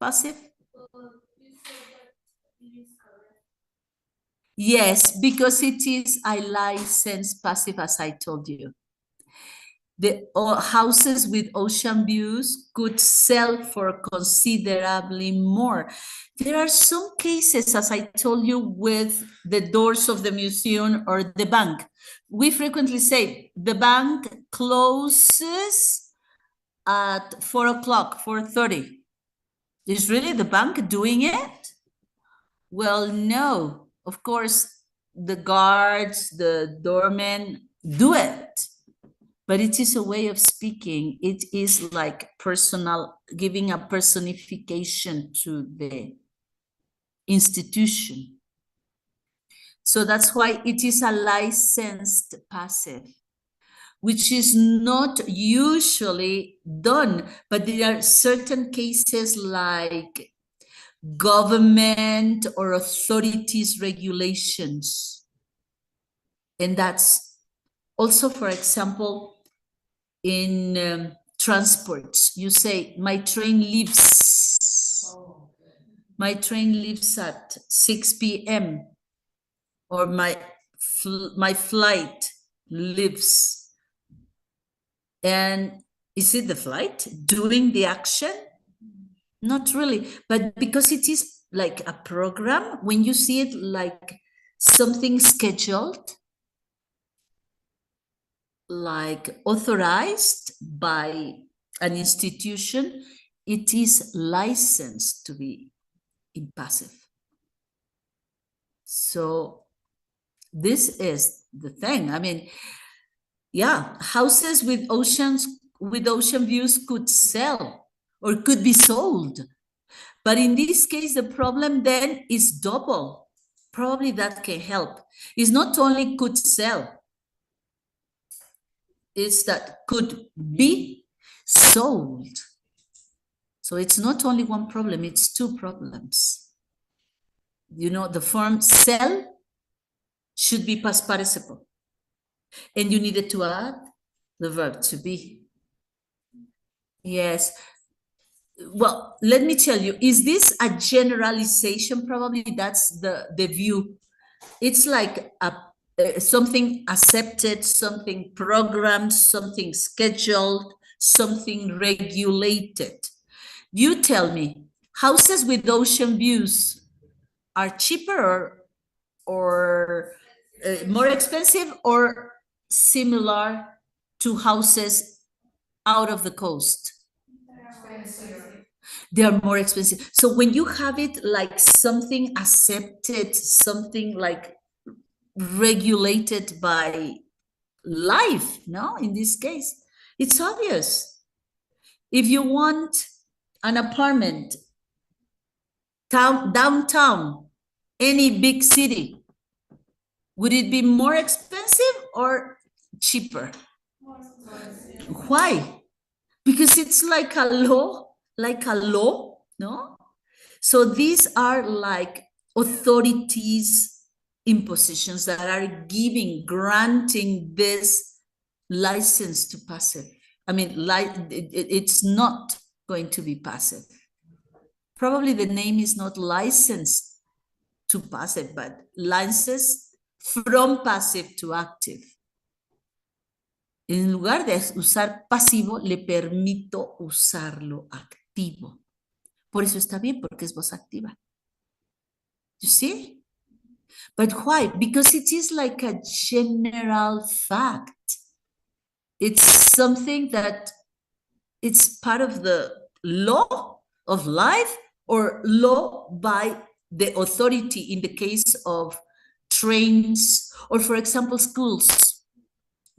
Passive. You said that it is correct. Yes, because it is a licensed passive, as I told you. The houses with ocean views could sell for considerably more. There are some cases, as I told you, with the doors of the museum or the bank. We frequently say the bank closes at 4 o'clock, 4:30. Is really the bank doing it? Well, no. Of course, the guards, the doormen do it. But it is a way of speaking. It is like personal, giving a personification to the institution. So that's why it is a licensed passive, which is not usually done, but there are certain cases like government or authorities regulations. And that's also, for example, in transports, you say, my train leaves. My train leaves at 6 p.m. or my flight leaves. And is it the flight doing the action? Not really, but because it is like a program, when you see it like something scheduled, like authorized by an institution, it is licensed to be in passive. So this is the thing. I mean, yeah, houses with ocean views could sell or could be sold. But in this case, the problem then is double. Probably that can help. It's not only could sell, it's that could be sold. So it's not only one problem, it's two problems. You know, the form sell should be past participle. And you needed to add the verb to be. Yes. Well, let me tell you, is this a generalization? Probably that's the view. It's like something accepted, something programmed, something scheduled, something regulated. You tell me, houses with ocean views are cheaper or more expensive or similar to houses out of the coast? They are more expensive. So when you have it like something accepted, something like regulated by life, no, in this case, it's obvious. If you want an apartment downtown, any big city, would it be more expensive or cheaper? Why? Because it's like a law, no? So these are like authorities, impositions that are granting this license to passive. I mean, it's not going to be passive. Probably the name is not license to passive, but license from passive to active. En lugar de usar pasivo, le permito usarlo activo. Por eso está bien, porque es voz activa. You see? But why? Because it is like a general fact. It's something that it's part of the law of life or law by the authority in the case of trains or, for example, schools.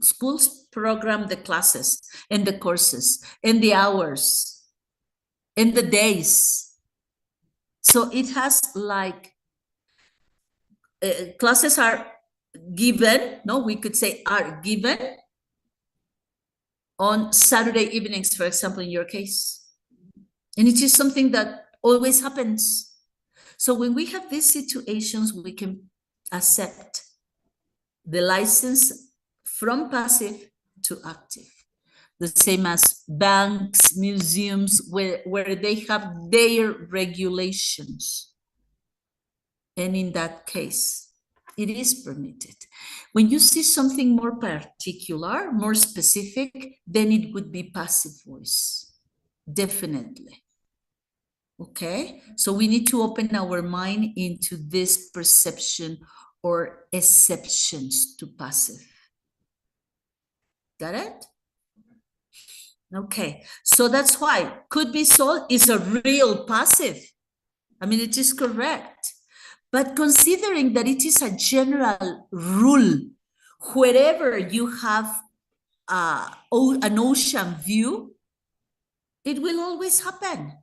Schools program the classes and the courses and the hours and the days. So it has like classes are given, no, we could say are given on Saturday evenings, for example, in your case. And it is something that always happens. So when we have these situations, we can accept the license from passive to active. The same as banks, museums, where they have their regulations. And in that case, it is permitted. When you see something more particular, more specific, then it would be passive voice, definitely. Okay, so we need to open our mind into this perception or exceptions to passive. Got it? Okay, so that's why could be sold is a real passive. I mean, it is correct. But considering that it is a general rule, wherever you have an ocean view, it will always happen.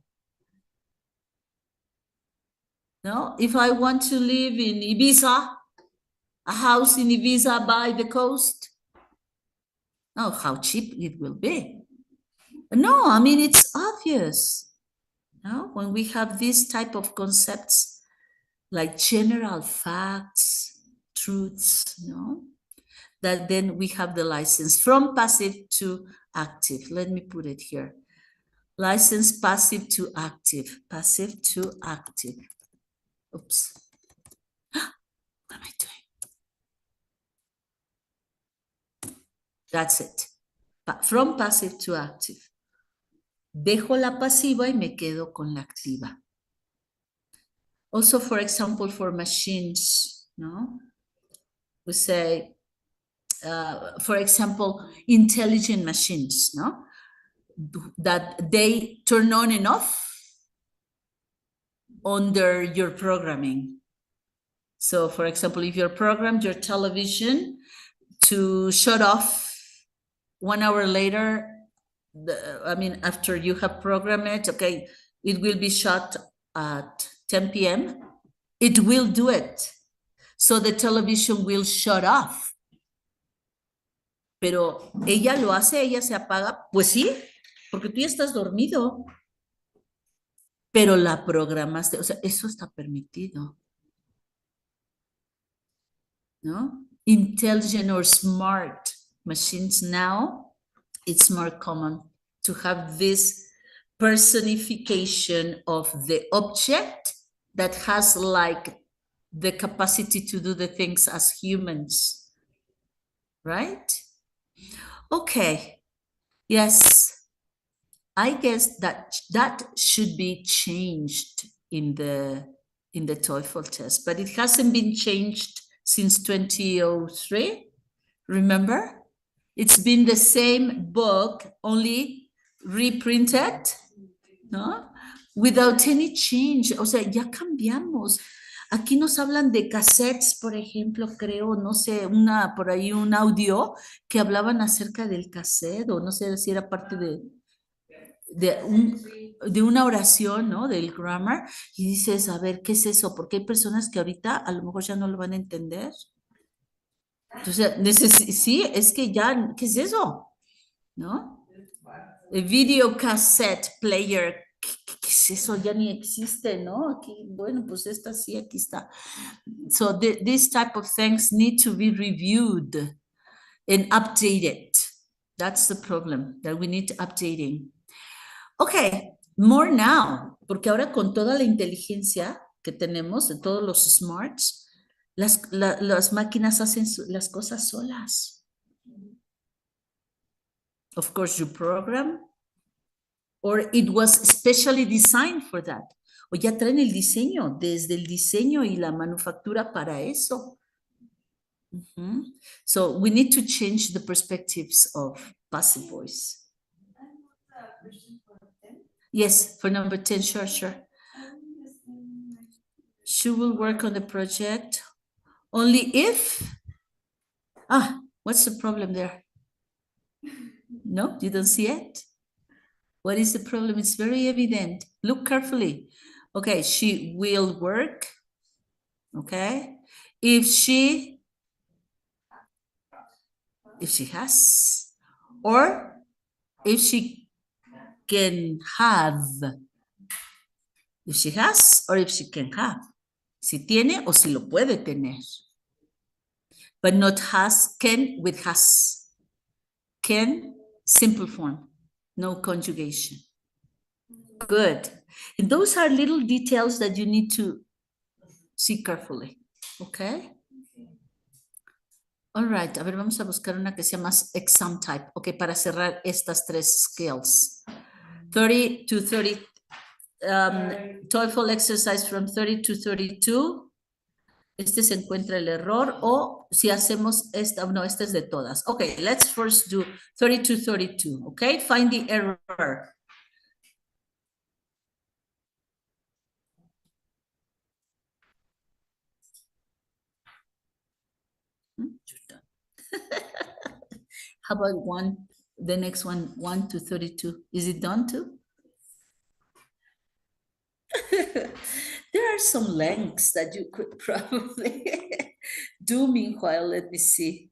No, if I want to live in Ibiza, a house in Ibiza by the coast, oh, how cheap it will be. No, I mean, it's obvious. No, when we have these type of concepts, like general facts, truths, no, that then we have the license from passive to active. Let me put it here. License passive to active, passive to active. Oops. What am I doing? That's it. From passive to active. Dejo la pasiva y me quedo con la activa. Also, for example, for machines, no? We say, for example, intelligent machines, no? that they turn on and off under your programming. So, for example, if you're programmed your television to shut off 1 hour later, after you have programmed it, okay, it will be shut at 10 p.m. It will do it. So the television will shut off. Pero ella lo hace, ella se apaga. Pues sí, porque tú ya estás dormido. Pero la programaste, o sea, eso está permitido. ¿No? Intelligent or smart machines now, it's more common to have this personification of the object that has like the capacity to do the things as humans, right? Okay, yes, I guess that should be changed in the TOEFL test, but it hasn't been changed since 2003. Remember? It's been the same book, only reprinted, ¿no? Without any change. O sea, ya cambiamos. Aquí nos hablan de cassettes, por ejemplo, creo, no sé, por ahí un audio que hablaban acerca del cassette, o no sé si era parte de una oración, ¿no? Del grammar, y dices, a ver, ¿qué es eso? Porque hay personas que ahorita a lo mejor ya no lo van a entender. Entonces, sí, es que ya, ¿qué es eso? ¿No? El video cassette player, ¿qué es eso? Ya ni existe, ¿no? Aquí, bueno, pues esta sí, aquí está. So these type of things need to be reviewed and updated. That's the problem, that we need updating. Okay, more now, porque ahora con toda la inteligencia que tenemos, de todos los smarts, las máquinas hacen las cosas solas. Of course, you program, or it was specially designed for that. O ya traen el diseño, desde el diseño y la manufactura para eso. So we need to change the perspectives of passive voice. Yes, for number 10, sure. She will work on the project only if, what's the problem there? No, you don't see it? What is the problem? It's very evident. Look carefully. Okay, she will work. Okay. If she has, or if she can have. If she has, or if she can have. Si tiene o si lo puede tener. But not has, can with has. Can, simple form, no conjugation. Good. And those are little details that you need to see carefully. Okay? All right. A ver, vamos a buscar una que sea más exam type. Ok, para cerrar estas tres skills. 30 to 30, TOEFL exercise from 30 to 32. Este se encuentra el error, o si hacemos esta, no, esta es de todas. Okay, let's first do 30 to 32. Okay, find the error. How about the next one, 1 to 32? Is it done too? There are some lengths that you could probably do meanwhile. Let me see.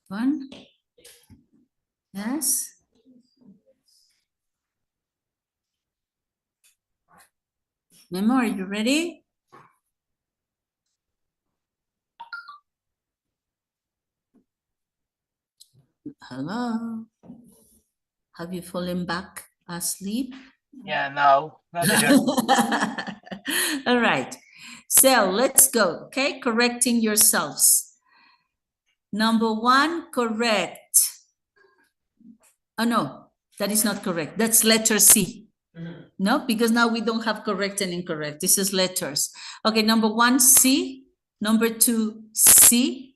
One. Yes. Memo, are you ready? Hello. Have you fallen back asleep? Yeah, no, not there. All right. So let's go. Okay, correcting yourselves. Number one, correct. Oh no, that is not correct. That's letter C. No, because now we don't have correct and incorrect. This is letters. Okay, number one, C. Number two, C.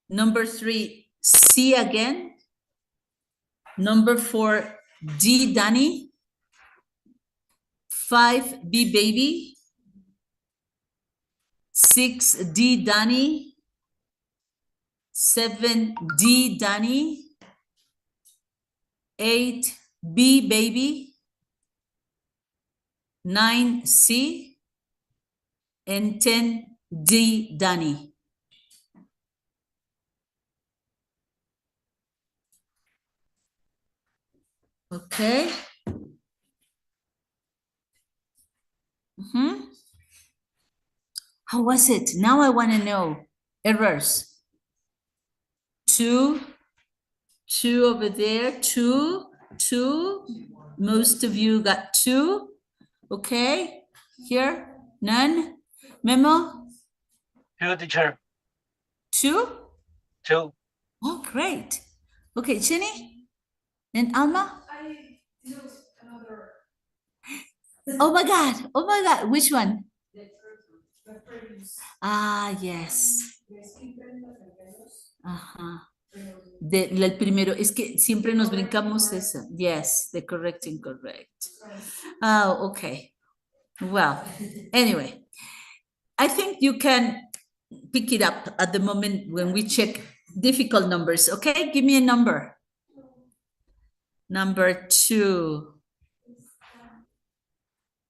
Number three, C again. Number four, D, Danny. 5, B, baby. 6, D, Danny. 7, D, Danny. 8, B, baby. 9, C. And 10, D, Danny. Okay. How was it? Now I want to know. Errors. 2, 2 over there. 2, 2. Most of you got 2. Okay. Here, none. Memo, Two, teacher. 2. Two. Oh, great. Okay, Jenny and Alma. I used another, Oh my God. Oh my God. Which one? the previous, Ah, yes. les quiten los enteros, Ajá. pero El primero, es que siempre nos brincamos eso. Yes, the correct, incorrect. Oh, okay. Well, anyway, I think you can pick it up at the moment when we check difficult numbers. Okay, give me a number. Number 2.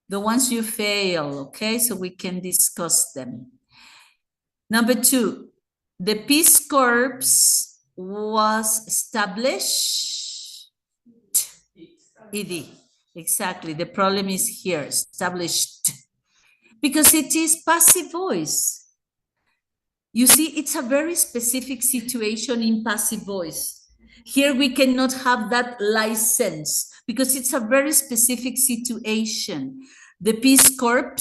The ones you fail, okay, so we can discuss them. Number 2, the Peace Corps was established. ED, exactly. The problem is here, established, because it is passive voice. You see, it's a very specific situation in passive voice. Here we cannot have that license because it's a very specific situation. The Peace Corps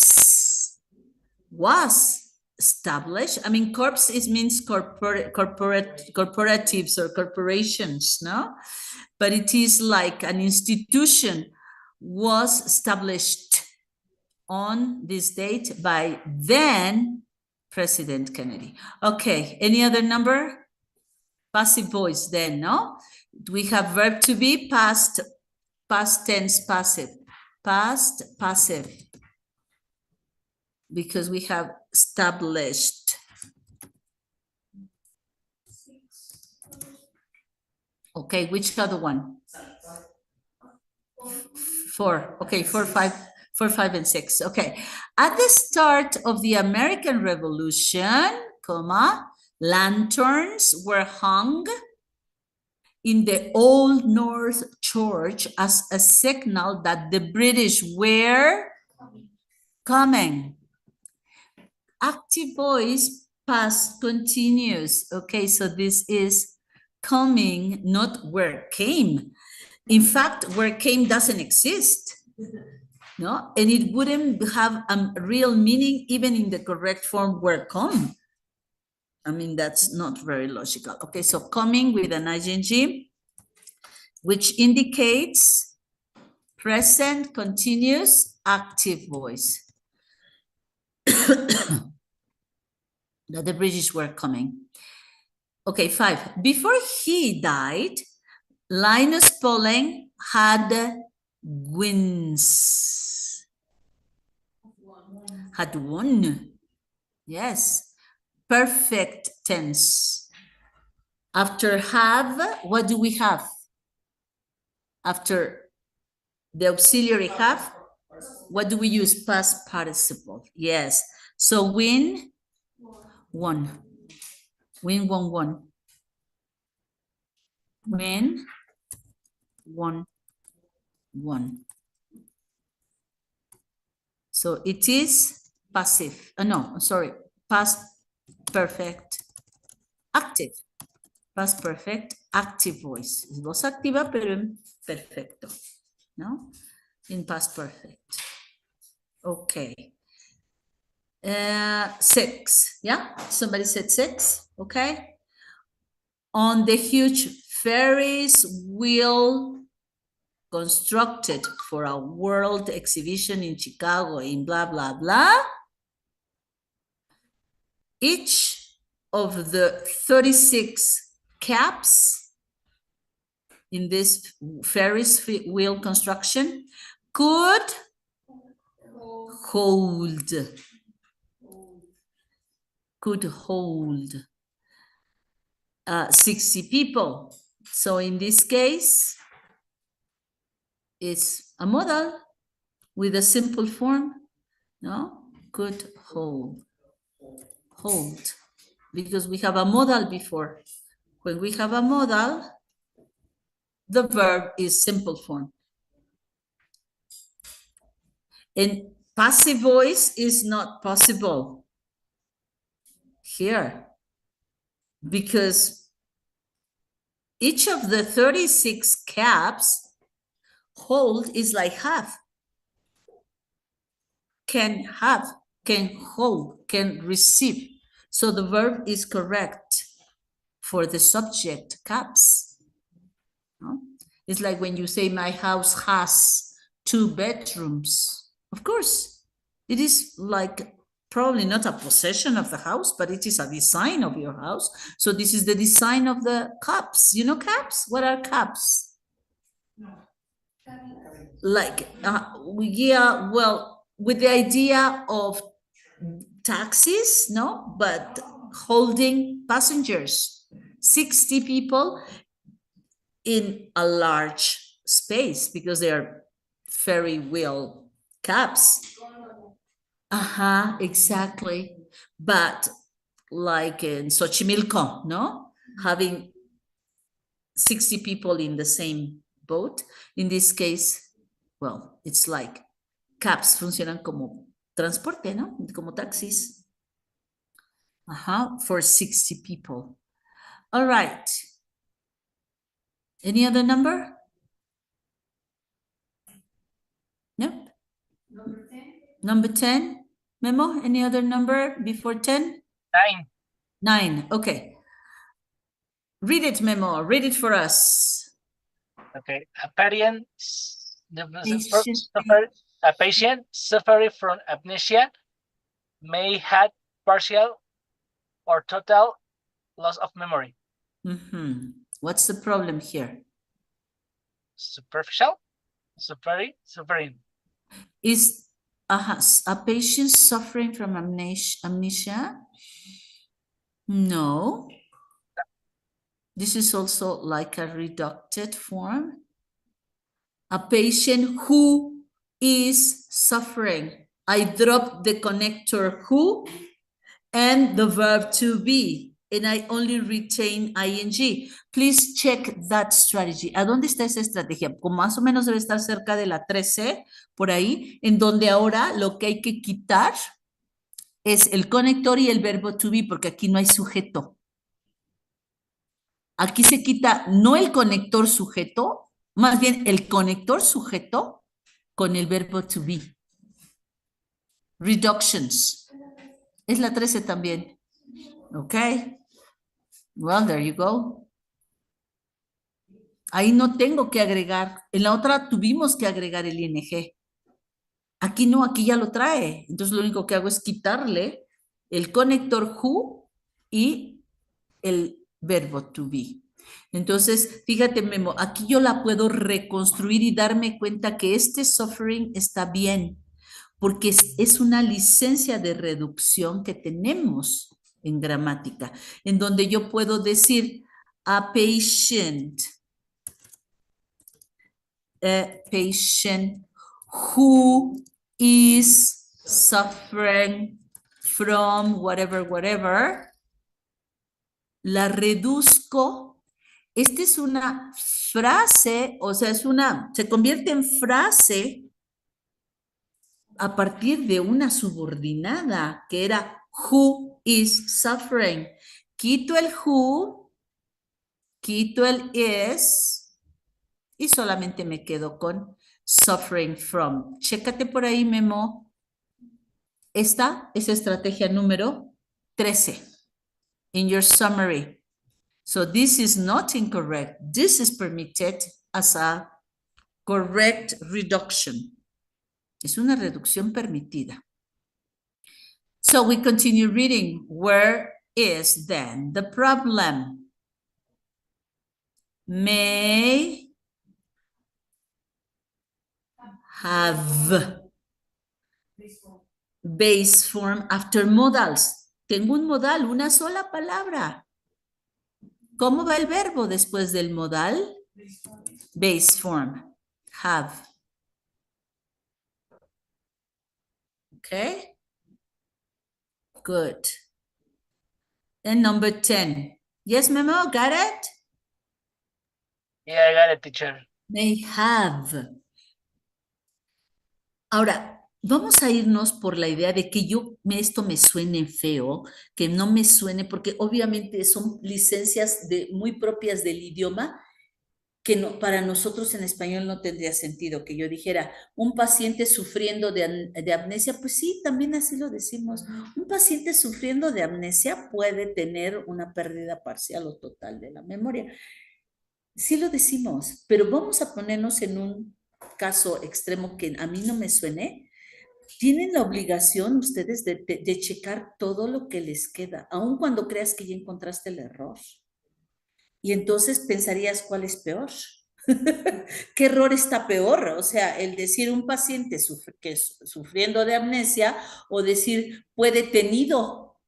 was established. I mean, corps means corporatives or corporations, no? But it is like an institution was established on this date by then President Kennedy. Okay, any other number? Passive voice then, no? We have verb to be, past tense, passive. Past, passive. Because we have established. Okay, which other one? 4. Okay, 4, 5, and 6. Okay. At the start of the American Revolution, lanterns were hung in the Old North Church as a signal that the British were coming. Active voice, past continuous. Okay, so this is coming, not where came. In fact, where came doesn't exist. No, and it wouldn't have a real meaning even in the correct form where come. I mean, that's not very logical. Okay, so coming with an ing, which indicates present, continuous, active voice. That the British were coming. Okay, 5. Before he died, Linus Pauling had wins. Had won. Yes. Perfect tense. After have, what do we have? After the auxiliary have, what do we use? Past participle. Yes. So win, won. Win, won, won. When one. So it is passive. No, sorry, past perfect active. Past perfect active voice. Es voz activa, pero en perfecto, ¿no? In past perfect. Okay. 6, yeah? Somebody said 6, okay? On the huge Ferris wheel constructed for a world exhibition in Chicago in blah, blah, blah. Each of the 36 caps in this Ferris wheel construction could hold 60 people. So in this case, it's a modal with a simple form, no? Could hold, because we have a modal before. When we have a modal, the verb is simple form. And passive voice is not possible here because each of the 36 caps hold is like have. Can have, can hold, can receive. So the verb is correct for the subject caps. No? It's like when you say my house has 2 bedrooms. Of course, it is like probably not a possession of the house, but it is a design of your house. So this is the design of the caps. You know caps? What are caps? Like, yeah, well, with the idea of taxis, no, but holding passengers, 60 people in a large space because they are ferry wheel cabs. Exactly. But like in Xochimilco, no? Having 60 people in the same boat. In this case, well, it's like cabs funcionan como transporte, ¿no? Como taxis. For 60 people. All right. Any other number? Nope. Number 10. Memo, any other number before 10? 9. 9. Okay. Read it, Memo. Read it for us. Okay. A patient suffering from amnesia may have partial or total loss of memory. What's the problem here? Superficial? Suffering. Is a patient suffering from amnesia? No. This is also like a reducted form. A patient who is suffering. I dropped the connector who and the verb to be, and I only retain ing. Please check that strategy. ¿A dónde está esa estrategia? Como más o menos debe estar cerca de la 13, por ahí, en donde ahora lo que hay que quitar es el conector y el verbo to be, porque aquí no hay sujeto. Aquí se quita no el conector sujeto, más bien el conector sujeto con el verbo to be. Reductions. Es la 13 también. Ok. Well, there you go. Ahí no tengo que agregar. En la otra tuvimos que agregar el ing. Aquí no, aquí ya lo trae. Entonces lo único que hago es quitarle el conector who y el verbo to be. Entonces, fíjate, Memo, aquí yo la puedo reconstruir y darme cuenta que este suffering está bien, porque es una licencia de reducción que tenemos en gramática, en donde yo puedo decir a patient who is suffering from whatever, la reduzco Esta es una frase, o sea, se convierte en frase a partir de una subordinada que era who is suffering. Quito el who, quito el is y solamente me quedo con suffering from. Chécate por ahí, Memo. Esta es estrategia número 13 in your summary. So this is not incorrect. This is permitted as a correct reduction. Es una reducción permitida. So we continue reading. Where is then the problem? May have base form after modals. Tengo un modal, una sola palabra. ¿Cómo va el verbo después del modal? Base form. Have. Okay? Good. And number 10. Yes, Memo, got it? Yeah, I got it, teacher. May have. Ahora, vamos a irnos por la idea de que esto me suene feo, que no me suene, porque obviamente son licencias muy propias del idioma, que no, para nosotros en español no tendría sentido que yo dijera, un paciente sufriendo de amnesia, pues sí, también así lo decimos. Un paciente sufriendo de amnesia puede tener una pérdida parcial o total de la memoria. Sí lo decimos, pero vamos a ponernos en un caso extremo que a mí no me suene. Tienen la obligación ustedes de checar todo lo que les queda, aun cuando creas que ya encontraste el error. Y entonces pensarías cuál es peor. ¿Qué error está peor? O sea, el decir un paciente que sufriendo de amnesia o decir puede tenido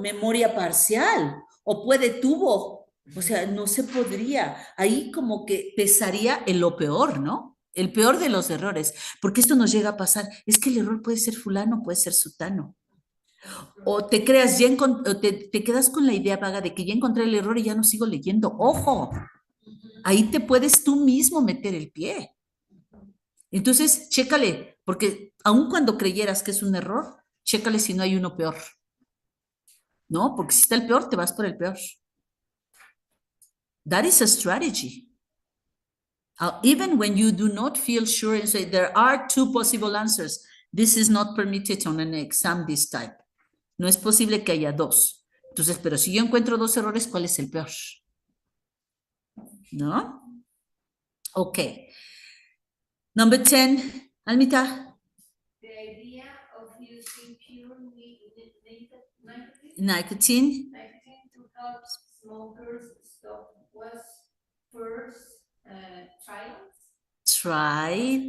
memoria parcial o tuvo. O sea, no se podría. Ahí como que pesaría en lo peor, ¿no? El peor de los errores. Porque esto nos llega a pasar. Es que el error puede ser fulano, puede ser sutano. O te creas, te quedas con la idea vaga de que ya encontré el error y ya no sigo leyendo. ¡Ojo! Ahí te puedes tú mismo meter el pie. Entonces, chécale, porque aun cuando creyeras que es un error, chécale si no hay uno peor. ¿No? Porque si está el peor, te vas por el peor. That is a strategy. Even when you do not feel sure and say there are two possible answers, this is not permitted on an exam this type. No es posible que haya dos. Entonces, pero si yo encuentro dos errores, ¿cuál es el peor? ¿No? Ok. Number 10, Almita. The idea of using pure Nicotine. to help smokers stop was first tried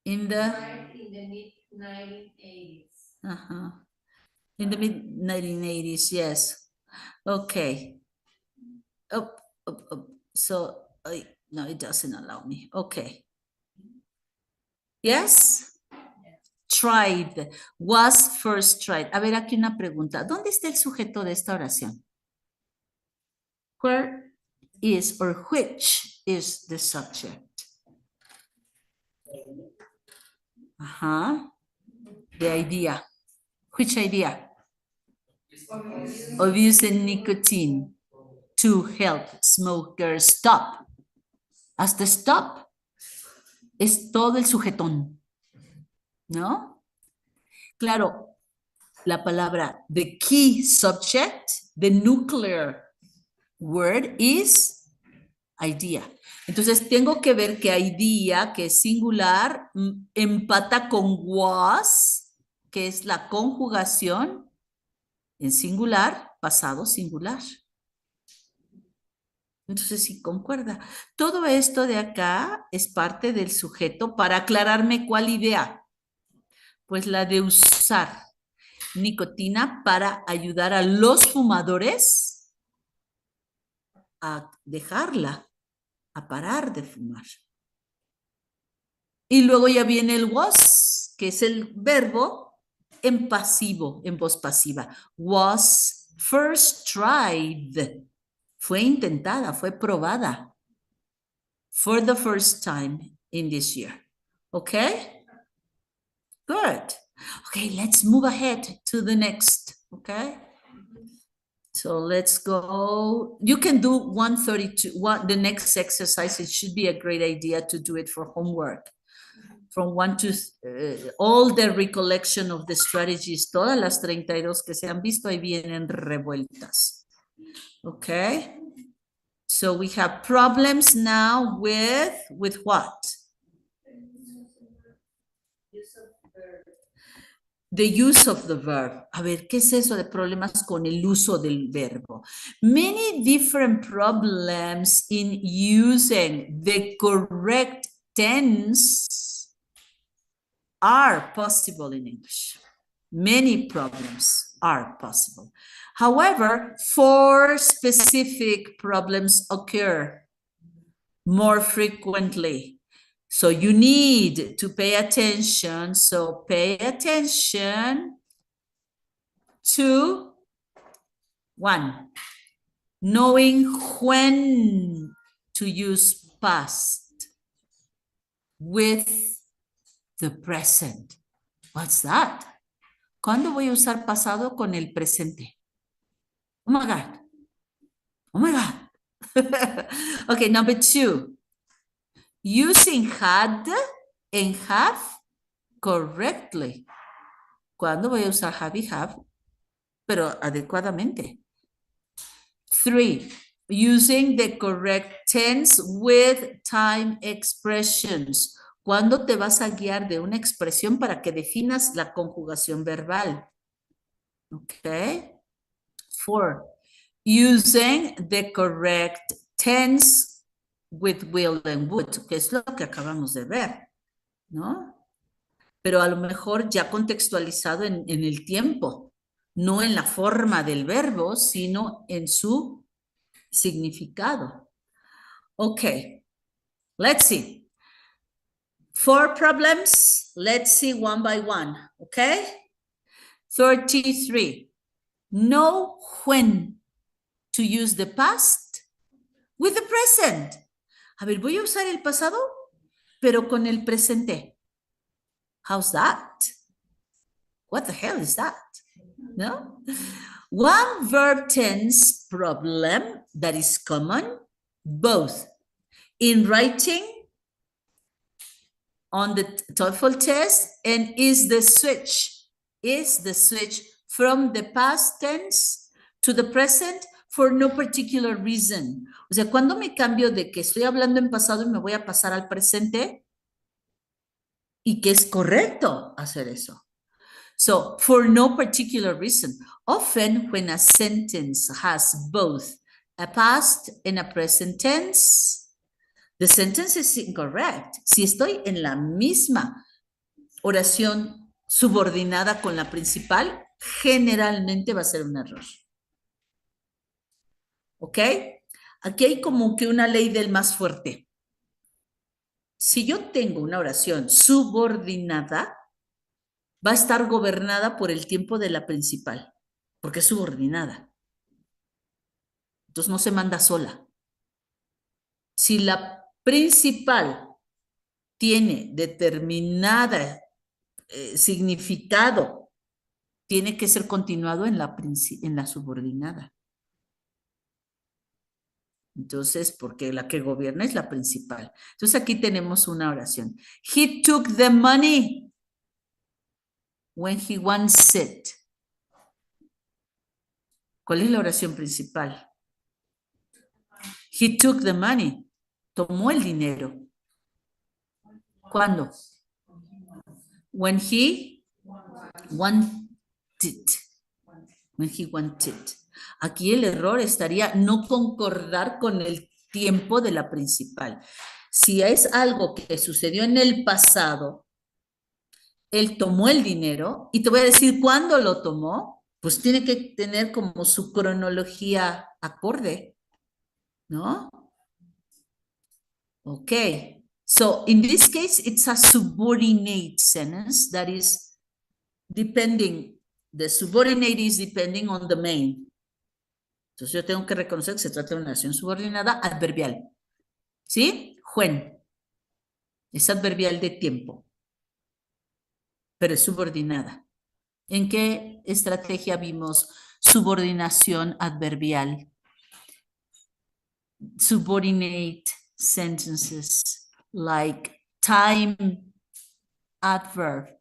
In the mid-1980s. In the mid-1980s, yes. Okay. So, no, it doesn't allow me. Okay. Yes? Tried. Was first tried. A ver, aquí una pregunta. ¿Dónde está el sujeto de esta oración? Where is or which is the subject? The idea. Which idea? Of using nicotine to help smokers stop. Hasta stop es todo el sujetón, ¿no? Claro, la palabra, the key subject, the nuclear word is idea. Entonces tengo que ver que idea, que es singular, empata con was, que es la conjugación en singular, pasado singular. Entonces sí concuerda. Todo esto de acá es parte del sujeto para aclararme cuál idea. Pues la de usar nicotina para ayudar a los fumadores a dejarla, a parar de fumar. Y luego ya viene el was, que es el verbo en pasivo, en voz pasiva. Was First tried. Fue intentada, fue probada. For the first time in this year. Okay? Good. Okay, let's move ahead to the next. Okay? So let's go. You can do 132. The next exercise, it should be a great idea to do it for homework. From 1 to all the recollection of the strategies, todas las 32 que se han visto ahí vienen revueltas. Okay? So we have problems now with what? The use of the verb. A ver, ¿qué es eso de problemas con el uso del verbo? Many different problems in using the correct tense are possible in English. Many problems are possible. However, 4 specific problems occur more frequently. So you need to pay attention. So pay attention to 1, knowing when to use past with the present. What's that? ¿Cuándo voy a usar pasado con el presente? Oh my God. Oh my God. Okay, number 2. Using had and have correctly. ¿Cuándo voy a usar have y have? Pero adecuadamente. 3. Using the correct tense with time expressions. ¿Cuándo te vas a guiar de una expresión para que definas la conjugación verbal? Okay. 4. Using the correct tense with will and would, que es lo que acabamos de ver, ¿no? Pero a lo mejor ya contextualizado en el tiempo, no en la forma del verbo, sino en su significado. Okay, let's see. 4 problems, let's see one by one, okay? 33. Know when to use the past with the present. A ver, voy a usar el pasado, pero con el presente. How's that? What the hell is that? No? One verb tense problem that is common, both in writing on the TOEFL test and is the switch from the past tense to the present for no particular reason. O sea, cuando me cambio de que estoy hablando en pasado y me voy a pasar al presente y que es correcto hacer eso. So, for no particular reason. Often when a sentence has both a past and a present tense, the sentence is incorrect. Si estoy en la misma oración subordinada con la principal, generalmente va a ser un error. ¿Ok? Aquí hay como que una ley del más fuerte. Si yo tengo una oración subordinada, va a estar gobernada por el tiempo de la principal, porque es subordinada. Entonces no se manda sola. Si la principal tiene determinada significado, tiene que ser continuado en la subordinada. Entonces, porque la que gobierna es la principal. Entonces aquí tenemos una oración. He took the money when he wants it. ¿Cuál es la oración principal? He took the money. Tomó el dinero. ¿Cuándo? When he wanted. When he wanted. Aquí el error estaría no concordar con el tiempo de la principal. Si es algo que sucedió en el pasado, él tomó el dinero, y te voy a decir cuándo lo tomó, pues tiene que tener como su cronología acorde, ¿no? Okay. So in this case, it's a subordinate sentence that is depending, the subordinate is depending on the main. Entonces yo tengo que reconocer que se trata de una acción subordinada adverbial. ¿Sí? When. Es adverbial de tiempo, pero es subordinada. ¿En qué estrategia vimos subordinación adverbial? Subordinate sentences like time adverb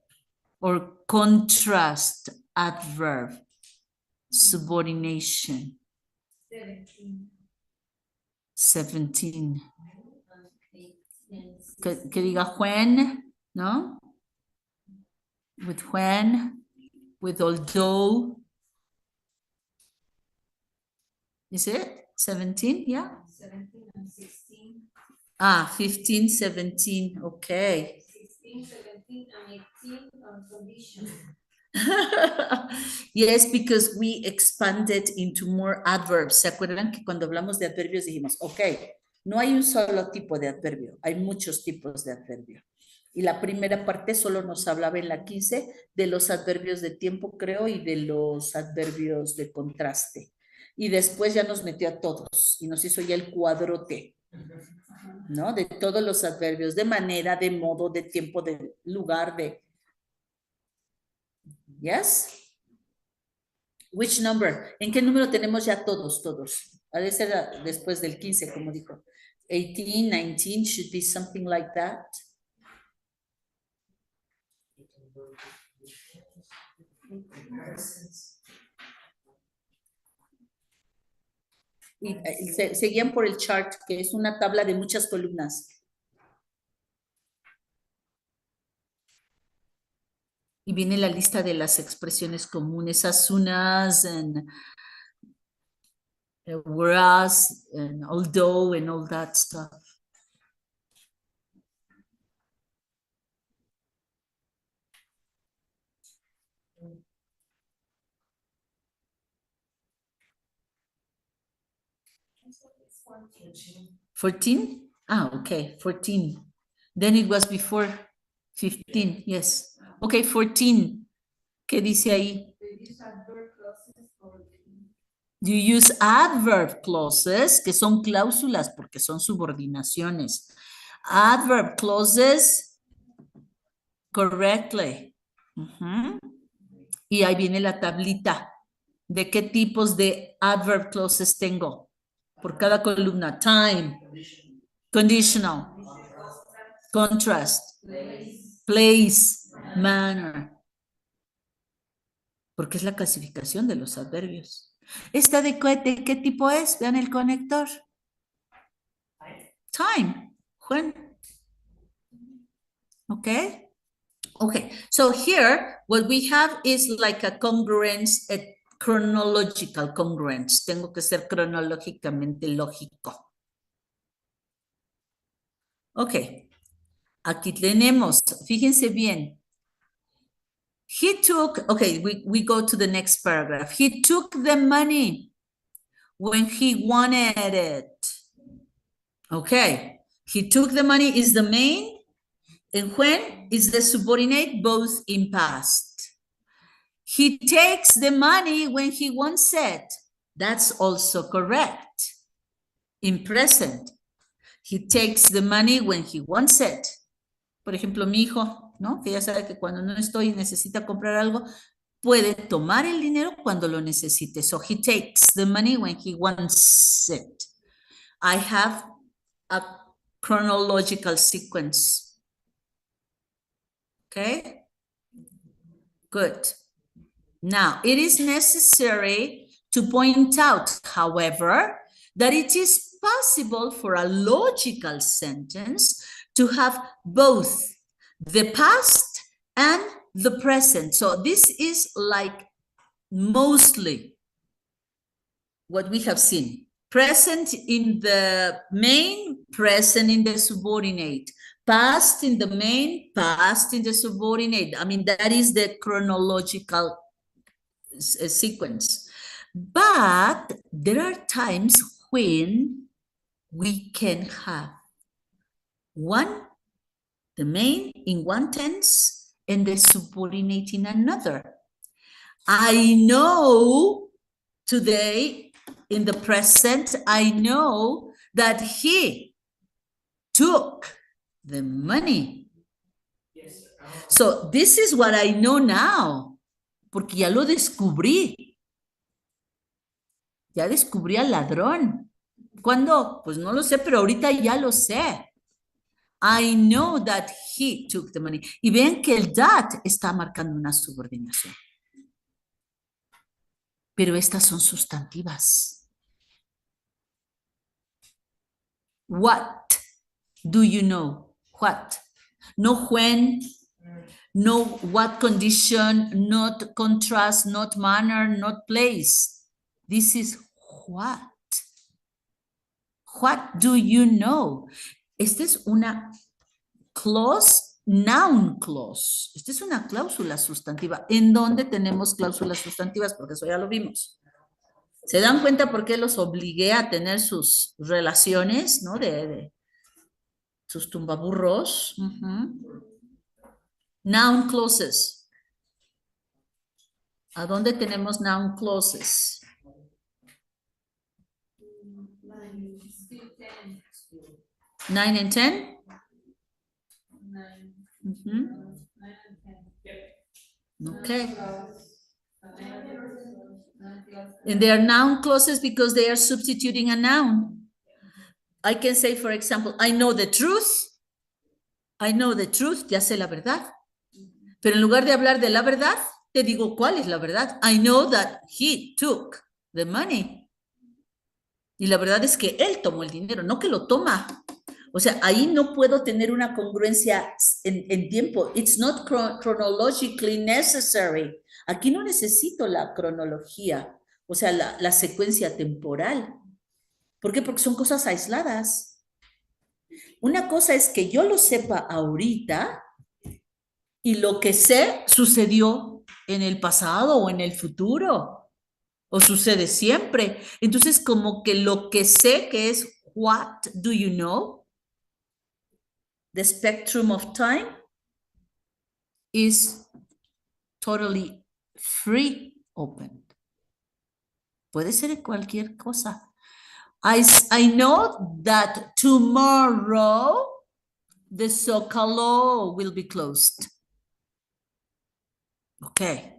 or contrast adverb. Subordination. 17. Que diga when, ¿no? With when, with although. Is it 17? Yeah. 17 and 16. 15, 17. Okay. 16, 17, and 18 on condition. Yes, because we expanded into more adverbs. ¿Se acuerdan que cuando hablamos de adverbios dijimos, ok, no hay un solo tipo de adverbio, hay muchos tipos de adverbio. Y la primera parte solo nos hablaba en la 15 de los adverbios de tiempo, creo, y de los adverbios de contraste. Y después ya nos metió a todos y nos hizo ya el cuadrote, ¿no? De todos los adverbios, de manera, de modo, de tiempo, de lugar, de... ¿Yes? Which number? ¿En qué número tenemos ya todos? Ha de ser después del 15, como dijo. 18, 19, should be something like that. Y seguían por el chart, que es una tabla de muchas columnas. Y viene la lista de las expresiones comunes, as soon as, and whereas, and although, and all that stuff. It's 14. 14? Okay, 14. Then it was before 15, yes. Okay, 14. ¿Qué dice ahí? You use adverb clauses, que son cláusulas porque son subordinaciones. Adverb clauses correctly. Y ahí viene la tablita de qué tipos de adverb clauses tengo por cada columna. Time, conditional, contrast, place, manner. Porque es la clasificación de los adverbios. ¿Esta de qué tipo es? Vean el conector. Time. When. Okay. Okay. So here, what we have is like a congruence, a chronological congruence. Tengo que ser cronológicamente lógico. Ok. Aquí tenemos, fíjense bien. He took, okay, we go to the next paragraph. He took the money when he wanted it. Okay. He took the money is the main, and when is the subordinate, both in past. He takes the money when he wants it. That's also correct. In present. He takes the money when he wants it. Por ejemplo, mi hijo, ¿no? Que ya sabe que cuando no estoy y necesita comprar algo, puede tomar el dinero cuando lo necesite. So he takes the money when he wants it. I have a chronological sequence. Okay? Good. Now, it is necessary to point out, however, that it is possible for a logical sentence to have both the past and the present. So this is like mostly what we have seen. Present in the main, present in the subordinate. Past in the main, past in the subordinate. I mean, that is the chronological sequence. But there are times when we can have one, the main in one tense, and the subordinate in another. I know today in the present, I know that he took the money. So this is what I know now, porque ya lo descubrí. Ya descubrí al ladrón. ¿Cuándo? Pues no lo sé, pero ahorita ya lo sé. I know that he took the money. Y ven que el that está marcando una subordinación. Pero estas son sustantivas. What do you know? What? No when, no what condition, not contrast, not manner, not place. This is what. What do you know? Esta es una clause, noun clause. Esta es una cláusula sustantiva. ¿En dónde tenemos cláusulas sustantivas? Porque eso ya lo vimos. ¿Se dan cuenta por qué los obligué a tener sus relaciones, ¿no? De sus tumbaburros. Noun clauses. ¿A dónde tenemos noun clauses? 9 and 10? Okay. And they are noun clauses because they are substituting a noun. I can say, for example, I know the truth. I know the truth, ya sé la verdad. Pero en lugar de hablar de la verdad, te digo cuál es la verdad. I know that he took the money. Y la verdad es que él tomó el dinero, no que lo toma. O sea, ahí no puedo tener una congruencia en tiempo. It's not chronologically necessary. Aquí no necesito la cronología, o sea, la secuencia temporal. ¿Por qué? Porque son cosas aisladas. Una cosa es que yo lo sepa ahorita y lo que sé sucedió en el pasado o en el futuro, o sucede siempre. Entonces, como que lo que sé que es what do you know? The spectrum of time is totally free, open. Puede ser cualquier cosa. I know that tomorrow the Zocalo will be closed. Okay.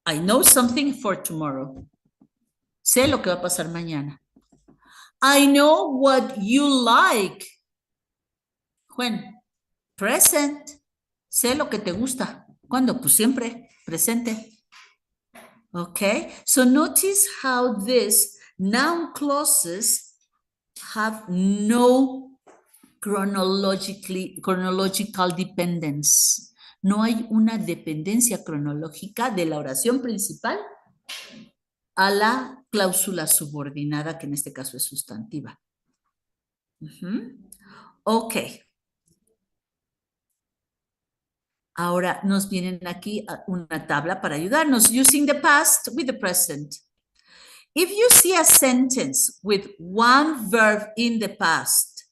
I know something for tomorrow. Sé lo que va a pasar mañana. I know what you like. When? Present. Sé lo que te gusta. ¿Cuándo? Pues siempre. Presente. Okay. So notice how these noun clauses have no chronological dependence. No hay una dependencia cronológica de la oración principal a la cláusula subordinada, que en este caso es sustantiva. Ok. Ahora nos vienen aquí una tabla para ayudarnos. Using the past with the present. If you see a sentence with one verb in the past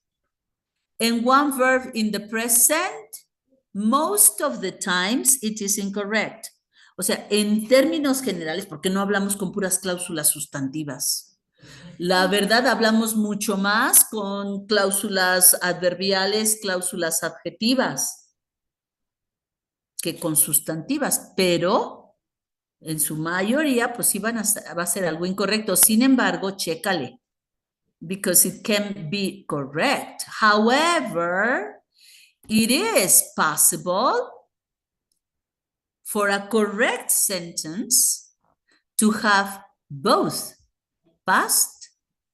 and one verb in the present, most of the times it is incorrect. O sea, en términos generales, porque no hablamos con puras cláusulas sustantivas. La verdad, hablamos mucho más con cláusulas adverbiales, cláusulas adjetivas, que con sustantivas, pero en su mayoría, pues sí va a ser algo incorrecto. Sin embargo, chécale, because it can be correct. However, it is possible for a correct sentence to have both past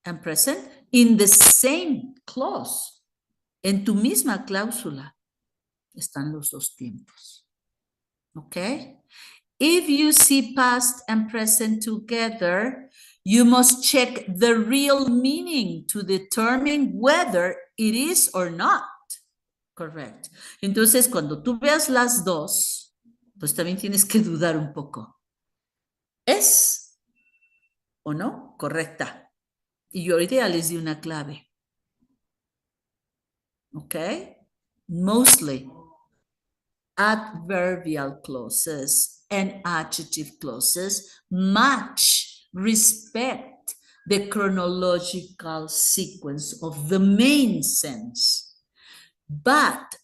and present in the same clause. En tu misma cláusula están los dos tiempos. Okay? If you see past and present together, you must check the real meaning to determine whether it is or not correct. Entonces, cuando tú veas las dos, pues también tienes que dudar un poco. ¿Es o no correcta? Y yo ahorita ya les di una clave. ¿Ok? Mostly adverbial clauses and adjective clauses match, respect the chronological sequence of the main sense. But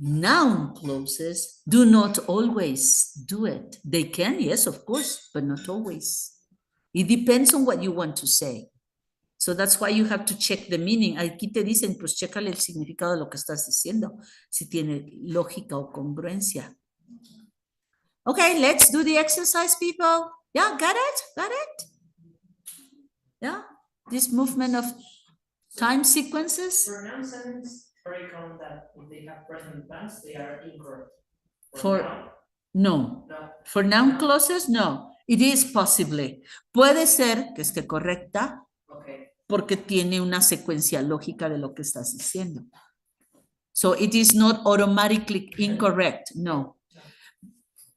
noun clauses do not always do it. They can, yes, of course, but not always. It depends on what you want to say. So that's why you have to check the meaning. Aquí te dicen, pues chécale el significado de lo que estás diciendo, si tiene lógica o congruencia. Okay, let's do the exercise, people. Yeah, got it? Got it? Yeah, this movement of time sequences. For noun sentences, very common that if they have present tense, they are incorrect. For noun, no. no. For noun clauses, no. It is possibly. Puede ser que esté correcta Okay. porque tiene una secuencia lógica de lo que estás diciendo. So it is not automatically incorrect, no.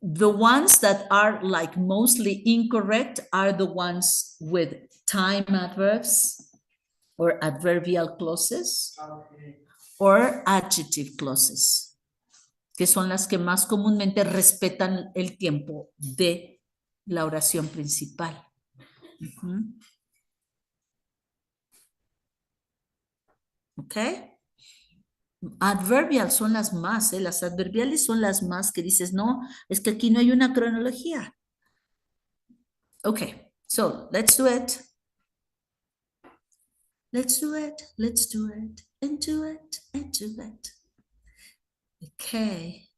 The ones that are like mostly incorrect are the ones with time adverbs or adverbial clauses Okay. or adjective clauses, que son las que más comúnmente respetan el tiempo de la oración principal. ¿Ok? Adverbial son las más, las adverbiales son las más que dices, no, es que aquí no hay una cronología. Okay, so let's do it. Let's do it, let's do it, and do it, and do it. Okay.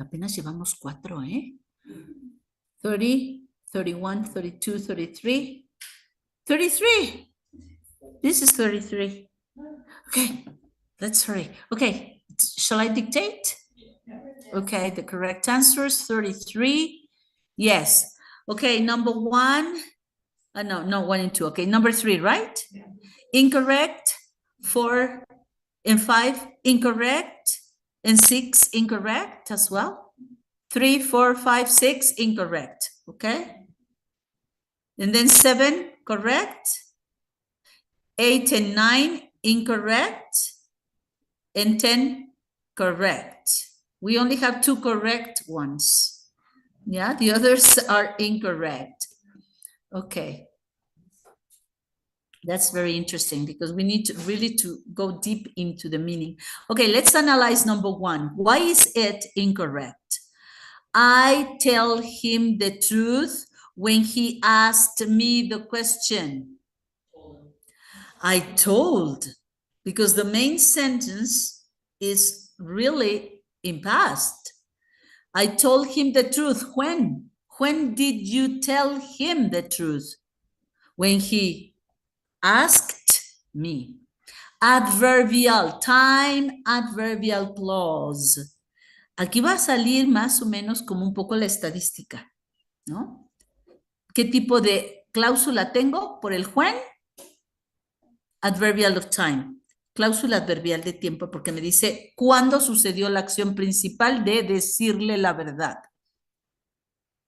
Apenas llevamos 4, ¿eh? 30, 31, 32, 33. 33. This is 33. Okay, let's hurry. Okay, shall I dictate? Okay, the correct answer is 33. Yes. Okay, number 1. No, 1 and 2. Okay, number 3, right? Incorrect. 4 and 5, incorrect. And 6, incorrect as well. 3, 4, 5, 6, incorrect. Okay. And then 7, correct. 8 and 9, incorrect. And 10, correct. We only have 2 correct ones. Yeah, the others are incorrect. Okay. That's very interesting because we need to really to go deep into the meaning. Okay, let's analyze number 1. Why is it incorrect? I tell him the truth when he asked me the question. I told, because the main sentence is really in past. I told him the truth. When? When did you tell him the truth? When he asked me. Adverbial, time adverbial clause. Aquí va a salir más o menos como un poco la estadística, ¿no? ¿Qué tipo de cláusula tengo por el when? Adverbial of time. Cláusula adverbial de tiempo porque me dice cuándo sucedió la acción principal de decirle la verdad.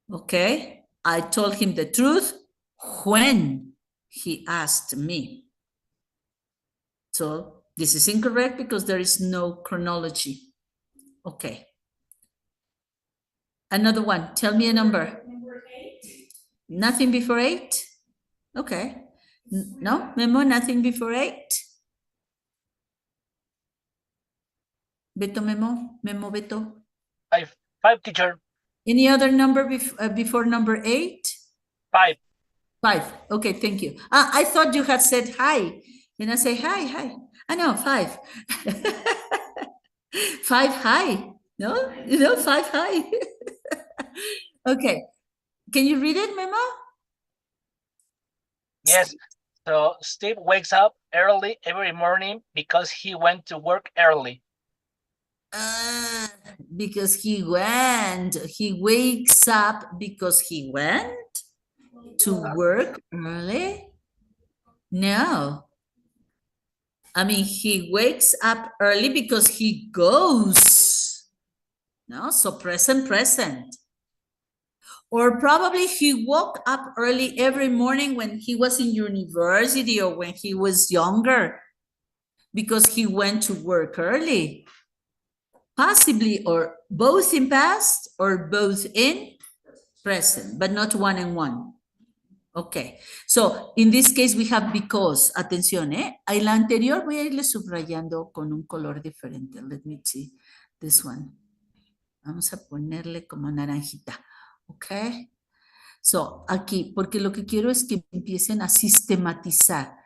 Ok. I told him the truth when he asked me. So this is incorrect because there is no chronology. Okay. Another one. Tell me a number. Number 8. Nothing before 8? Okay. No, Memo, nothing before 8? Beto, Memo, Beto. 5. 5, teacher. Any other number before number 8? 5. 5. Okay, thank you. I thought you had said hi. And I say hi. I know, 5. 5 high. No? You know, 5 high. Okay. Can you read it, Memo? Yes. So Steve wakes up early every morning because he went to work early. Because he went. He wakes up because he went to work early? No. I mean, he wakes up early because he goes. No, so present. Or probably he woke up early every morning when he was in university or when he was younger because he went to work early. Possibly, or both in past or both in present, but not 1 and 1. Okay, so in this case we have because. Atención, A la anterior voy a irle subrayando con un color diferente. Let me see this one. Vamos a ponerle como naranjita. Okay. So, aquí, porque lo que quiero es que empiecen a sistematizar.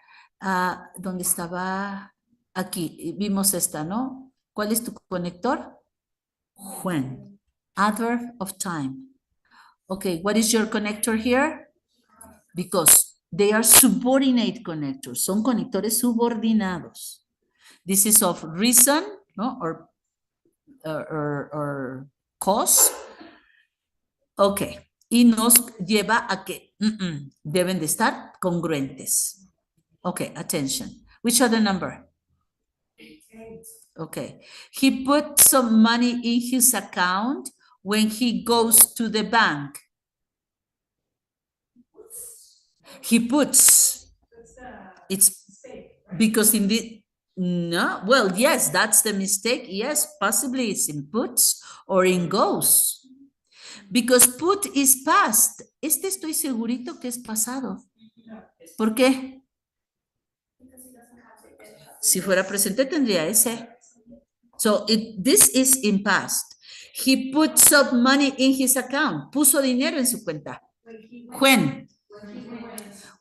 ¿Dónde estaba? Aquí, vimos esta, ¿no? ¿Cuál es tu conector? When. Adverb of time. Okay, what is your connector here? Because they are subordinate connectors. Son conectores subordinados. This is of reason, ¿no? Or cause. Okay. Y nos lleva a que deben de estar congruentes. Okay, attention. Which other number? 8. Okay. He put some money in his account when he goes to the bank. He puts. It's because in the, no, well, yes, that's the mistake. Yes, possibly it's in puts or in goes. Because put is past. Este estoy segurito que es pasado. ¿Por qué? Si fuera presente tendría ese. So this is in past. He put some money in his account. Puso dinero en su cuenta. When?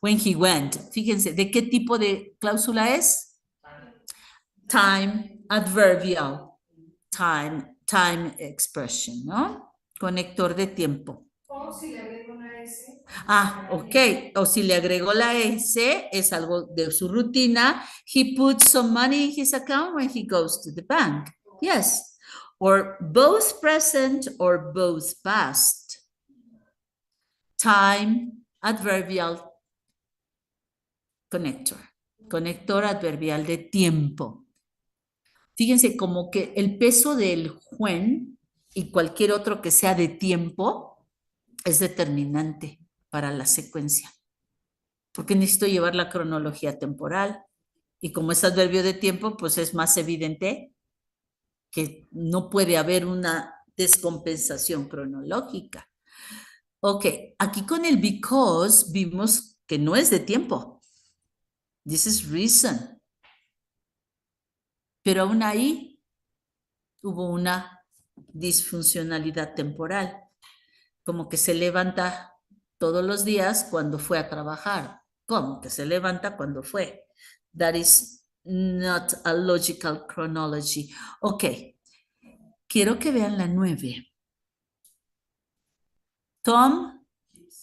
When he went. Fíjense, ¿de qué tipo de cláusula es? Time adverbial. Time time expression, ¿no? Conector de tiempo. O si le agrego una S. Ah, ok. O si le agrego la S, es algo de su rutina. He puts some money in his account when he goes to the bank. Yes. Or both present or both past. Time, adverbial, conector. Conector adverbial de tiempo. Fíjense como que el peso del when y cualquier otro que sea de tiempo es determinante para la secuencia. Porque necesito llevar la cronología temporal. Y como es adverbio de tiempo, pues es más evidente que no puede haber una descompensación cronológica. Ok, aquí con el because vimos que no es de tiempo. This is reason. Pero aún ahí hubo una disfuncionalidad temporal. Como que se levanta todos los días cuando fue a trabajar. ¿Cómo? Que se levanta cuando fue. That is not a logical chronology. Ok, quiero que vean la 9. Tom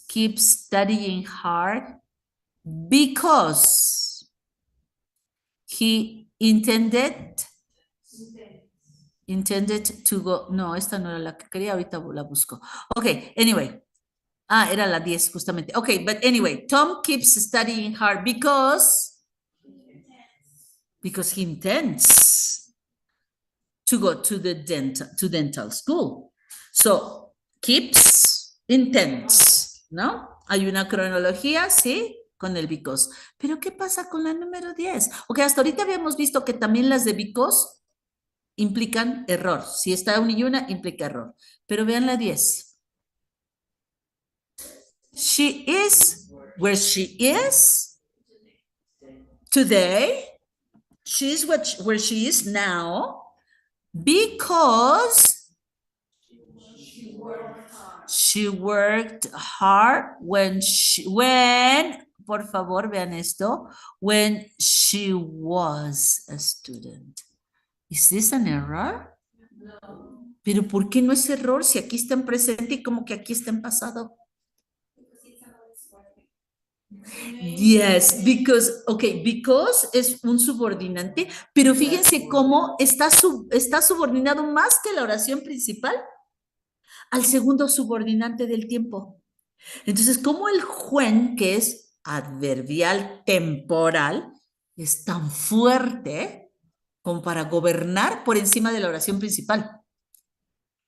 keeps studying hard because he intended to go. No, esta no era la que quería, ahorita la busco. Ok, anyway. Ah, era la 10 justamente. Ok, but anyway, Tom keeps studying hard because he intends to go to the dental school. So, keeps, intends, ¿no? Hay una cronología, ¿sí? Con el because. Pero, ¿qué pasa con la número 10? Ok, hasta ahorita habíamos visto que también las de because implican error. Si está una y una, implica error. Pero vean la 10. She is where she is today. She's where she is now because she worked hard when por favor, vean esto, when she was a student. Is this an error? No. Pero ¿por qué no es error si aquí está en presente y como que aquí está en pasado? Yes, because, ok, because es un subordinante, pero fíjense cómo está subordinado más que la oración principal al segundo subordinante del tiempo. Entonces, como el when, que es adverbial temporal, es tan fuerte como para gobernar por encima de la oración principal.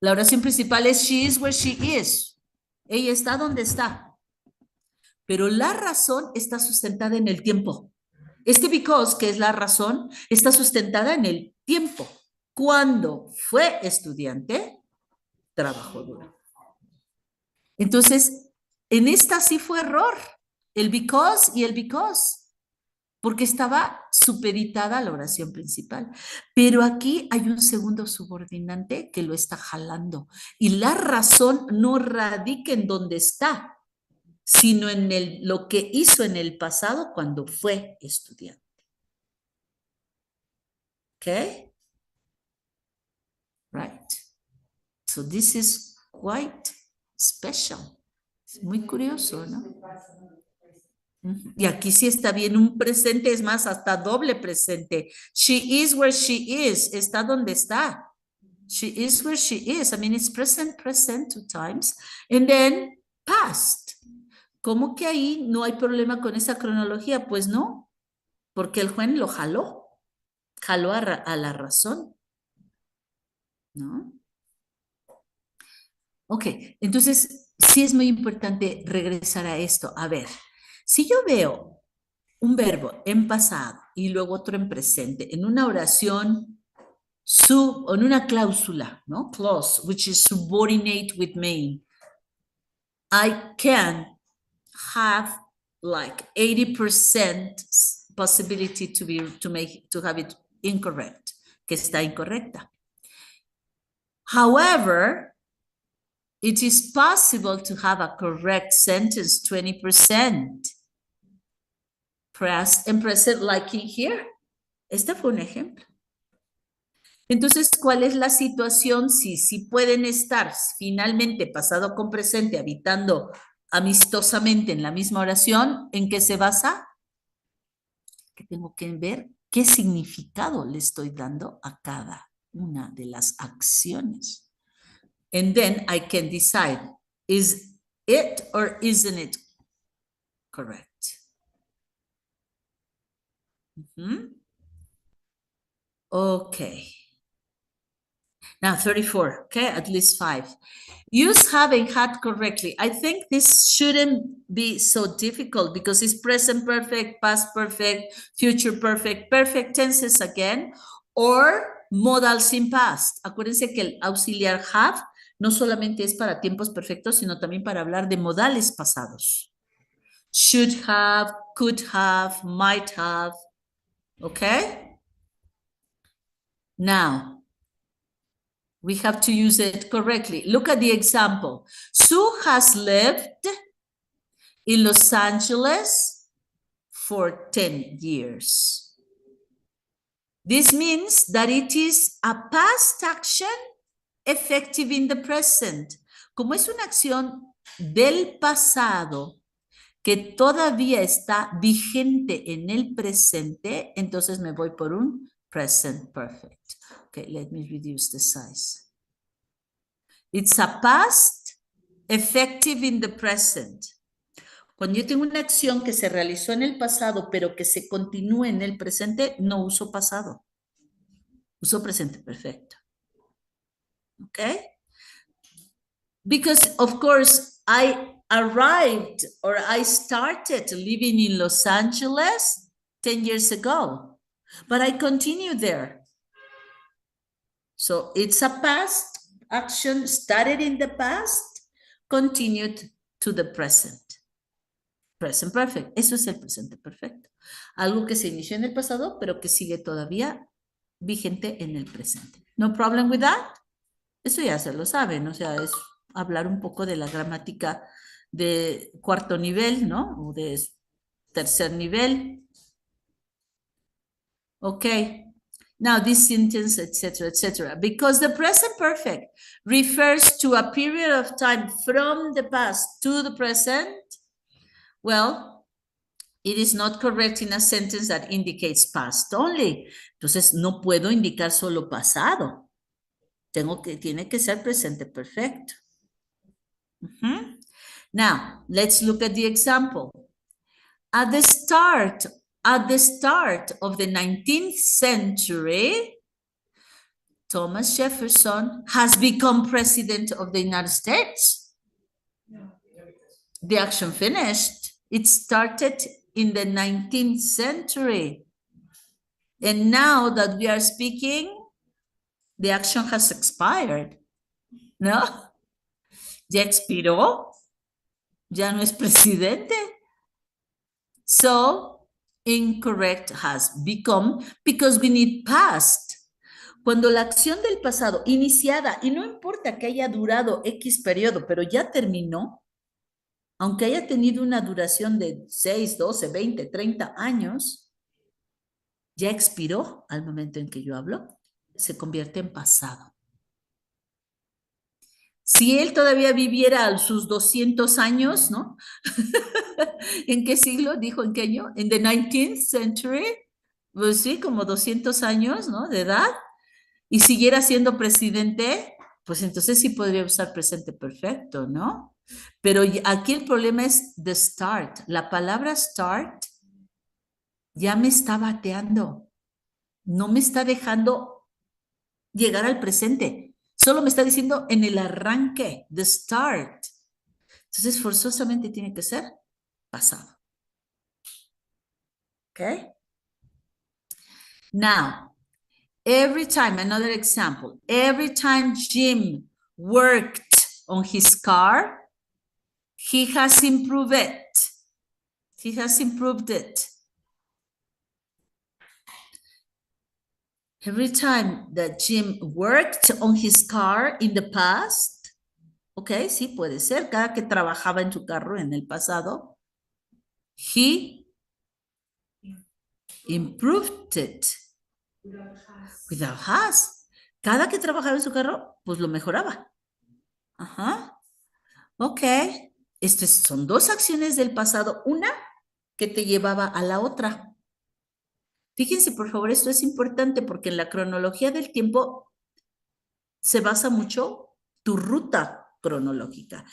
La oración principal es she is where she is. Ella está donde está. Pero la razón está sustentada en el tiempo. Este because, que es la razón, está sustentada en el tiempo. Cuando fue estudiante, trabajó duro. Entonces, en esta sí fue error, el because y el because, porque estaba supeditada a la oración principal. Pero aquí hay un segundo subordinante que lo está jalando. Y la razón no radica en donde está, sino en lo que hizo en el pasado cuando fue estudiante. Okay? Right. So this is quite special. Es muy curioso, ¿no? Y aquí sí está bien un presente, es más, hasta doble presente. She is where she is, está donde está. She is where she is. I mean, it's present two times. And then past. ¿Cómo que ahí no hay problema con esa cronología? Pues no, porque el juez lo jaló a la razón, ¿no? Ok, entonces sí es muy importante regresar a esto. A ver, si yo veo un verbo en pasado y luego otro en presente, en una oración en una cláusula, ¿no? Clause, which is subordinate with main, I can have like 80% possibility to have it incorrect, que está incorrecta. However, it is possible to have a correct sentence 20%. Past and present, like in here. Este fue un ejemplo. Entonces, ¿cuál es la situación? Si pueden estar finalmente pasado con presente habitando amistosamente en la misma oración, ¿en qué se basa? Que tengo que ver qué significado le estoy dando a cada una de las acciones. And then I can decide, is it or isn't it correct? Okay. Now 34, okay, at least 5. Use have and had correctly. I think this shouldn't be so difficult because it's present perfect, past perfect, future perfect, perfect tenses again, or modals in past. Acuérdense que el auxiliar have no solamente es para tiempos perfectos, sino también para hablar de modales pasados. Should have, could have, might have, okay? Now, we have to use it correctly. Look at the example. Sue has lived in Los Angeles for 10 years. This means that it is a past action effective in the present. Como es una acción del pasado que todavía está vigente en el presente, entonces me voy por un present perfect. Okay, let me reduce the size. It's a past effective in the present. Cuando yo tengo una acción que se realizó en el pasado, pero que se continúe en el presente, no uso pasado. Uso presente perfecto. Okay? Because, of course, I arrived or I started living in Los Angeles 10 years ago, but I continue there. So it's a past action started in the past, continued to the present. Present perfect. Eso es el presente perfecto. Algo que se inició en el pasado, pero que sigue todavía vigente en el presente. No problem with that. Eso ya se lo saben, o sea, es hablar un poco de la gramática de cuarto nivel, ¿no? O de tercer nivel. Okay. Now this sentence, etc., etc. Because the present perfect refers to a period of time from the past to the present, well, it is not correct in a sentence that indicates past only. Entonces, no puedo indicar solo pasado. Tiene que ser presente perfecto. Now, let's look at the example. At the start of the 19th century, Thomas Jefferson has become president of the United States. The action finished. It started in the 19th century. And now that we are speaking, the action has expired. ¿No? Ya expiró. Ya no es presidente. So, incorrect has become because we need past. Cuando la acción del pasado iniciada, y no importa que haya durado X periodo, pero ya terminó, aunque haya tenido una duración de 6, 12, 20, 30 años, ya expiró al momento en que yo hablo, se convierte en pasado. Si él todavía viviera a sus 200 años, ¿no? ¿En qué siglo? Dijo, ¿en qué año? En the 19th century. Pues sí, como 200 años, ¿no? De edad. Y siguiera siendo presidente, pues entonces sí podría usar presente perfecto, ¿no? Pero aquí el problema es the start. La palabra start ya me está bateando. No me está dejando llegar al presente. Solo me está diciendo en el arranque, the start. Entonces forzosamente tiene que ser pasado. Okay? Now, every time, another example, every time Jim worked on his car, he has improved it. He has improved it. Every time that Jim worked on his car in the past, ok, sí puede ser, cada que trabajaba en su carro en el pasado, he improved it. Without has. Cada que trabajaba en su carro, pues lo mejoraba. Ajá. Ok. Estas son dos acciones del pasado. Una que te llevaba a la otra. Fíjense, por favor, esto es importante porque en la cronología del tiempo se basa mucho tu ruta cronológica.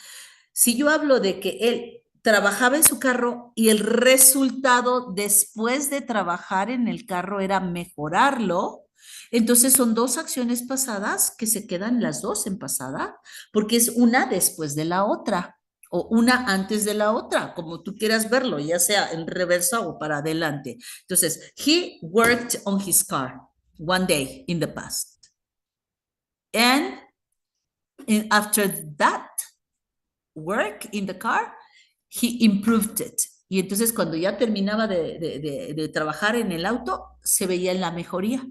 Si yo hablo de que él trabajaba en su carro y el resultado después de trabajar en el carro era mejorarlo, entonces son dos acciones pasadas que se quedan las dos en pasada, porque es una después de la otra o una antes de la otra, como tú quieras verlo, ya sea en reversa o para adelante. Entonces, he worked on his car one day in the past. And after that work in the car, he improved it. Y entonces cuando ya terminaba de trabajar en el auto, se veía la mejoría.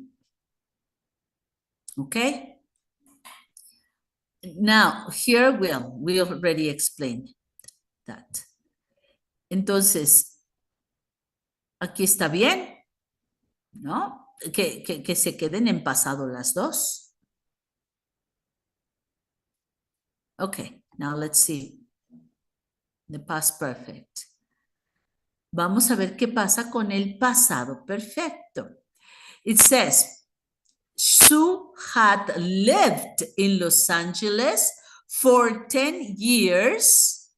¿Ok? Now, here we already explained that. Entonces, aquí está bien, ¿no? Que se queden en pasado las dos. Okay, now let's see the past perfect. Vamos a ver qué pasa con el pasado perfecto. It says, Sue had lived in Los Angeles for 10 years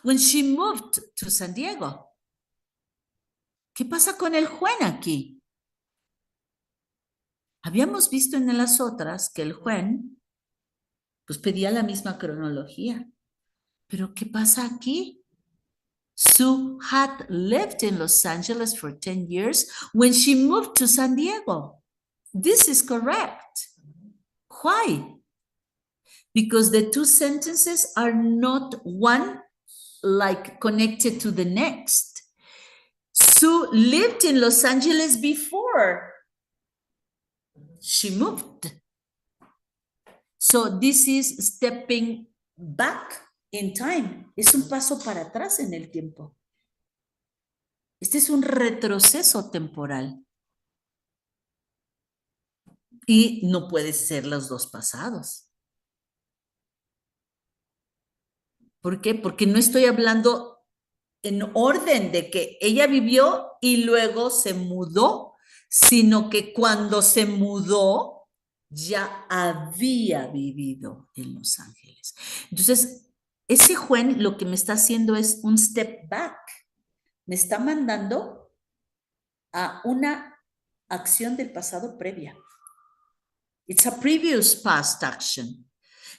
when she moved to San Diego. ¿Qué pasa con el Juan aquí? Habíamos visto en las otras que el Juan pues pedía la misma cronología. Pero ¿qué pasa aquí? Sue had lived in Los Angeles for 10 years when she moved to San Diego. This is correct. Why? Because the two sentences are not one like connected to the next. Sue lived in Los Angeles before she moved. So this is stepping back in time. Es un paso para atrás en el tiempo. Este es un retroceso temporal. Y no puede ser los dos pasados. ¿Por qué? Porque no estoy hablando en orden de que ella vivió y luego se mudó, sino que cuando se mudó ya había vivido en Los Ángeles. Entonces, ese Juan lo que me está haciendo es un step back. Me está mandando a una acción del pasado previa. It's a previous past action.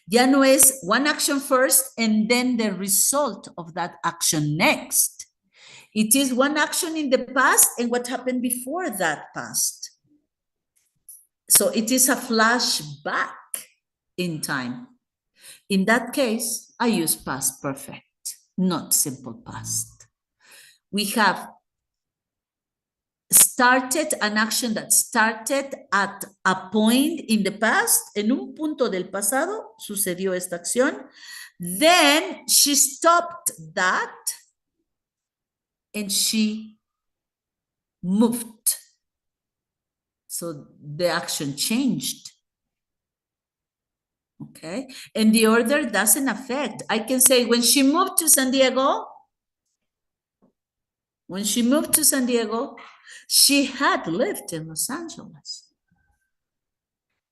Ya no es one action first and then the result of that action next. It is one action in the past and what happened before that past. So it is a flashback in time. In that case, I use past perfect, not simple past. We have started an action that started at a point in the past. En un punto del pasado sucedió esta acción. Then she stopped that and she moved. So the action changed. Okay. And the order doesn't affect. I can say when she moved to San Diego, she had lived in Los Angeles.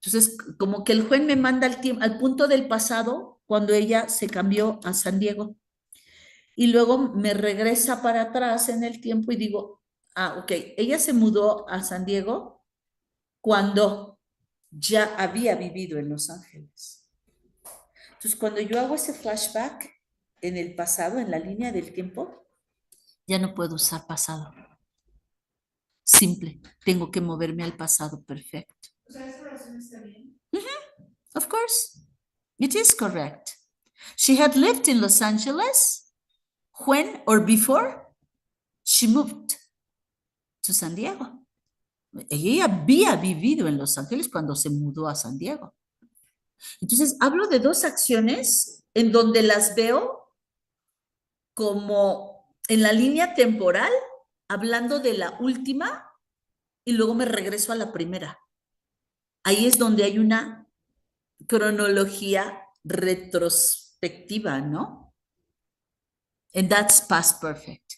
Entonces, como que el juez me manda al punto del pasado cuando ella se cambió a San Diego. Y luego me regresa para atrás en el tiempo y digo, ok, ella se mudó a San Diego cuando ya había vivido en Los Ángeles. Entonces, cuando yo hago ese flashback en el pasado, en la línea del tiempo, ya no puedo usar pasado. Simple, tengo que moverme al pasado perfecto. O sea, esa oración está bien. Of course, it is correct. She had lived in Los Angeles when or before she moved to San Diego. Ella había vivido en Los Ángeles cuando se mudó a San Diego. Entonces, hablo de dos acciones en donde las veo como en la línea temporal, hablando de la última y luego me regreso a la primera. ahí es donde hay una cronología retrospectiva, ¿no? And that's past perfect.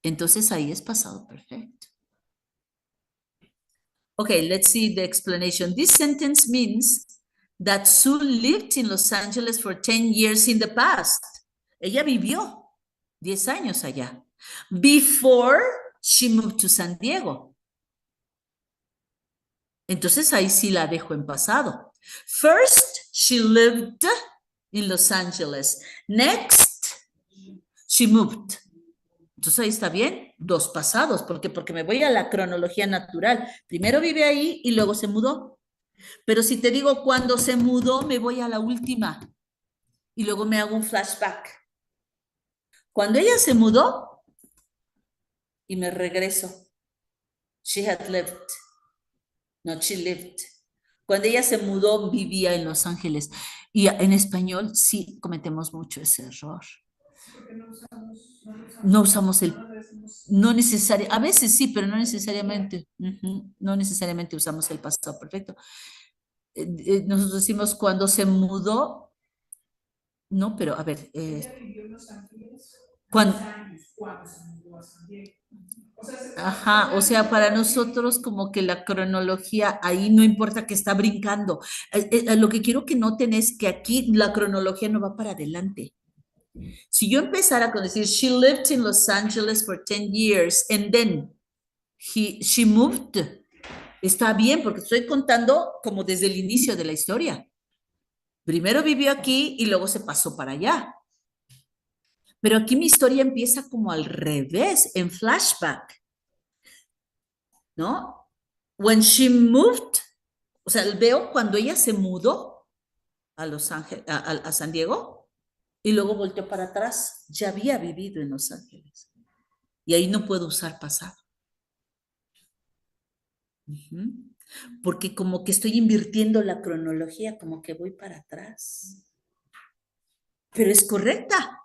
Entonces ahí es pasado perfecto. Okay, let's see the explanation. This sentence means that Sue lived in Los Angeles for 10 years in the past. Ella vivió 10 años allá. Before she moved to San Diego. Entonces ahí sí la dejo en pasado. First, she lived in Los Angeles. Next, she moved. Entonces ahí está bien, dos pasados, porque me voy a la cronología natural. Primero vive ahí y luego se mudó. Pero si te digo cuando se mudó, me voy a la última y luego me hago un flashback. Cuando ella se mudó y me regreso. She had lived. No, she lived. Cuando ella se mudó, vivía en Los Ángeles. Y en español sí cometemos mucho ese error. No usamos el, no necesariamente, a veces sí, pero no necesariamente, no necesariamente usamos el pasado perfecto. Nosotros decimos cuando se mudó, no, pero a ver. Ella vivió en Los Ángeles Cuando, años cuando se mudó a San Diego. ajá, o sea, para nosotros como que la cronología ahí no importa que está brincando. Lo que quiero que noten es que aquí la cronología no va para adelante. Si yo empezara con decir, she lived in Los Angeles for 10 years and then she moved, está bien porque estoy contando como desde el inicio de la historia. Primero vivió aquí y luego se pasó para allá. Pero aquí mi historia empieza como al revés, en flashback, ¿no? When she moved, o sea, veo cuando ella se mudó a Los Ángeles, a San Diego, y luego volteó para atrás, ya había vivido en Los Ángeles. Y ahí no puedo usar pasado. Porque como que estoy invirtiendo la cronología, como que voy para atrás. Pero es correcta.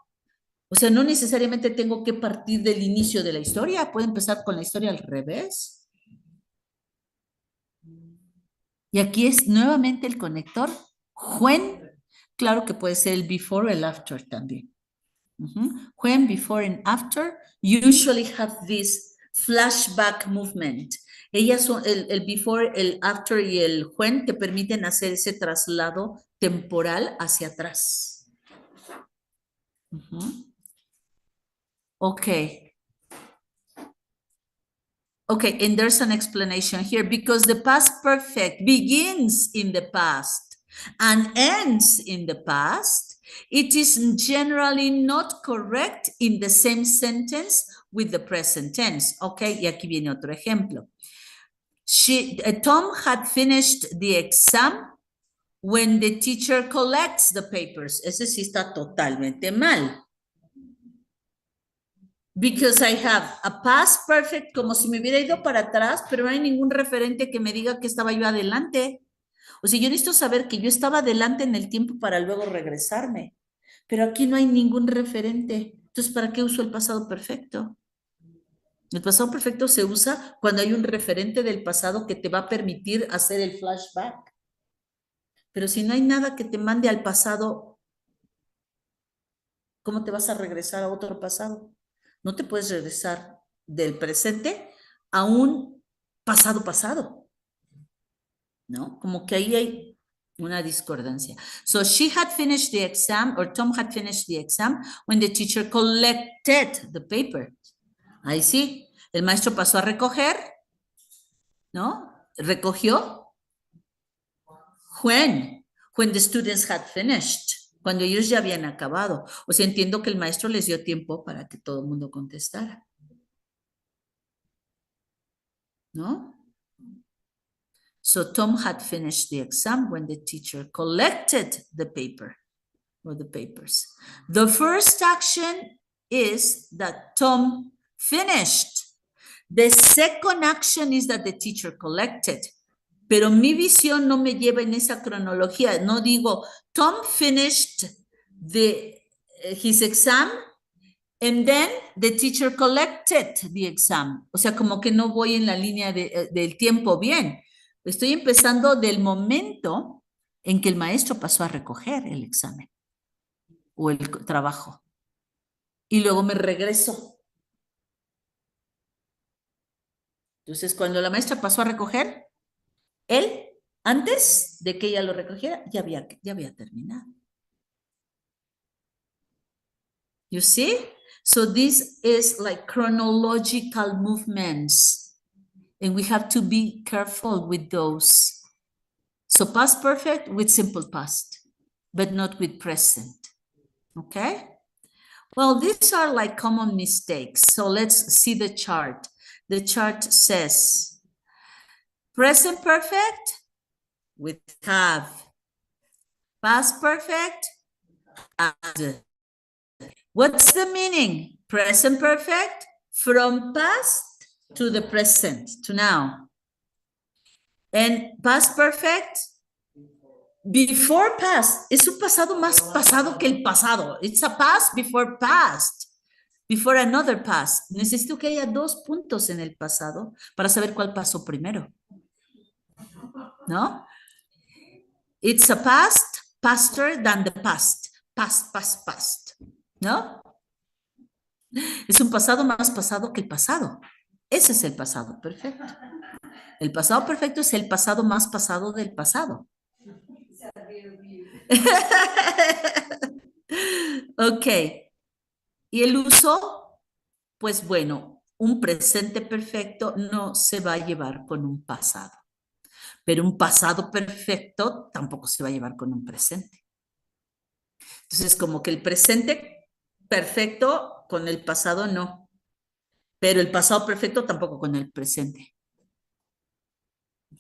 O sea, no necesariamente tengo que partir del inicio de la historia, puedo empezar con la historia al revés. Y aquí es nuevamente el conector when, claro que puede ser el before o el after también. When, before and after usually have this flashback movement. Ellas son el before, el after y el when que permiten hacer ese traslado temporal hacia atrás. Okay. Okay, and there's an explanation here because the past perfect begins in the past and ends in the past. It is generally not correct in the same sentence with the present tense. Okay, y aquí viene otro ejemplo. Tom had finished the exam when the teacher collects the papers. Ese sí está totalmente mal. Because I have a past perfect, como si me hubiera ido para atrás, pero no hay ningún referente que me diga que estaba yo adelante. O sea, yo necesito saber que yo estaba adelante en el tiempo para luego regresarme. Pero aquí no hay ningún referente. Entonces, ¿para qué uso el pasado perfecto? El pasado perfecto se usa cuando hay un referente del pasado que te va a permitir hacer el flashback. Pero si no hay nada que te mande al pasado, ¿cómo te vas a regresar a otro pasado? No te puedes regresar del presente a un pasado, ¿no? Como que ahí hay una discordancia. So she had finished the exam, or Tom had finished the exam when the teacher collected the paper. Ahí sí, el maestro pasó a recoger, ¿no? Recogió. When the students had finished. Cuando ellos ya habían acabado. O sea, entiendo que el maestro les dio tiempo para que todo el mundo contestara. ¿No? So Tom had finished the exam when the teacher collected the paper or the papers. The first action is that Tom finished. The second action is that the teacher collected. Pero mi visión no me lleva en esa cronología. No digo, Tom finished his exam and then the teacher collected the exam. O sea, como que no voy en la línea del tiempo bien. Estoy empezando del momento en que el maestro pasó a recoger el examen o el trabajo. Y luego me regreso. Entonces, cuando la maestra pasó a recoger, él, antes de que ella lo recogiera, ya había terminado. You see? So this is like chronological movements, and we have to be careful with those. So past perfect with simple past, but not with present. Okay? Well, these are like common mistakes. So let's see the chart. The chart says present perfect with have, past perfect, and. What's the meaning? Present perfect from past to the present, to now. And past perfect before past. Es un pasado más pasado que el pasado. It's a past before past. Before another past. Necesito que haya dos puntos en el pasado para saber cuál pasó primero. ¿No? It's a past faster than the past. Past, past, past. ¿No? Es un pasado más pasado que el pasado. Ese es el pasado perfecto. El pasado perfecto es el pasado más pasado del pasado. Ok. Y el uso, pues bueno, un presente perfecto no se va a llevar con un pasado. Pero un pasado perfecto tampoco se va a llevar con un presente. Entonces, como que el presente perfecto con el pasado no. Pero el pasado perfecto tampoco con el presente.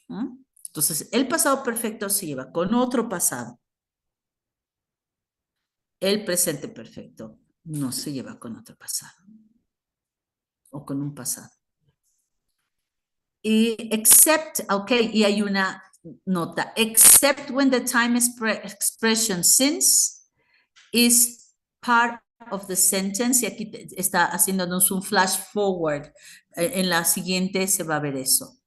Entonces, el pasado perfecto se lleva con otro pasado. El presente perfecto no se lleva con otro pasado o con un pasado. Y except, ok, y hay una nota, except when the time expression since is part of the sentence, y aquí está haciéndonos un flash forward. En la siguiente se va a ver eso.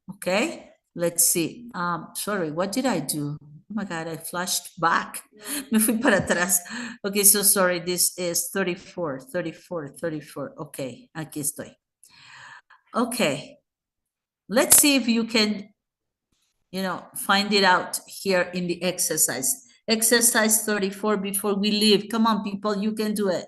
Okay, let's see. Sorry, what did I do? Oh my God, I flashed back. Me fui para atrás. Okay, so sorry, this is 34, 34, 34. Okay, aquí estoy. Okay, let's see if you can, find it out here in the exercise. Exercise 34 before we leave. Come on, people, you can do it.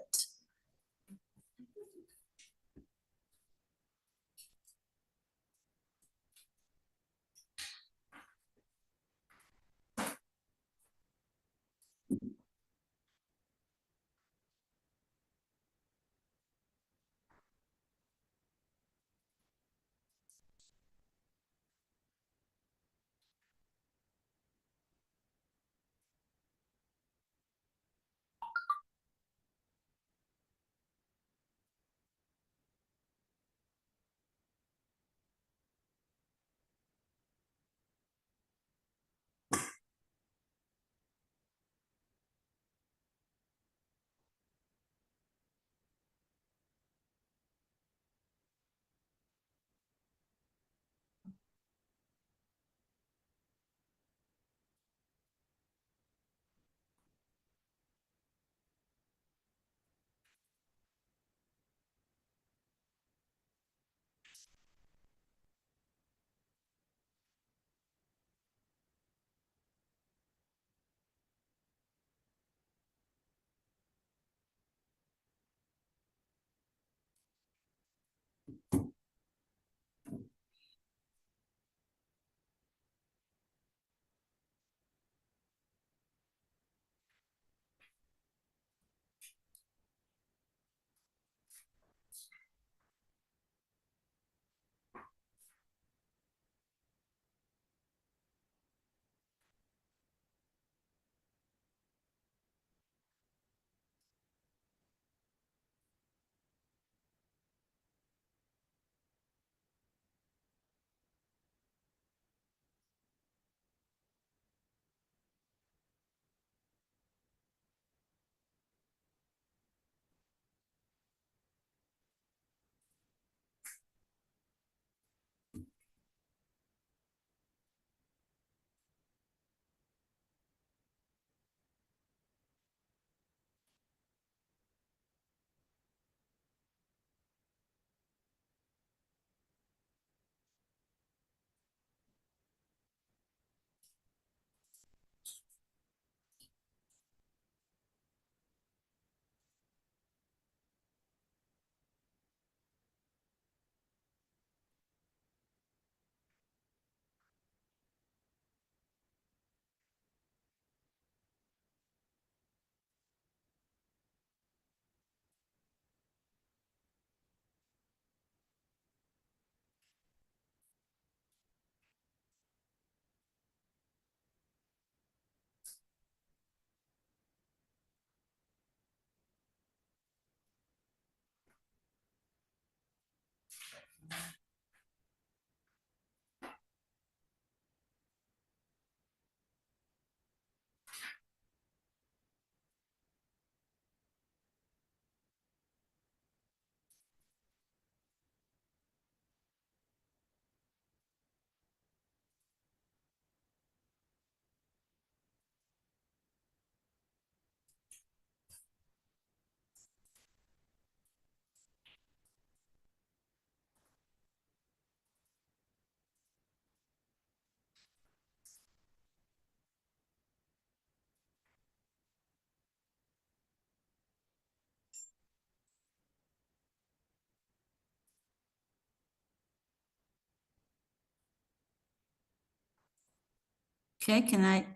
Okay, can I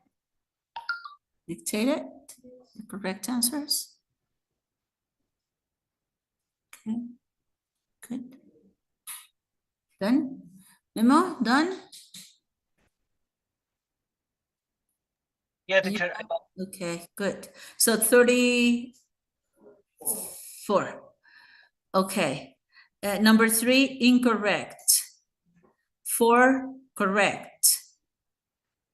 dictate it? The correct answers? Okay, good. Done? Memo, done? Yeah, teacher. Okay, good. So 34. Okay. Number 3, incorrect. 4, correct.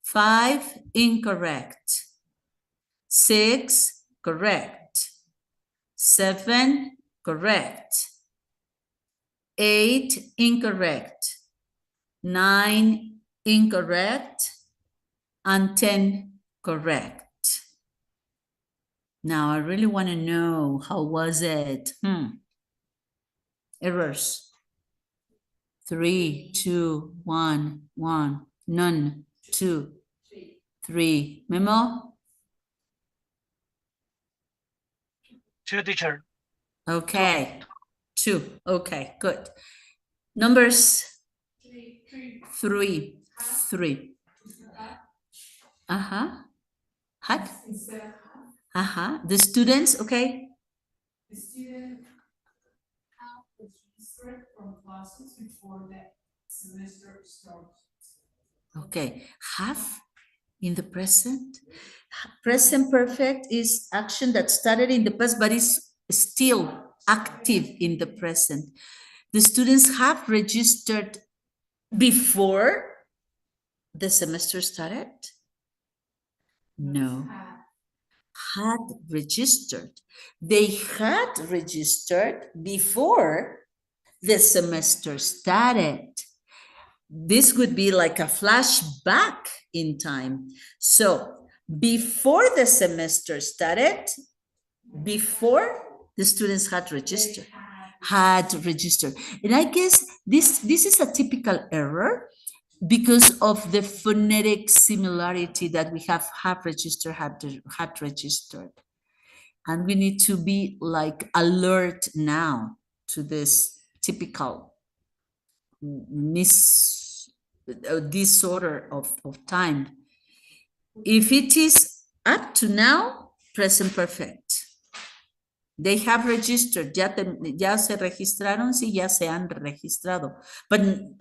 5, incorrect. 6, correct. 7, correct. 8, incorrect. 9, incorrect. And 10, correct. Now I really want to know, how was it? Errors. 3, 2, 1, 1, none, 2, 3. Memo? 2, teacher. Okay. 2. Okay, good. Numbers? 3. 3. Uh-huh. Had? Uh-huh. The students, okay? The student was registered from classes before the semester starts. Okay. Have in the present. Present perfect is action that started in the past but is still active in the present. The students have registered before the semester started? No. Had registered. They had registered before the semester started. This would be like a flashback in time. So before the semester started, before the students had registered, And I guess this is a typical error because of the phonetic similarity that we have registered, had registered. And we need to be like alert now to this typical disorder of time. If it is up to now, present perfect. They have registered, ya se registraron, sí, ya se han registrado. Pero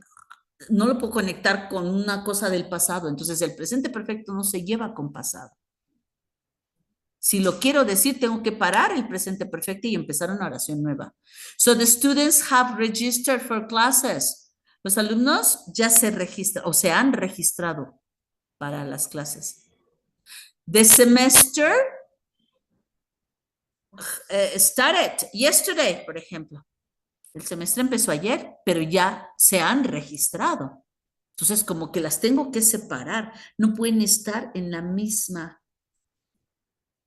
no lo puedo conectar con una cosa del pasado, entonces el presente perfecto no se lleva con pasado. Si lo quiero decir, tengo que parar el presente perfecto y empezar una oración nueva. So the students have registered for classes. Los alumnos ya se registran o se han registrado para las clases. The semester started yesterday, por ejemplo. El semestre empezó ayer, pero ya se han registrado. Entonces, como que las tengo que separar. No pueden estar en la misma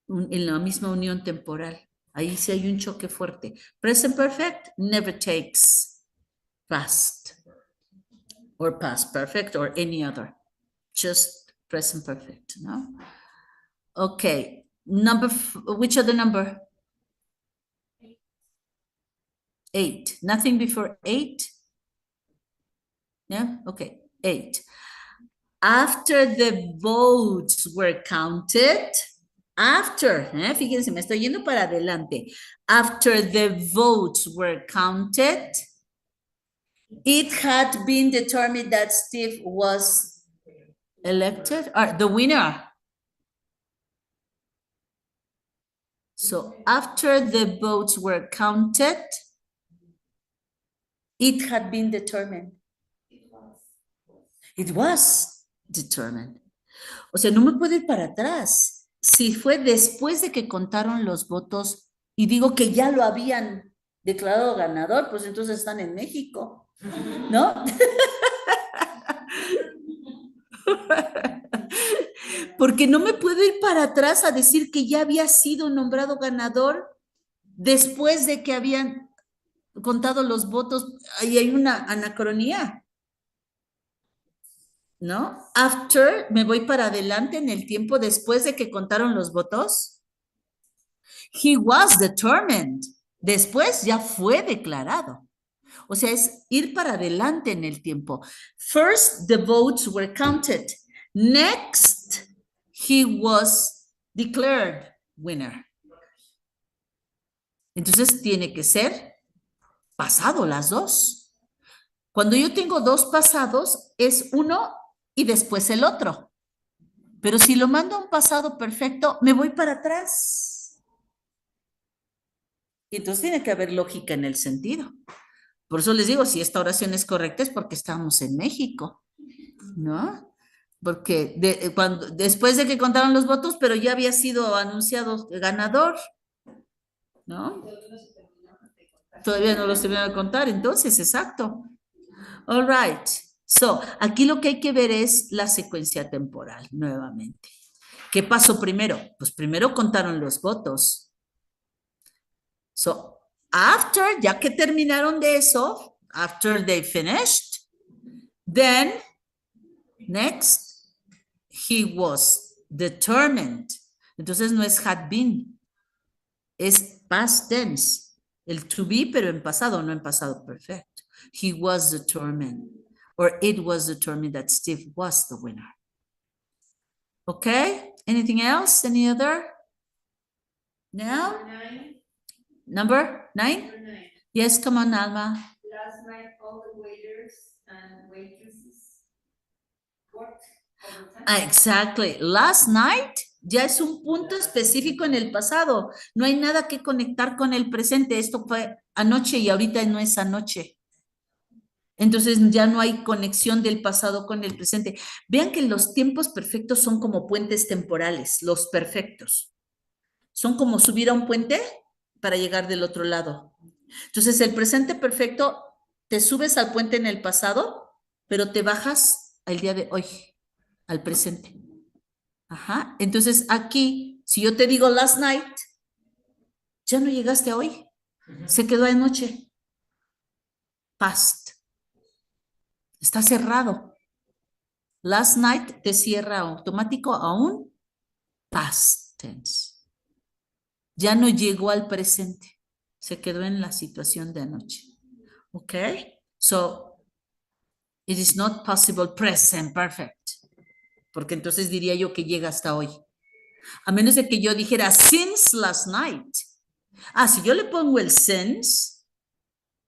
unión temporal. Ahí sí hay un choque fuerte. Present perfect never takes past or past perfect or any other. Just present perfect, no? Okay. Which other number? 8. Nothing before 8? No? Okay. 8. After the votes were counted, fíjense, me estoy yendo para adelante. After the votes were counted, it had been determined that Steve was elected, or the winner. So after the votes were counted, it had been determined. It was determined. O sea, no me puedo ir para atrás. Si fue después de que contaron los votos y digo que ya lo habían declarado ganador, pues entonces están en México, ¿no? Porque no me puedo ir para atrás a decir que ya había sido nombrado ganador después de que habían contado los votos. Ahí hay una anacronía, ¿no? After, me voy para adelante en el tiempo después de que contaron los votos. He was determined. Después ya fue declarado. O sea, es ir para adelante en el tiempo. First, the votes were counted. Next, he was declared winner. Entonces tiene que ser pasado las dos. Cuando yo tengo dos pasados, es uno y después el otro. Pero si lo mando a un pasado perfecto, me voy para atrás. Y entonces tiene que haber lógica en el sentido. Por eso les digo, si esta oración es correcta es porque estamos en México, ¿no? Porque después de que contaron los votos, pero ya había sido anunciado ganador, ¿no? Todavía no los terminaron de contar, entonces, exacto. All right. So, aquí lo que hay que ver es la secuencia temporal, nuevamente. ¿Qué pasó primero? Pues primero contaron los votos. So, after, ya que terminaron de eso, after they finished, then, next, he was determined. Entonces no es had been, es past tense. El to be, pero en pasado, no en pasado perfecto. He was determined, or it was determined that Steve was the winner. Okay, anything else? Any other? No? Number 9? Yes, come on, Alma. Last night, all the waiters and waitresses worked overtime. Exactly. Last night ya es un punto específico en el pasado. No hay nada que conectar con el presente. Esto fue anoche y ahorita no es anoche. Entonces ya no hay conexión del pasado con el presente. Vean que los tiempos perfectos son como puentes temporales, los perfectos. Son como subir a un puente para llegar del otro lado. Entonces el presente perfecto, te subes al puente en el pasado, pero te bajas al día de hoy, al presente. Ajá. Entonces aquí, si yo te digo last night, ya no llegaste a hoy. Se quedó anoche. Past. Está cerrado. Last night te cierra automático a un past tense. Ya no llegó al presente. Se quedó en la situación de anoche. ¿Ok? So, it is not possible present perfect. Porque entonces diría yo que llega hasta hoy. A menos de que yo dijera since last night. Ah, si yo le pongo el since,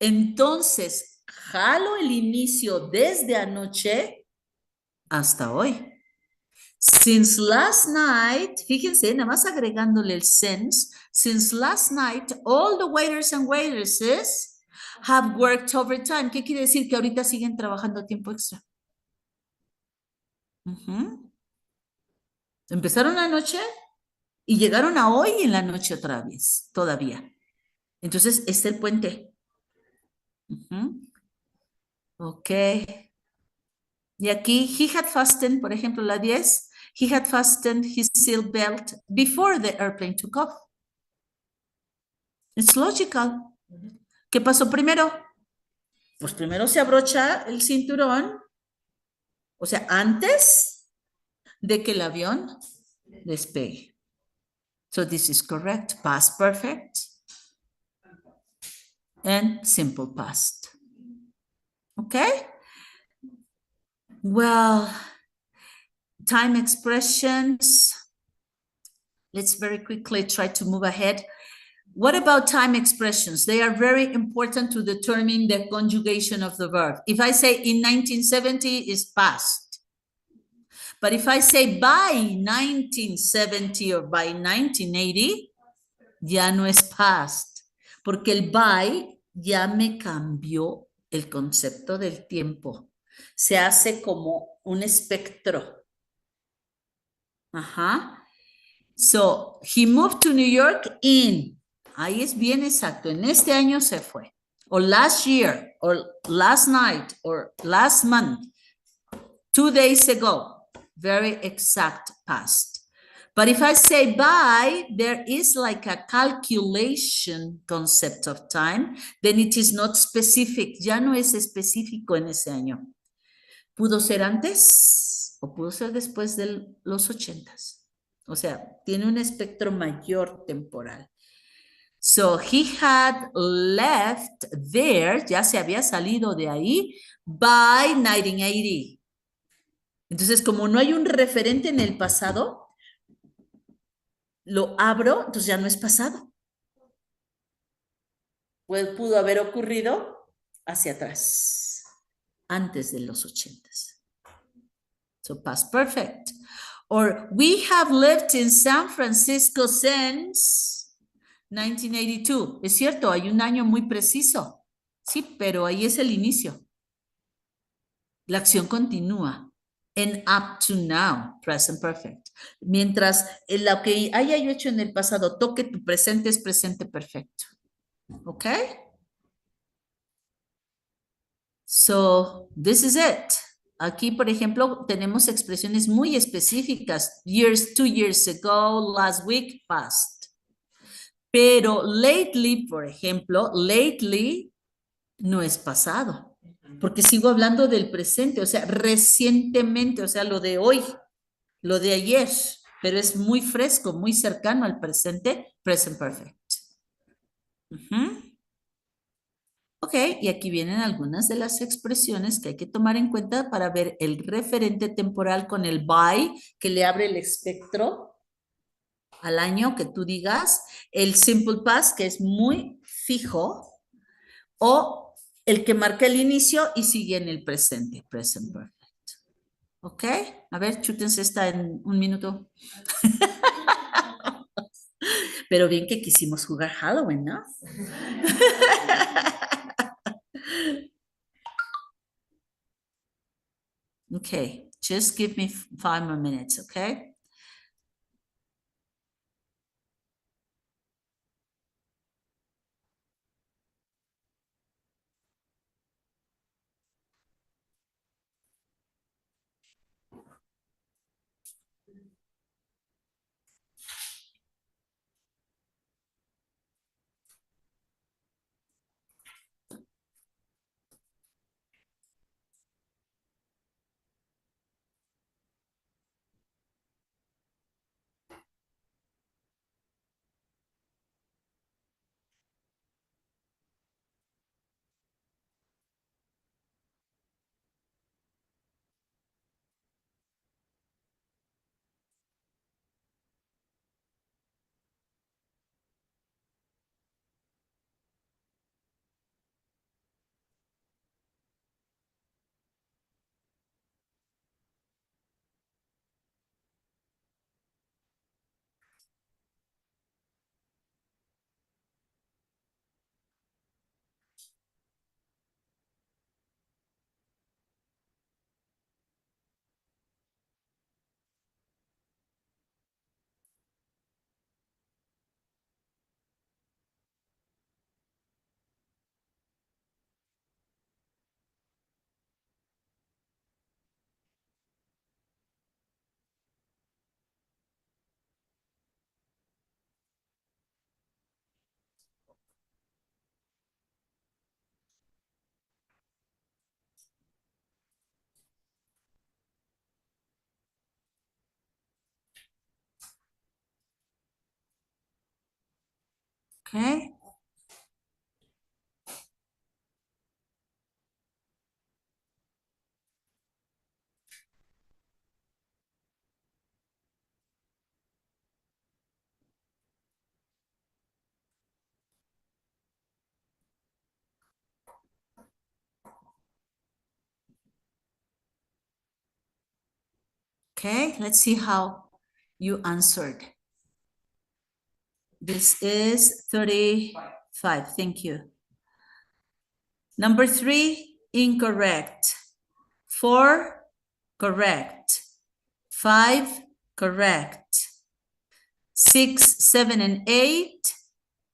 entonces jalo el inicio desde anoche hasta hoy. Since last night, fíjense, nada más agregándole el since last night, all the waiters and waitresses have worked overtime. ¿Qué quiere decir? Que ahorita siguen trabajando tiempo extra. Empezaron anoche y llegaron a hoy en la noche otra vez, todavía. Entonces, este es el puente. Ok. Y aquí, he had fastened, por ejemplo, la 10, he had fastened his seat belt before the airplane took off. It's logical. ¿Qué pasó primero? Pues primero se abrocha el cinturón, o sea, antes de que el avión despegue. So this is correct. Past perfect and simple past. Okay? Well, time expressions. Let's very quickly try to move ahead. What about time expressions? They are very important to determine the conjugation of the verb. If I say in 1970 is past. But if I say by 1970 or by 1980, ya no es past. Porque el by ya me cambió el concepto del tiempo. Se hace como un espectro. Ajá. So, he moved to New York in. Ahí es bien exacto. En este año se fue. Or last year, or last night, or last month. 2 days ago. Very exact past. But if I say by, there is like a calculation concept of time, then it is not specific. Ya no es específico en ese año. Pudo ser antes o pudo ser después de los 80s. O sea, tiene un espectro mayor temporal. So he had left there, ya se había salido de ahí, by 1980. Entonces, como no hay un referente en el pasado, lo abro, entonces ya no es pasado. Pues pudo haber ocurrido hacia atrás, antes de los 80s. So past perfect. Or we have lived in San Francisco since 1982. Es cierto, hay un año muy preciso. Sí, pero ahí es el inicio. La acción continúa. And up to now, present perfect. Mientras lo que haya yo hecho en el pasado toque tu presente, es presente perfecto. ¿Ok? So, this is it. Aquí, por ejemplo, tenemos expresiones muy específicas. Years, 2 years ago, last week, past. Pero lately, por ejemplo, lately no es pasado. Porque sigo hablando del presente, o sea, recientemente, o sea, lo de hoy, lo de ayer, pero es muy fresco, muy cercano al presente, present perfect. Ok, y aquí vienen algunas de las expresiones que hay que tomar en cuenta para ver el referente temporal con el by, que le abre el espectro al año que tú digas, el simple past, que es muy fijo, o el que marca el inicio y sigue en el presente, present perfect. ¿Ok? A ver, chútense esta en un minuto. Pero bien que quisimos jugar Halloween, ¿no? Okay, just give me 5 more minutes, okay? Okay. Okay, let's see how you answered. This is 35, thank you. Number 3, incorrect. 4, correct. 5, correct. 6, 7, and 8,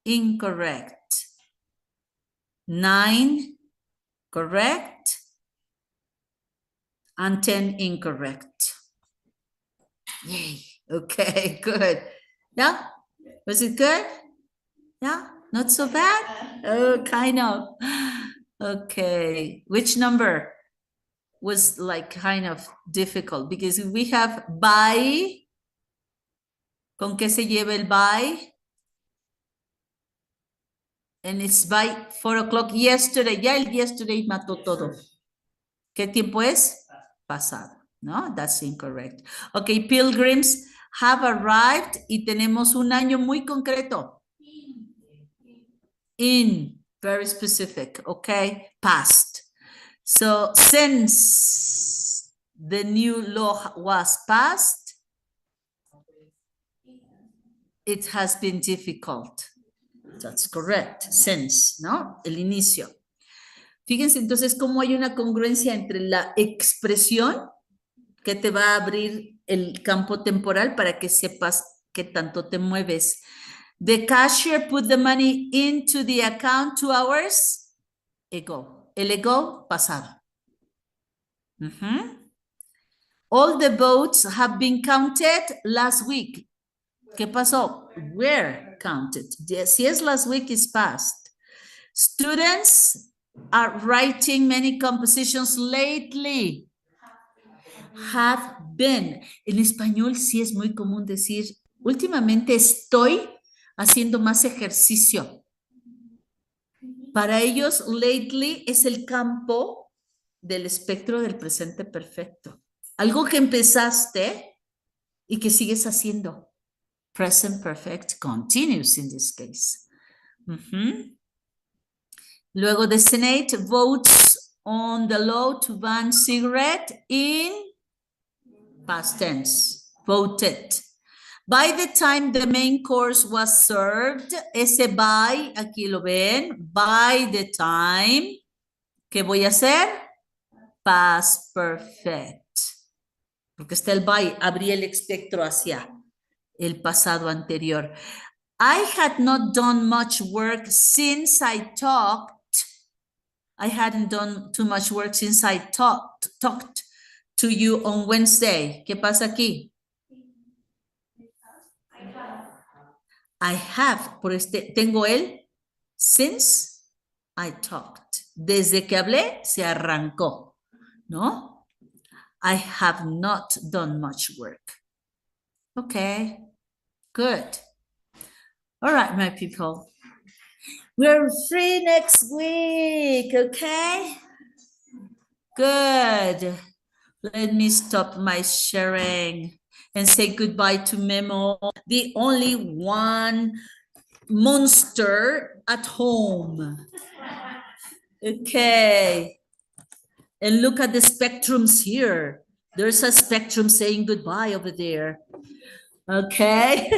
incorrect. 9, correct. And 10, incorrect. Yay, okay, good. Yeah, was it good? Yeah, not so bad? Oh, kind of. Okay, which number was like kind of difficult? Because we have by. ¿Con qué se lleva el by? And it's by 4 o'clock yesterday. Ya el yesterday mató todo. ¿Qué tiempo es? Pasado. No, that's incorrect. Okay, pilgrims. have arrived y tenemos un año muy concreto. In, very specific, okay? Past. So since the new law was passed, it has been difficult. That's correct. Since, ¿no? El inicio. Fíjense entonces cómo hay una congruencia entre la expresión que te va a abrir el campo temporal para que sepas qué tanto te mueves. The cashier put the money into the account 2 hours ago. El ago, pasado. All the votes have been counted last week. ¿Qué pasó? Were counted. Si es last week, is past. Students are writing many compositions lately. Have been. En español sí es muy común decir, últimamente estoy haciendo más ejercicio. Para ellos, lately es el campo del espectro del presente perfecto. Algo que empezaste y que sigues haciendo. Present perfect continuous in this case. Luego, the Senate votes on the law to ban cigarette in past tense. Voted. By the time the main course was served, ese by, aquí lo ven, by the time, ¿qué voy a hacer? Past perfect. Porque está el by, abrí el espectro hacia el pasado anterior. I had not done much work since I talked. I hadn't done too much work since I talked to you on Wednesday. ¿Qué pasa aquí? I have, por tengo el since I talked. Desde que hablé, se arrancó, ¿no? I have not done much work. Okay, good. All right, my people. We're free next week, okay? Good. Let me stop my sharing and say goodbye to Memo, the only one monster at home. Okay. And look at the spectrums here. There's a spectrum saying goodbye over there. Okay.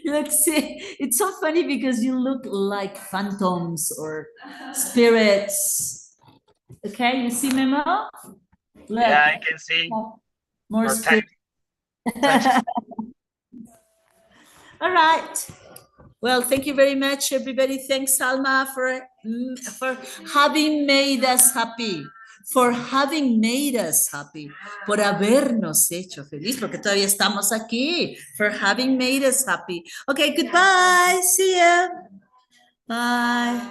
Let's see. It's so funny because you look like phantoms or spirits. Okay, you see Memo? Look. Yeah, I can see. More Or spirits. touch. All right. Well, thank you very much, everybody. Thanks, Salma, for having made us happy. For having made us happy. Por habernos hecho feliz, porque todavía estamos aquí. For having made us happy. Okay, goodbye. See ya. Bye.